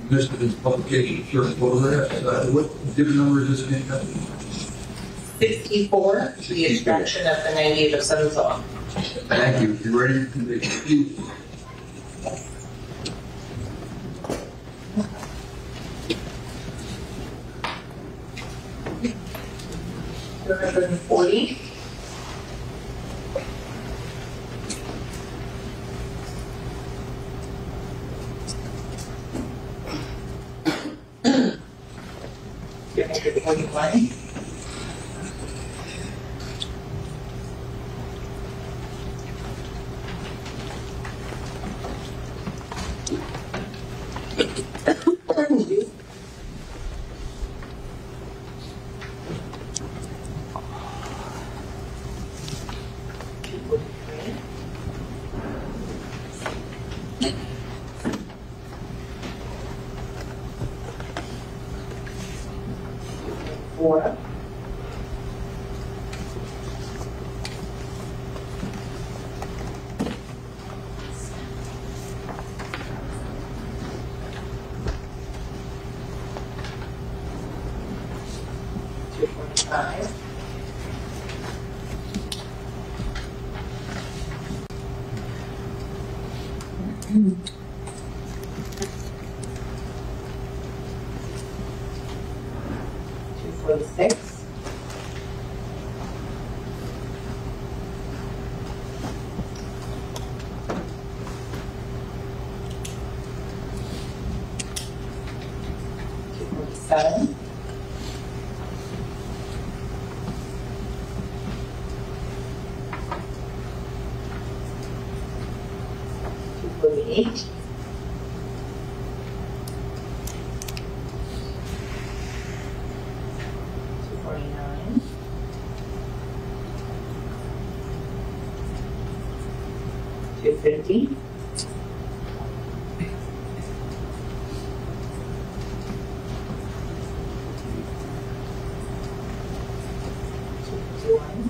missed his publication certain photographs. What different number is this again?
64, the extraction of the 98 of Southern Song.
Thank you. You ready? They proceed.
$240. $241. Four. $245. $246. $247. $248. $249. $250. $251.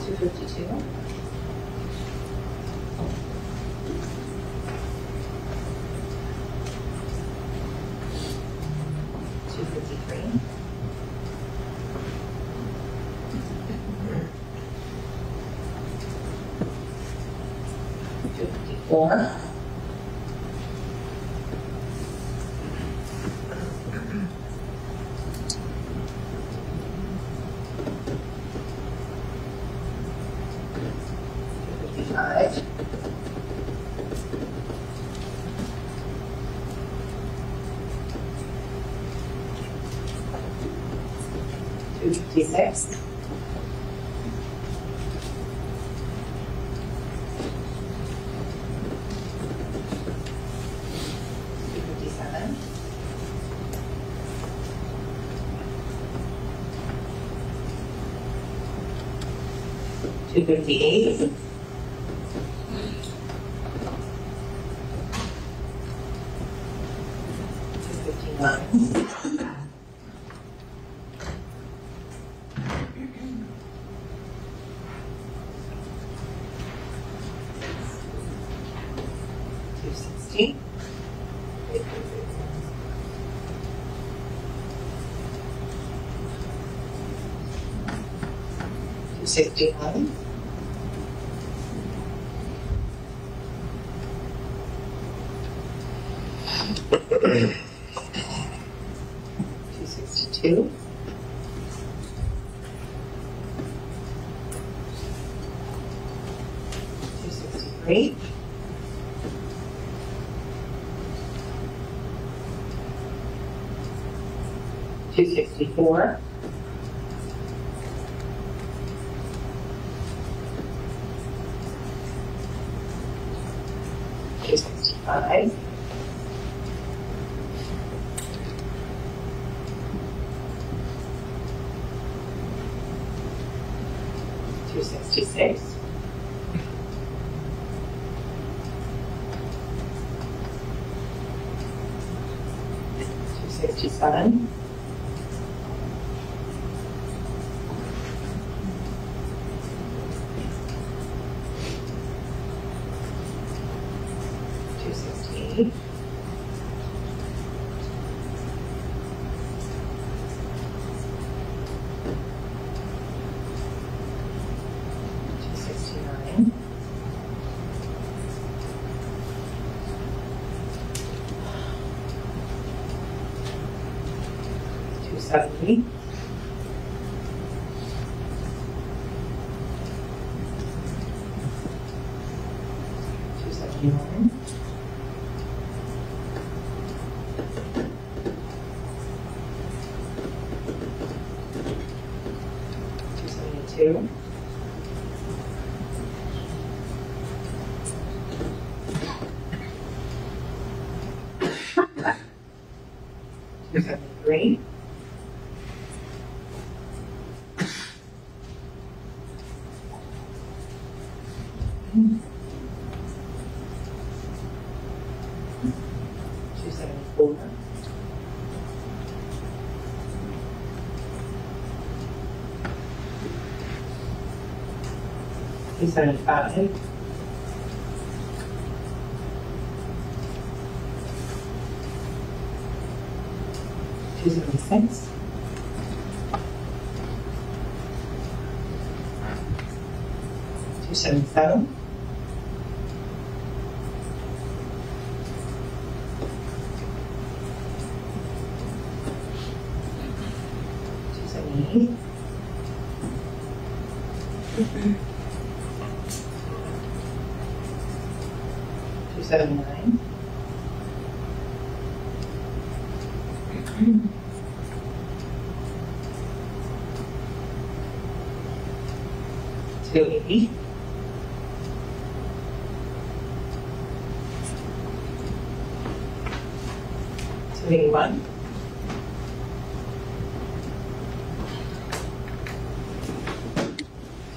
$252. $253. $254. $255. $256. $257. $258. $259. $260. $261. $262. $263. $264. $265. $266. 267. 268. 269. 270. 271. 272. 273. 274. 275. 276. 277. 278. 279. 280. 281.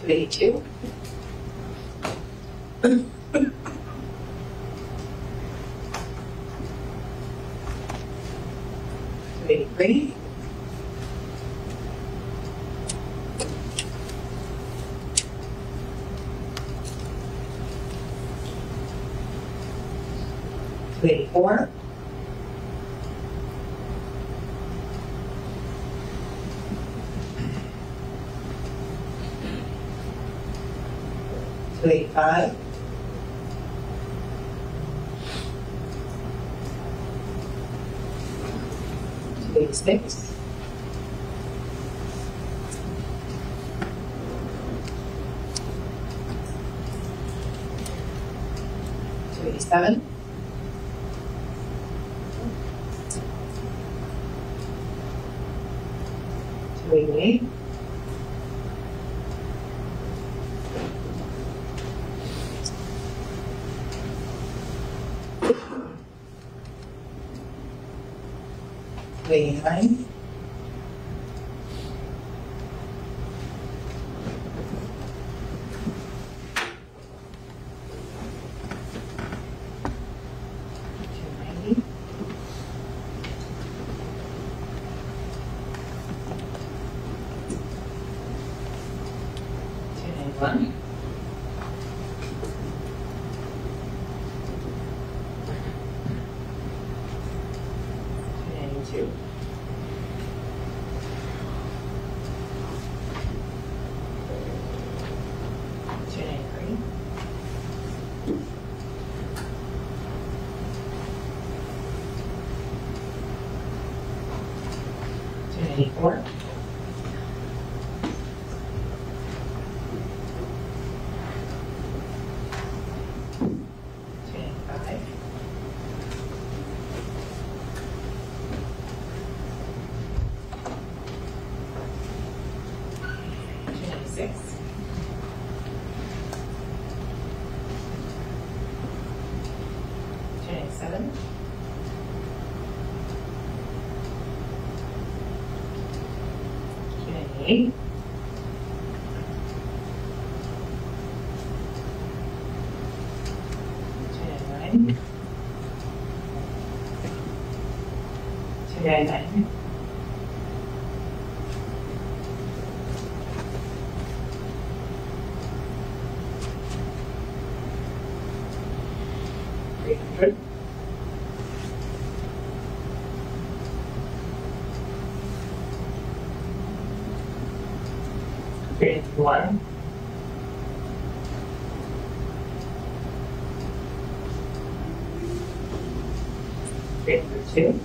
282. 283. 284. 285. 286. 287. 288. 289. 290. 291. 292. 293. 294. 295. 296. 297. 298. 299. 299. $300. $301. $302.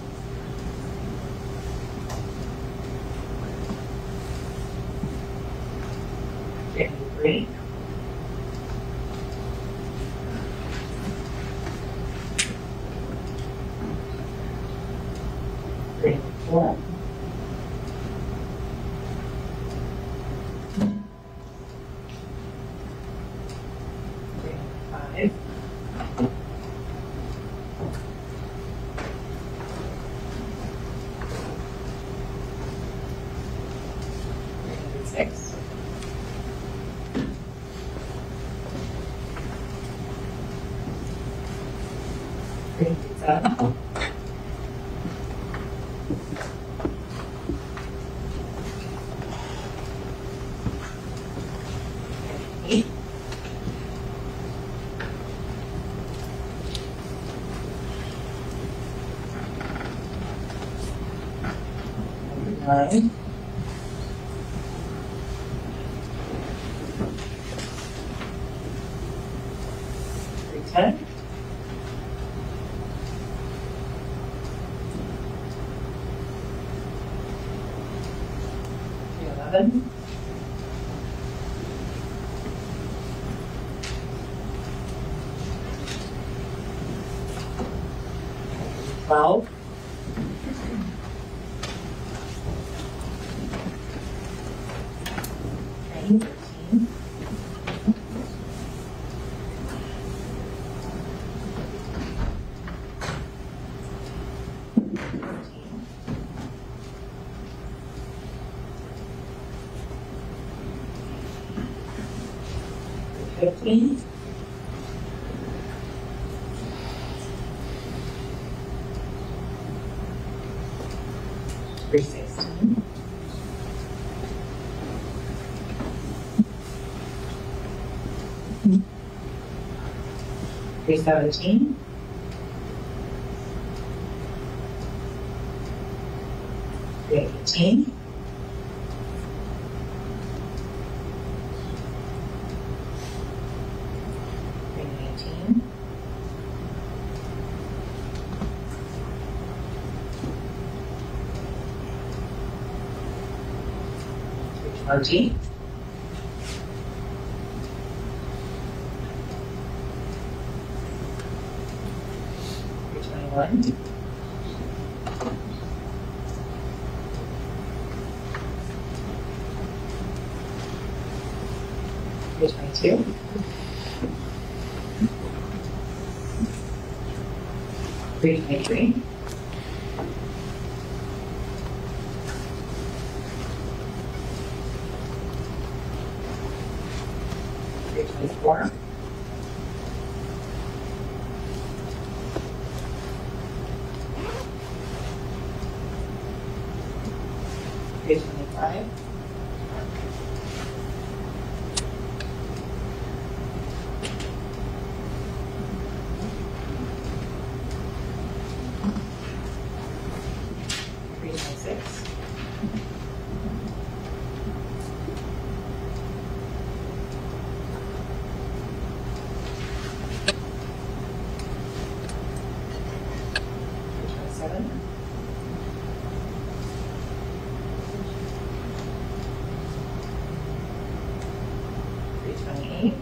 $303. $304. $305. $306. $307. $308. $9. $310. $311. $12. $13. $15. $316. $317. $318. $319. $320. $321. $322. $323. $324. $325. $326. $327. $328.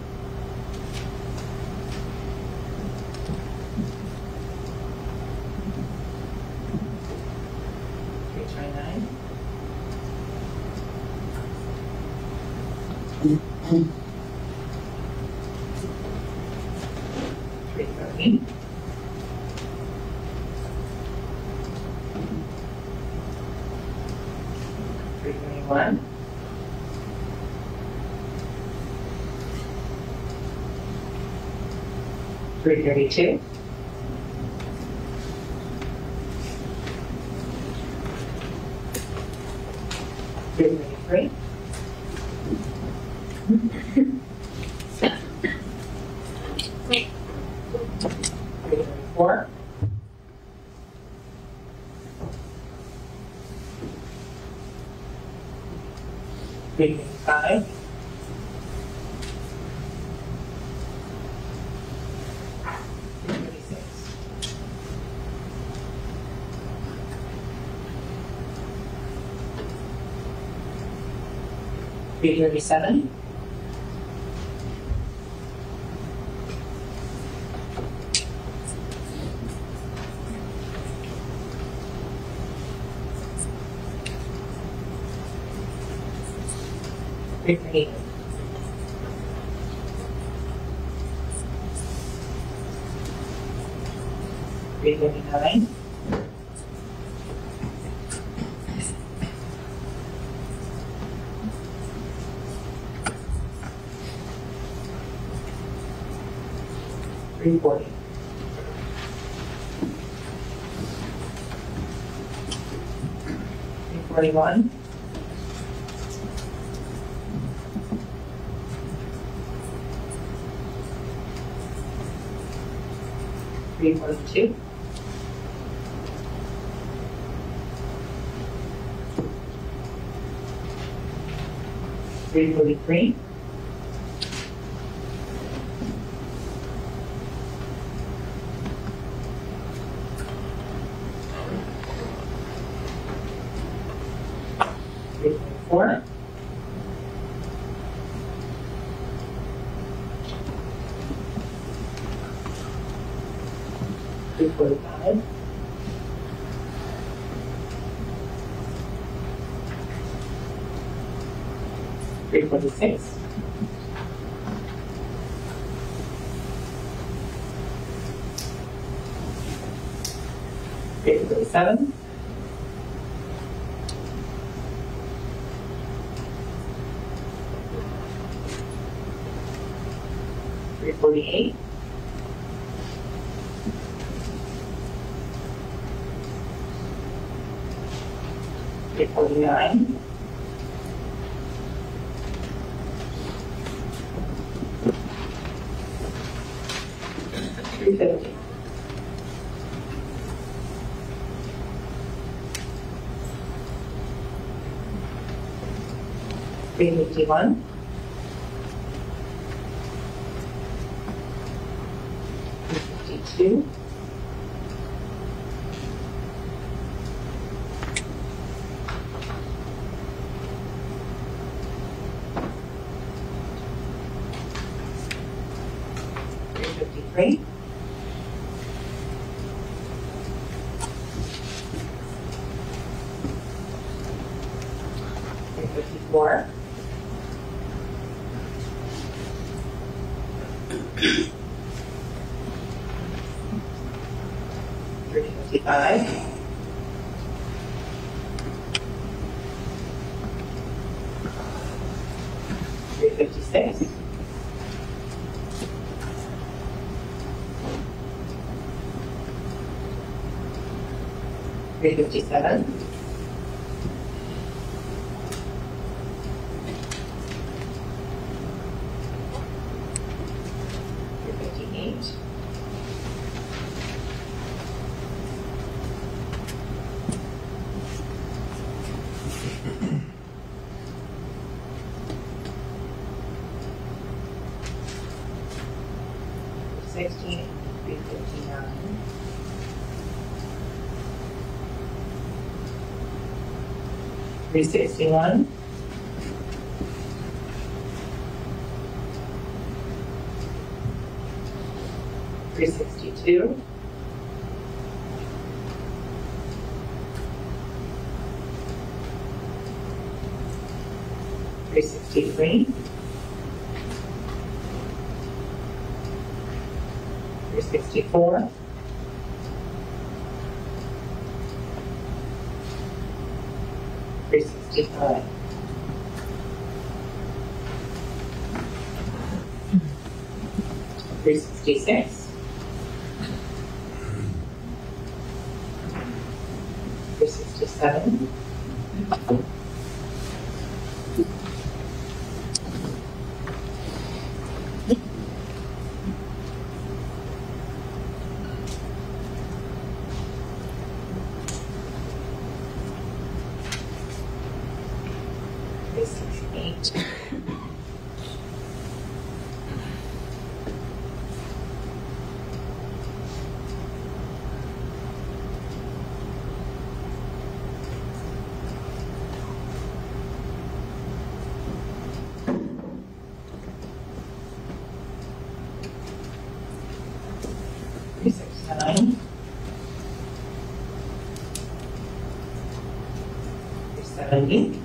$329. $330. $331. $332. 333. 334. 335. 336. 337. 338. 339. 340. 341. 342. 343. 344. 345. 346. 347. 348. 349. 350. 351. 352. 353. 354. 355. 356. 357. 358. 360. 359. 361. 362. 363. 364. 365. 366. 367. 398. Nine. 370.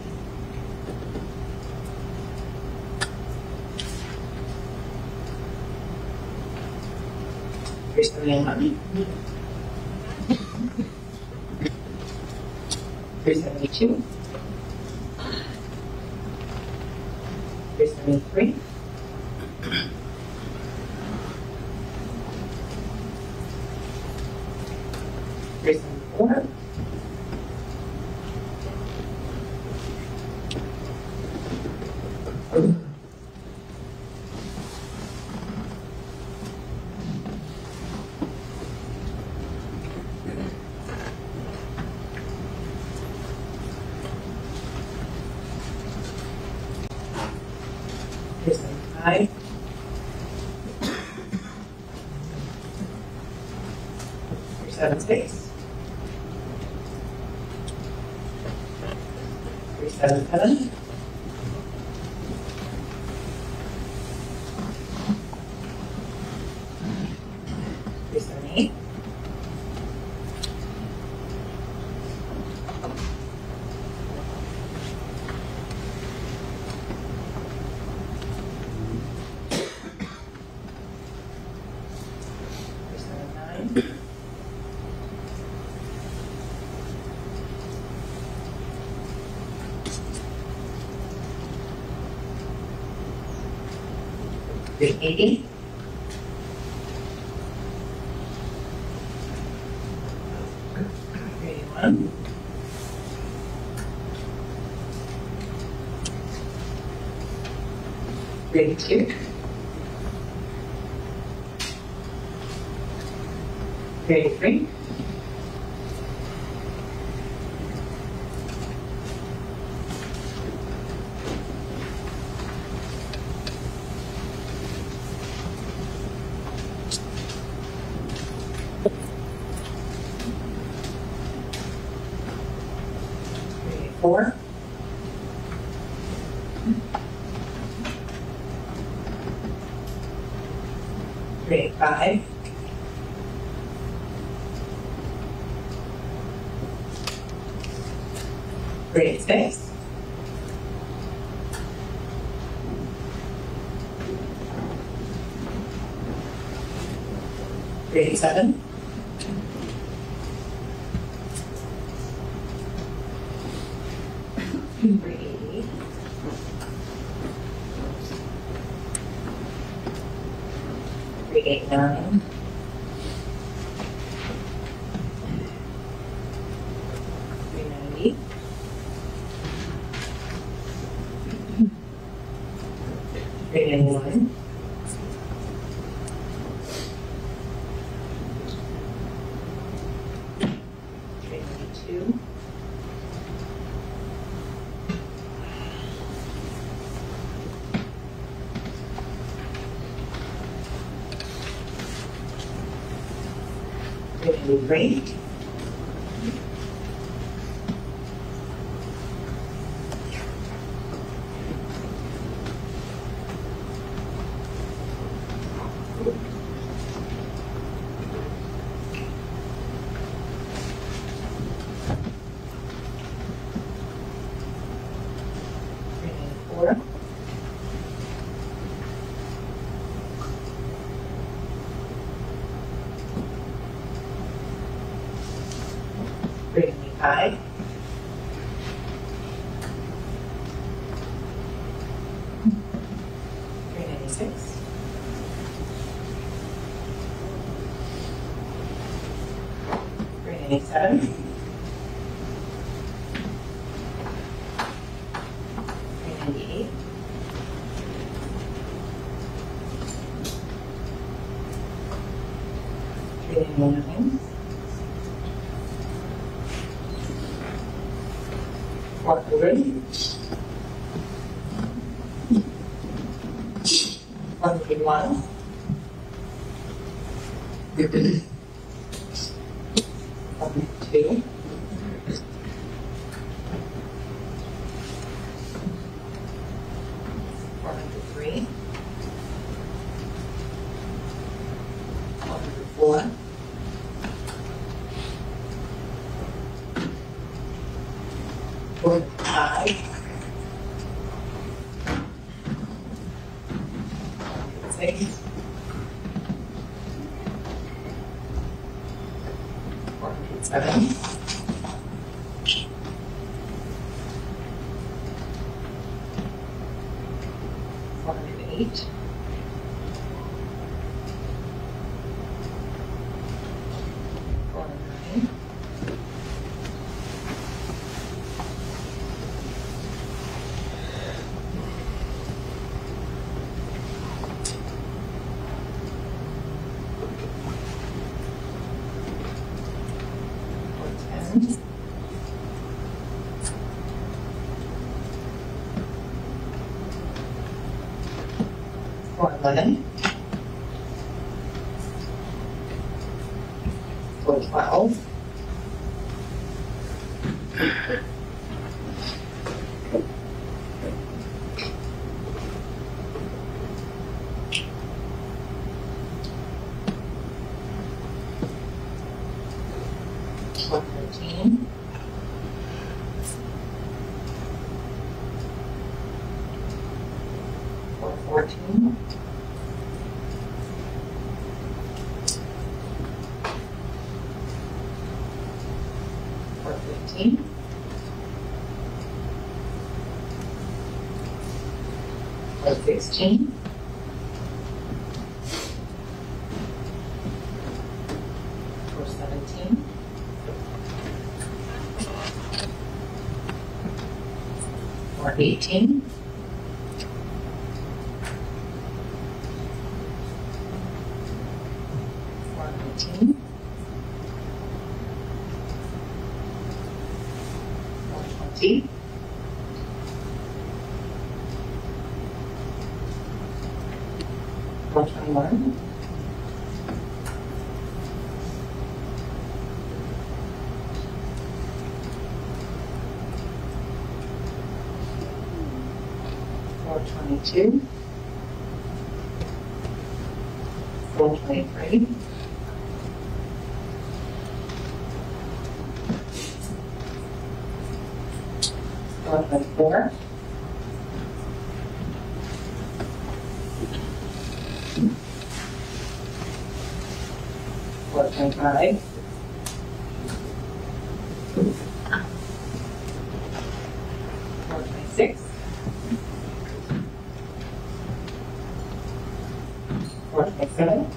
371. 372. 373. 374. 375. 376. 377. 378. 379. 380. 381. 382. 383. 384. 385. 386. 387. 380. 389. 390. 391. 392. 393. 394. 395. 396. 397. 398. 399. 400. 131. 132. 103. 104. 105. 106. 107. 108. 109. 110. 111. 112. 113. 114. 115. 116. 117. 118. 119. 120. 121. 122. 123. 124. 125. 126. 127.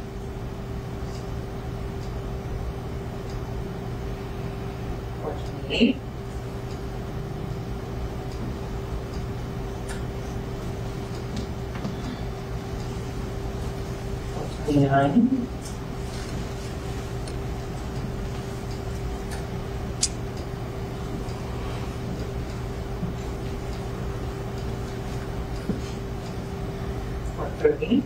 128. 129. 130.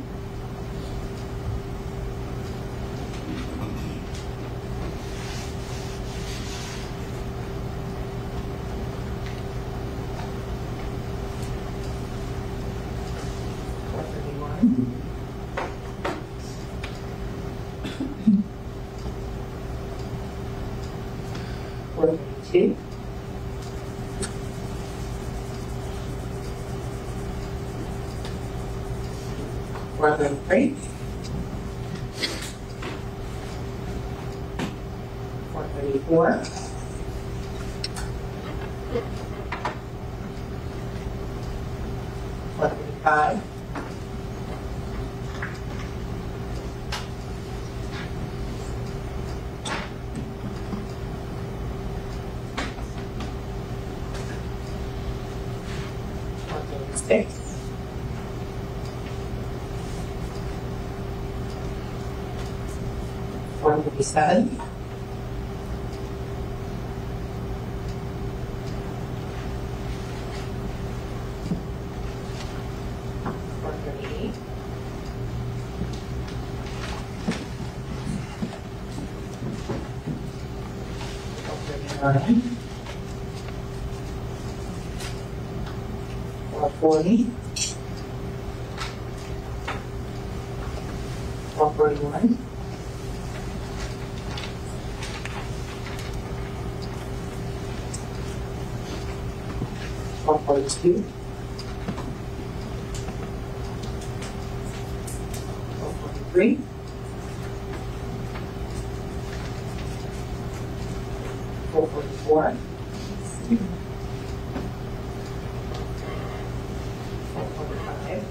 131. 132. 133. 134. 135. 136. 137. 138. 439. 440. 441. 442. 443. 444. 445.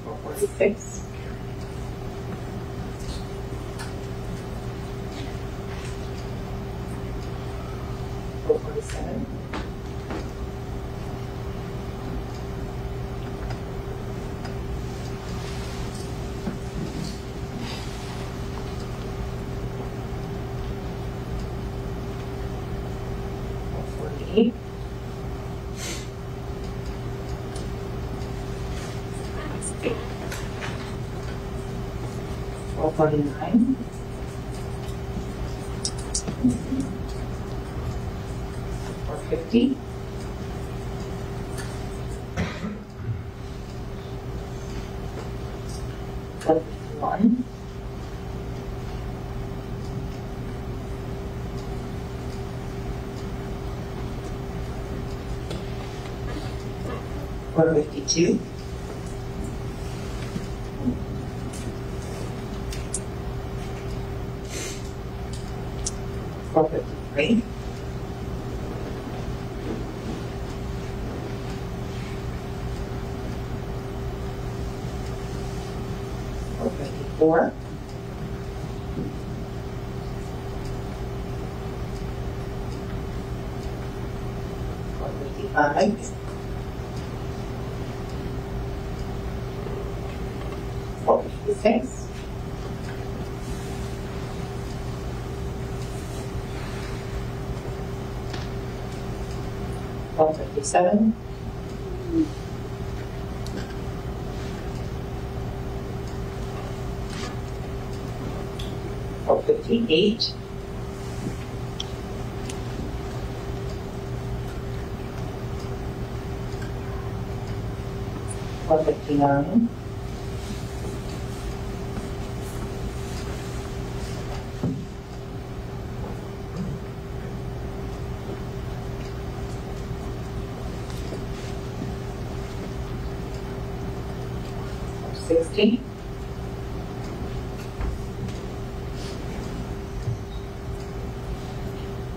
446. 447. 448. 449. 450. 451. 452. 453. 454. 455. 456. 457. 458. 459. 460.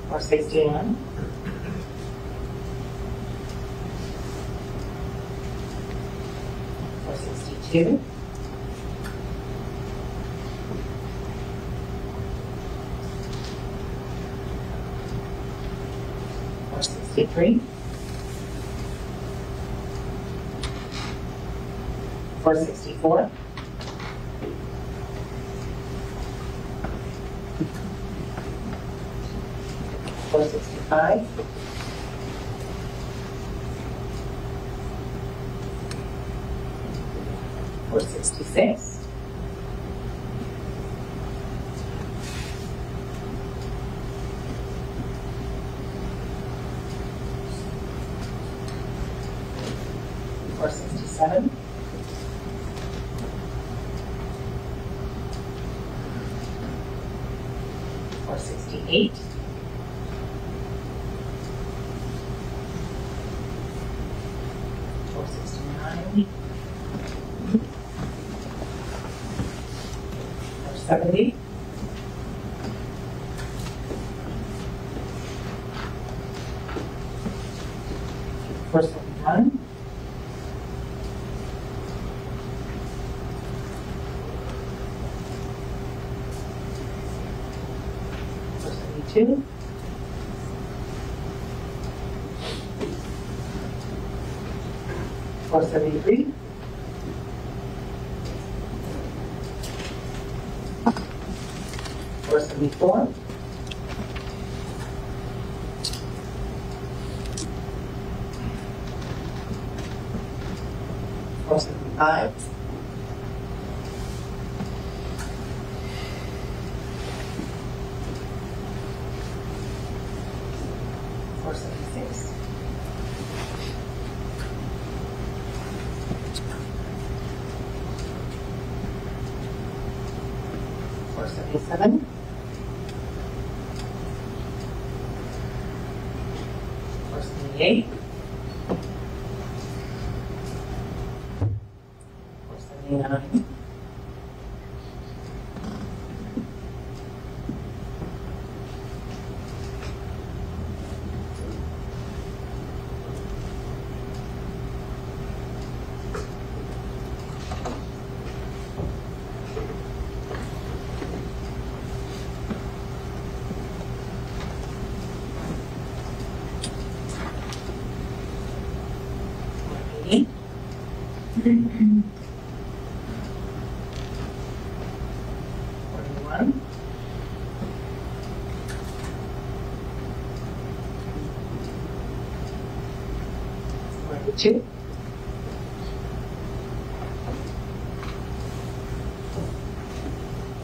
461. 462. 463. 464. 465. 466. 467. 468. 469. 470. 471. 472. 473. 474. 475. 477. 478. 479. 480. 41. 42.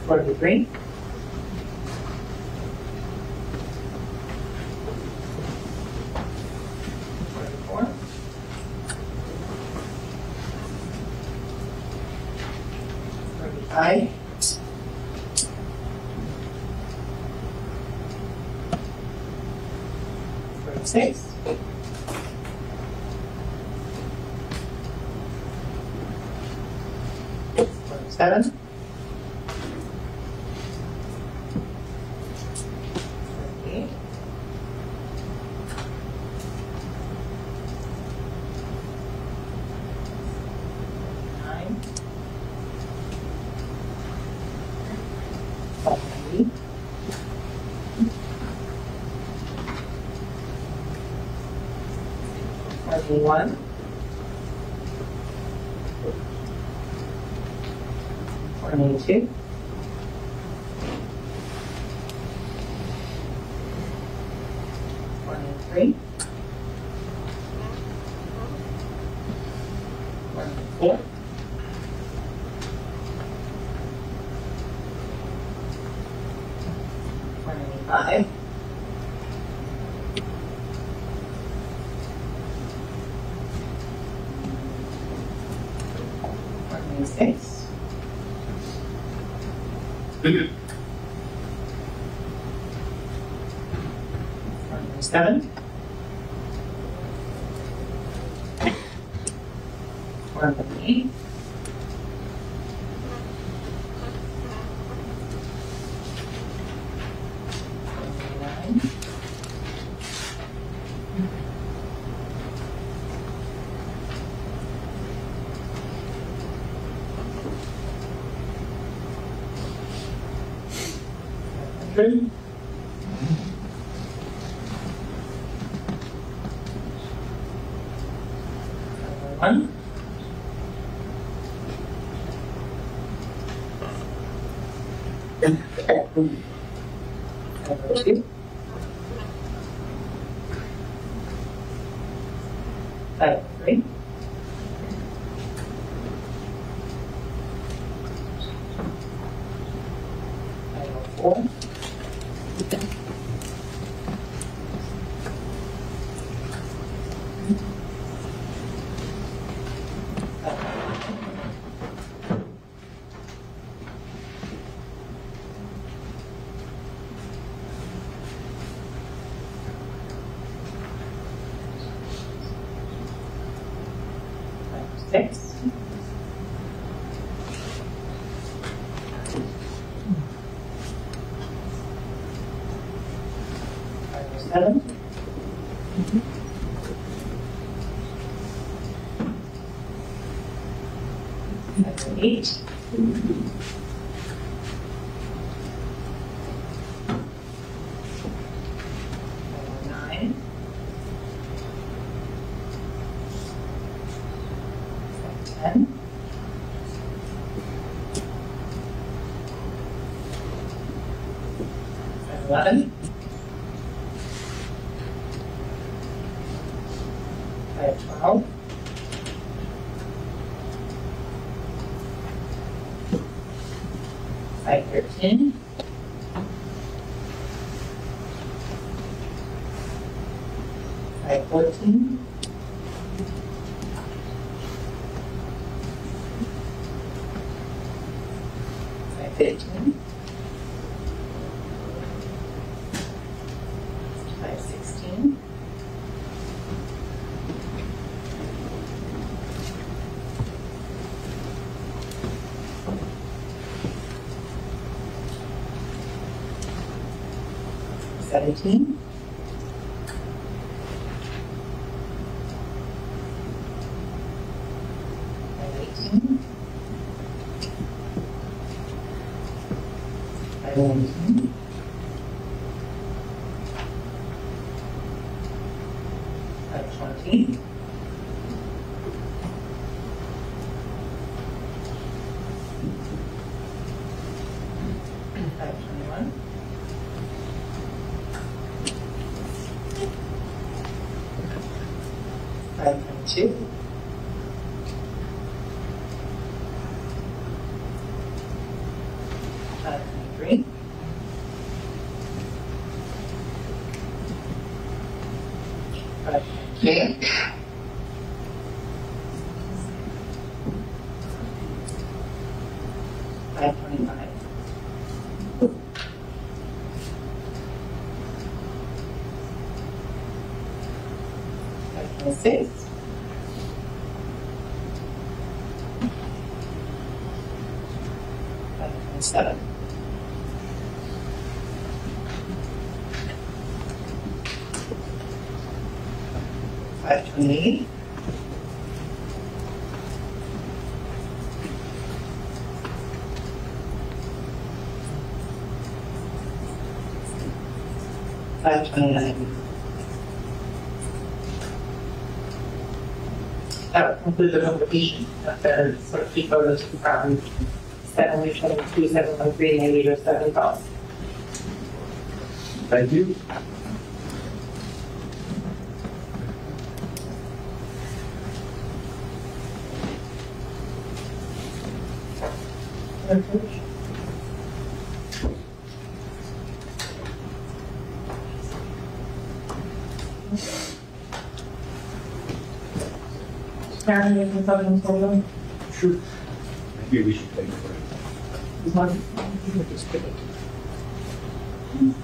43. 44. 45. 46. 47. 48. 9. 70. 41. 42. 43. 44. 45. 46. 47. 48. 49. 100. 1. 2. 3. 4. 6. 7. 8. 9. 10. 11. 12. 13. 14. 15. 5:17. 5:18. 5:19. 5:20. 5:21. 5:22. 5:23. 5:24. 5:25. 5:26. 5:27. 5:28. 5:29. That would conclude the notification of the sort of key photos of the property. 722, 713, and 807 calls.
Thank you.
Karen, you have something for them?
Sure. Maybe we should take a break.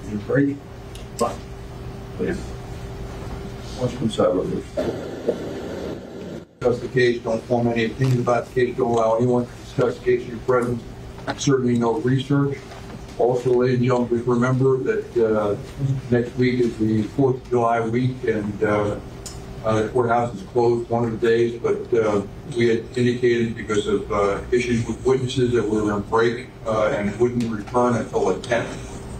You're ready?
Fine. Please.
Once you decide what discuss the case, don't form any opinion about the case, don't allow anyone to discuss the case in your presence, certainly no research. Also, ladies and gentlemen, please remember that next week is the 4th of July week, and the courthouse is closed one of the days, but we had indicated because of issues with witnesses that we were going to break and wouldn't return until the 10th.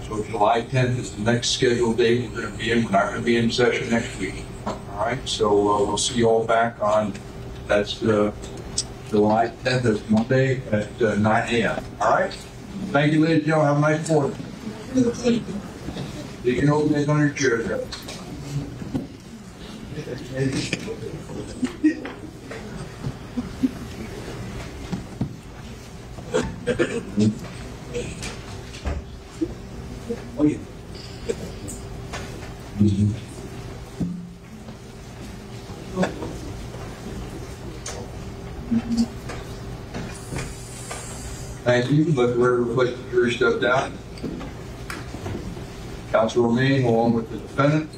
So July 10th is the next scheduled date we're going to be in. We're not going to be in session next week. All right, so we'll see you all back on, that's July 10th, that's Monday at 9 a.m. All right? Thank you, ladies and gentlemen. Have a nice morning. You can open it on your chairs. Oh, yeah. Thank you. Let the record reflect the jury step down. Counsel remain along with the defendant.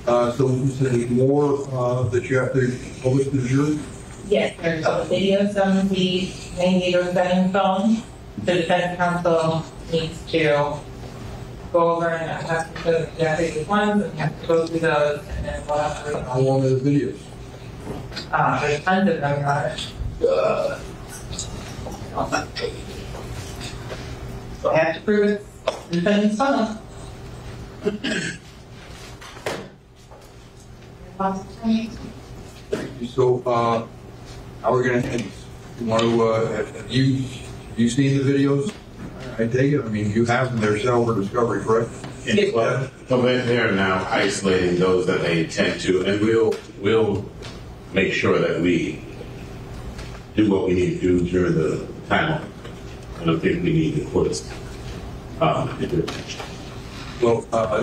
So is there any more that you have to publish to the jury?
Yes, there's a video of the main leader vetting phone. The defense counsel needs to go over and have to show exactly which ones, and have to go through those, and then we'll have to read
How long are the videos?
There's tons of them on it. So I have to prove it's the defendant's phone.
So, how are we going to end this? You want to, have you seen the videos? I take it, I mean, you have them, they're set over discovery, correct?
Yes. Well, so they're now isolating those that they intend to, and we'll make sure that we do what we need to do during the time. I don't think we need to put us.
Well,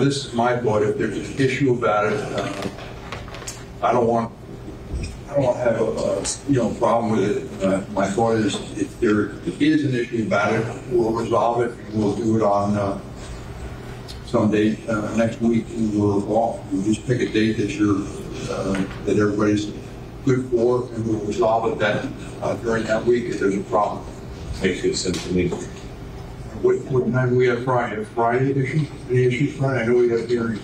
this is my thought. If there's an issue about it, I don't want to have a problem with it. My thought is, if there is an issue about it, we'll resolve it. And we'll do it on some date next week, and we'll just pick a date that that everybody's good for, and we'll resolve it during that week if there's a problem.
Makes good sense to me.
What time do we have Friday? Friday issue? Any issues Friday? I know we have hearings.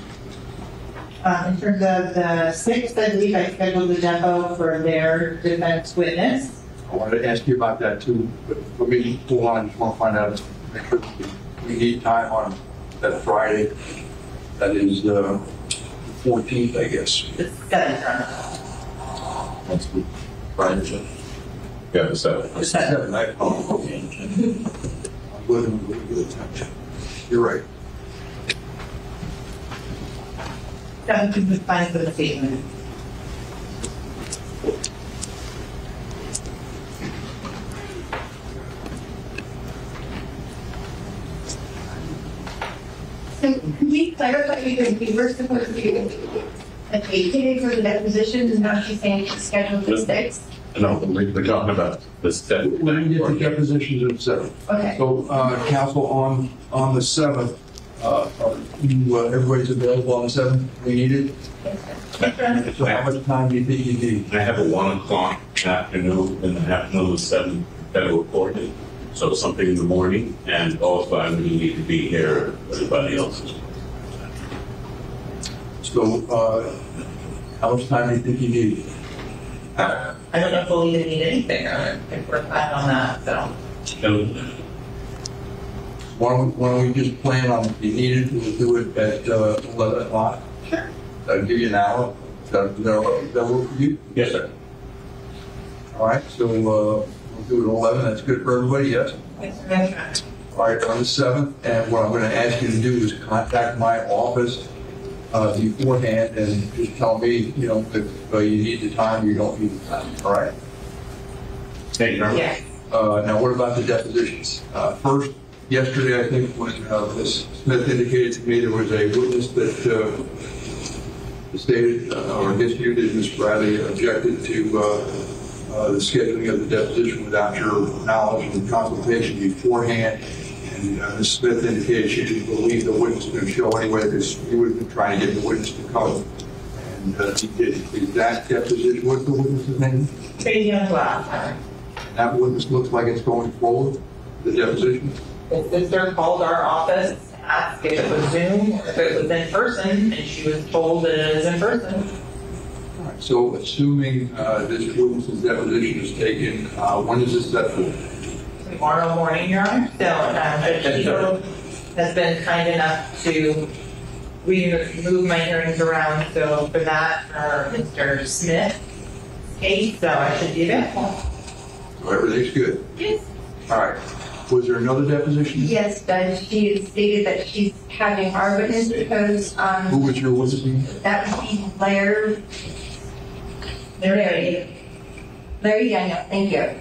In terms of the 6th, I believe I scheduled the depot for their defense witness.
I wanted to ask you about that too, but let me hold on. I just want to find out, make sure we need time on that Friday. That is the 14th, I guess.
The 7th.
That's good. Friday.
Yeah, the 7th.
The 7th.
You're right.
7th is fine for the statement.
So could we clarify, because we were supposed to vacate for the depositions, and now she's saying she's scheduled for 6?
No, we're talking about the 7th.
We're going to get the depositions at 7.
Okay.
So, council, on the 7th, everybody's available on the 7th? We need it? So how much time do you think you need?
I have a 1 o'clock afternoon and an afternoon with 7 federal court. So something in the morning, and also I really need to be here, everybody else.
So, how much time do you think you need?
I don't know if we'll even need anything. I think we're fine on that, so.
Why don't we just plan on, if you need it, we'll do it at 11 o'clock?
Sure.
That'll give you an hour. That work for you?
Yes, sir.
All right, so we'll do it at 11. That's good for everybody, yes?
Yes.
All right, on the 7th, and what I'm going to ask you to do is contact my office beforehand and just tell me, you know, if you need the time, you don't need the time. All right?
Thank you very much.
Yeah.
Now, what about the depositions? First, yesterday, I think, when Ms. Smith indicated to me there was a witness that stated, or I guess you did, Ms. Bradley, objected to the scheduling of the deposition without your knowledge and consultation beforehand. And Ms. Smith indicated she didn't believe the witness was going to show anyway because he would have been trying to get the witness to come. And he did. Is that deposition, what's the witness's name?
Crazy on glass.
That witness looks like it's going forward, the deposition?
His sister called our office, asked if it was Zoom or if it was in person, and she was told that it is in person.
All right, so assuming this witness's deposition is taken, when is this set for?
Tomorrow morning, Your Honor. So, Judge Tito has been kind enough to move my hearings around. So for that, Mr. Smith case, so I should be available.
So everything's good?
Yes.
All right. Was there another deposition?
Yes, Judge. She has stated that she's having our witness because
Who was your witness?
that would be Larry Daniel. Thank you.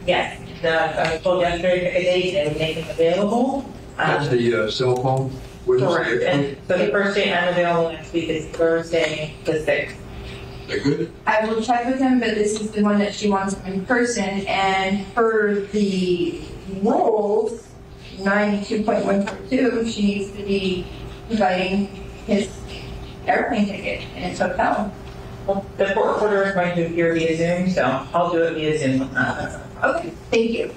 Yes. I was told yesterday to pick a date and make it available.
That's the cell phone witness?
Correct. And so the first date I'm available next week is Thursday, the 6th.
They're good?
I will check with him, but this is the one that she wants in person, and for the rules, 92.142, she needs to be providing his airplane ticket and his hotel.
Well, the court reporter is going to appear via Zoom, so I'll do it via Zoom.
Okay, thank you.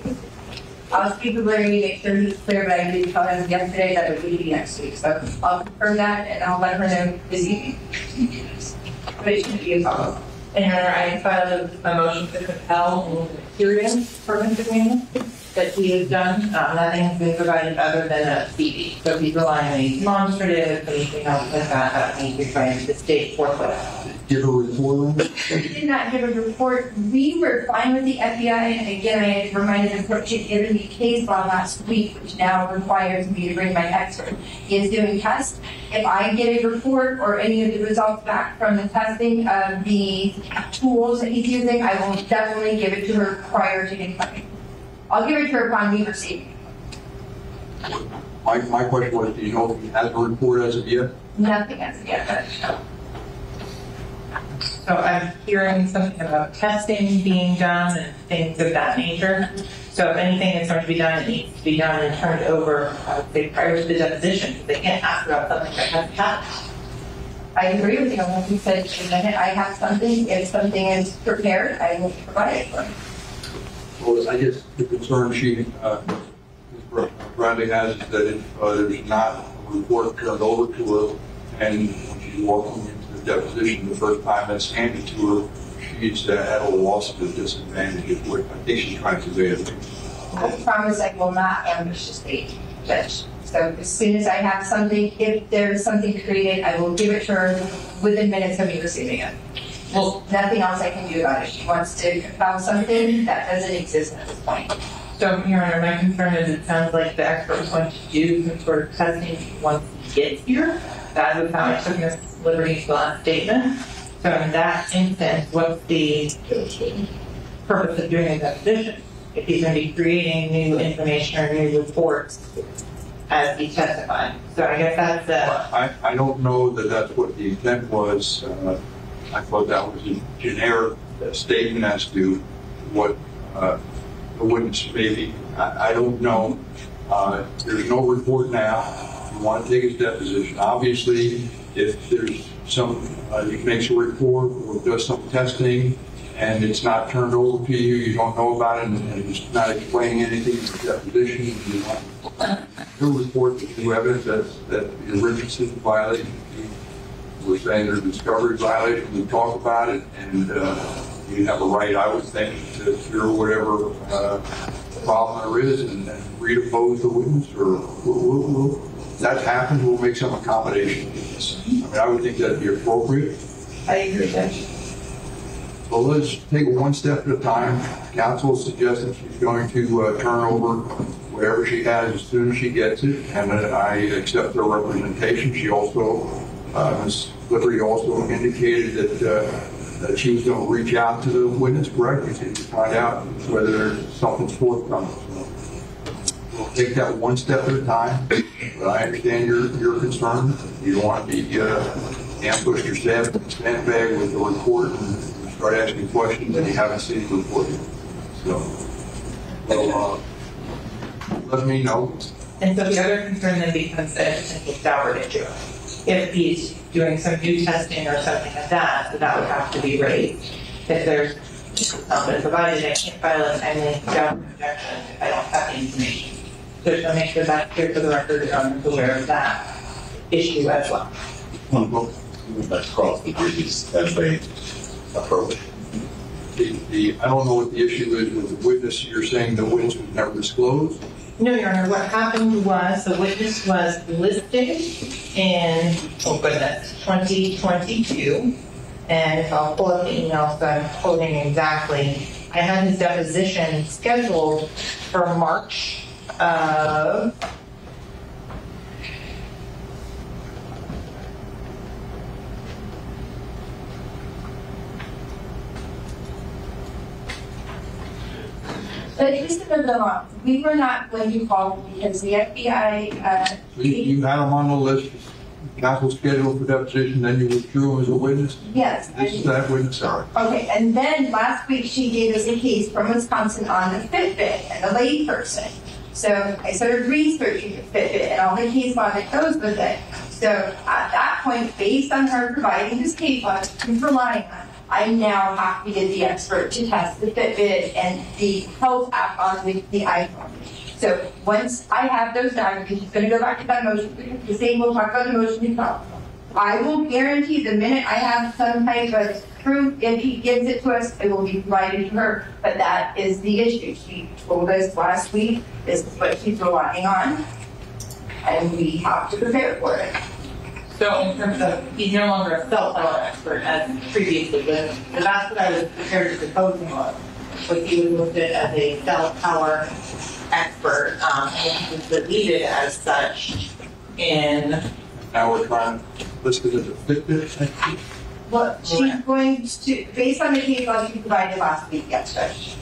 I'll speak with Larry, make sure he's clear, but I did tell him yesterday that it would be next week, so I'll confirm that, and I'll let her know this evening. But it shouldn't be a problem.
And Your Honor, I filed a motion to compel hearing for Mr. Jamell that he has done. Nothing has been provided other than a CD. So if he's relying on any demonstrative, anything else like that needs to be provided to the state forthwith.
Give a report on it?
We did not give a report. We were fine with the FBI, and again, I had reminded the court she'd given me case law last week, which now requires me to bring my expert. He is doing tests. If I get a report or any of the results back from the testing of the tools that he's using, I will definitely give it to her prior to getting funding. I'll give it to her upon we receive.
My question was, do you know if he has a report as of yet?
Nothing as of yet, but no.
So I'm hearing something about testing being done and things of that nature. So if anything is going to be done, it needs to be done and turned over, I would say, prior to the deposition. They can't ask about something that hasn't happened.
I agree with you. Like you said, the minute I have something, if something is prepared, I will provide it for him.
Well, I guess the concern she, Bradley has is that if there's not a report turned over to her, and when she's walking into the deposition the first time that's handed to her, she's at a loss of a disadvantage. I think she's trying to convey it.
I promise I will not ambush the state judge. So as soon as I have something, if there's something created, I will give it to her within minutes of me receiving it. Well, nothing else I can do about it. She wants to file something that doesn't exist at this point.
So, Your Honor, my concern is it sounds like the expert is going to do some sort of testing once he gets here. That is how I took Ms. Liberty's last statement. So in that instance, what's the purpose of doing a deposition? If he's going to be creating new information or new reports as he testified. So I guess that's the...
I don't know that that's what the intent was. I thought that was a generic statement as to what the witness may be. I don't know. There's no report now. You want to take his deposition. Obviously, if there's some, he makes a report or does some testing and it's not turned over to you, you don't know about it, and it's not explaining anything in the deposition, you want to report the new evidence that the Richardson violation. We're saying there's a discovery violation, we talk about it, and you have a right, I would think, to cure whatever problem there is and re-oppose the witness, or if that happens, we'll make some accommodation. I mean, I would think that'd be appropriate.
I agree with that.
Well, let's take it one step at a time. Counsel suggested she's going to turn over whatever she has as soon as she gets it, and I accept her representation. She also, Ms. Liberty also indicated that she was going to reach out to the witness, correct, to find out whether something's forthcoming. We'll take that one step at a time, but I understand your concern. You don't want to be ambushed or sandbag with the report and start asking questions and you haven't seen the report. So, let me know.
And so the other concern then becomes the potential Daubert issue. If he's doing some new testing or something like that, so that would have to be raised. If there's something provided, I can't file a timely Daubert objection if I don't have the information. So to make sure that's clear for the record, I'm aware of that issue as well.
Let's cross the bridges as they approach.
I don't know what the issue is with the witness. You're saying the witness was never disclosed?
No, Your Honor. What happened was the witness was listed in, 2022. And if I'll pull up the email, so I'm quoting exactly, I had his deposition scheduled for March of...
But just to go on, we were not going to call because the FBI...
You had him on the list, counsel scheduled for deposition, then you withdrew him as a witness?
Yes.
This is that witness, sorry.
Okay, and then last week she gave us a case from Wisconsin on the Fitbit and the lay person. So I started researching the Fitbit and all the case law that goes with it. So at that point, based on her providing this case law, who's relying on, I now have to get the expert to test the Fitbit and the health app on the iPhone. So once I have those done, because she's going to go back to that motion, the same we'll talk about the motion itself. I will guarantee the minute I have some type of proof, if he gives it to us, it will be provided to her. But that is the issue. She told us last week this is what she's relying on, and we have to prepare for it.
So in terms of, he's no longer a cell tower expert as previously, but that's what I was prepared to propose him on. Was he was listed as a cell tower expert, and he was deleted as such in...
Now we're trying to list it as a Fitbit.
Well, she's going to, based on the case law she provided last week, yes, Judge.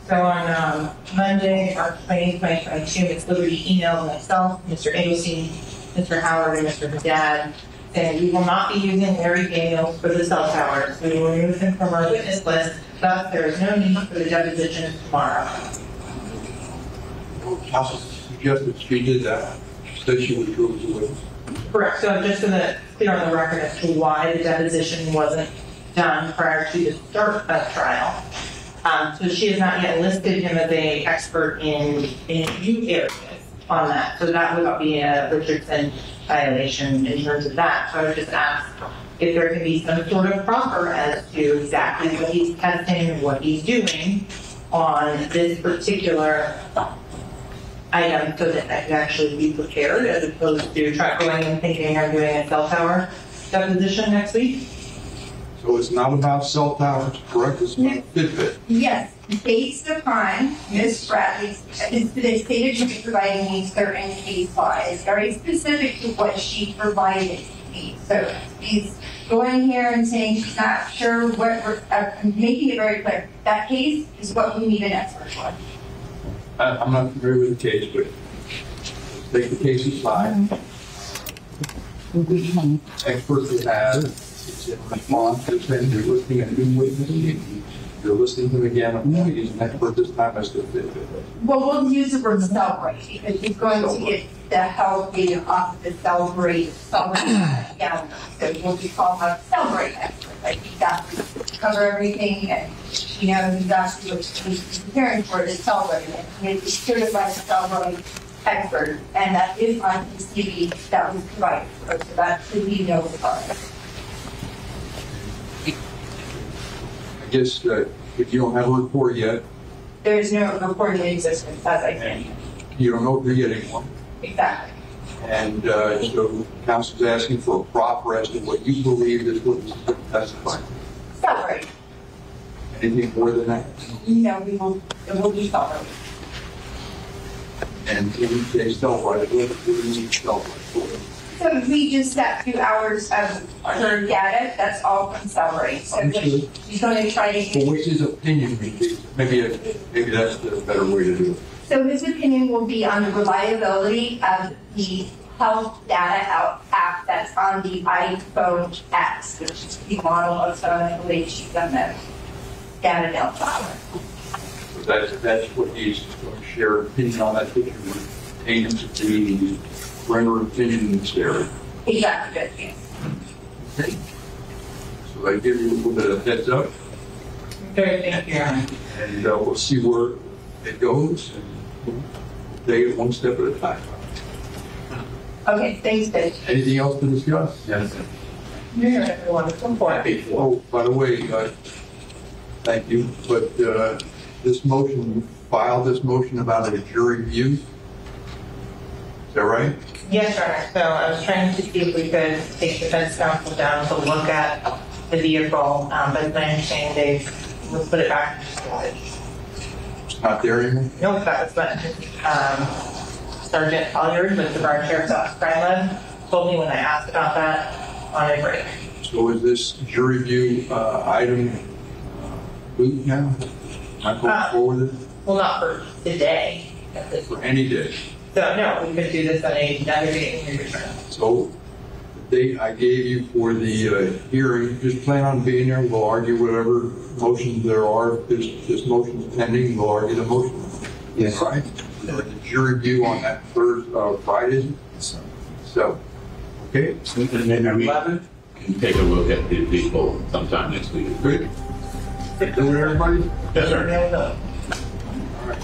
So on Monday, March 20, 2022, Ms. Liberty emailed myself, Mr. Adelstein, Mr. Howard, and Mr. Haddad, saying we will not be using Larry Daniels for the cell towers. We will remove him from our witness list, thus there is no need for the deposition tomorrow.
Counsel suggested she did that. She said she withdrew the witness.
Correct. So just so that clear on the record as to why the deposition wasn't done prior to the start of trial. So she has not yet listed him as a expert in new areas on that. So that would not be a Richardson violation in terms of that. So I would just ask if there can be some sort of proper as to exactly what he's testing and what he's doing on this particular item so that I can actually be prepared as opposed to going and thinking I'm doing a cell tower deposition next week.
So it's not about cell towers, correct? It's about Fitbit.
Yes, based upon Ms. Bradley's, they stated to be providing me certain case law. It's very specific to what she provided me. So he's going here and saying she's not sure what we're, making it very clear. That case is what we need an expert for.
I'm not familiar with the case, but take the case aside. Experts who have, it's in response to saying you're listing a new witness, you're listing them again, he's an expert this time as to Fitbit.
Well, we'll use the word celebrate because he's going to get the help data off the celebrate yeah. So we'll be called a celebrate expert. Like he got to cover everything and he knows exactly what he's preparing for to celebrate. And he's certified celebrate expert, and that is on his CV that was provided for us. So that should be no problem.
I guess if you don't have a report yet,
There is no report in existence as I can.
you don't know if you're getting one.
Exactly.
And so council's asking for a proper as to what you believe this witness is testifying.
Celebrate.
Anything more than that?
No, it will be celebrate.
And when you say celebrate, what do you need celebrate for?
So we just got 2 hours of her data. That's all from Celebrate. So
Understood.
she's going to try to.
Well, what's his opinion? Maybe that's the better way to do it.
So his opinion will be on the reliability of the health data app that's on the iPhone X, which is the model of phone. I believe she's done the data down flower.
So that's what he's going to share opinion on that picture with agents of the render opinion in this area.
Exactly. Good. Yes.
Okay. So I give you a little bit of heads up.
Okay, thank you.
And we'll see where it goes. And take it one step at a time.
Okay. Thanks, Dave.
Anything else to discuss?
Yes.
You're everyone. Come forward.
Oh, by the way, thank you, but this motion, you filed this motion about a jury view. Is that right?
Yes, sir. So I was trying to see if we could take defense counsel down to look at the vehicle, but my understanding they will put it back in storage.
It's not there anymore?
No, that was what Sergeant Collier with the Broward Sheriff's Office crime lab told me when I asked about that on a break.
So is this jury view item moot now? Not going forward with it?
Well, not for today.
For any day?
So no, we could do this on another date when we return.
So the date I gave you for the hearing, just plan on being there. We'll argue whatever motions there are. If this motion's pending, we'll argue the motion.
Yes.
Right? The jury view on that Friday. So, okay.
And maybe we can take a look at the people sometime next week.
Good. Do it, everybody?
Yes, sir.
All right.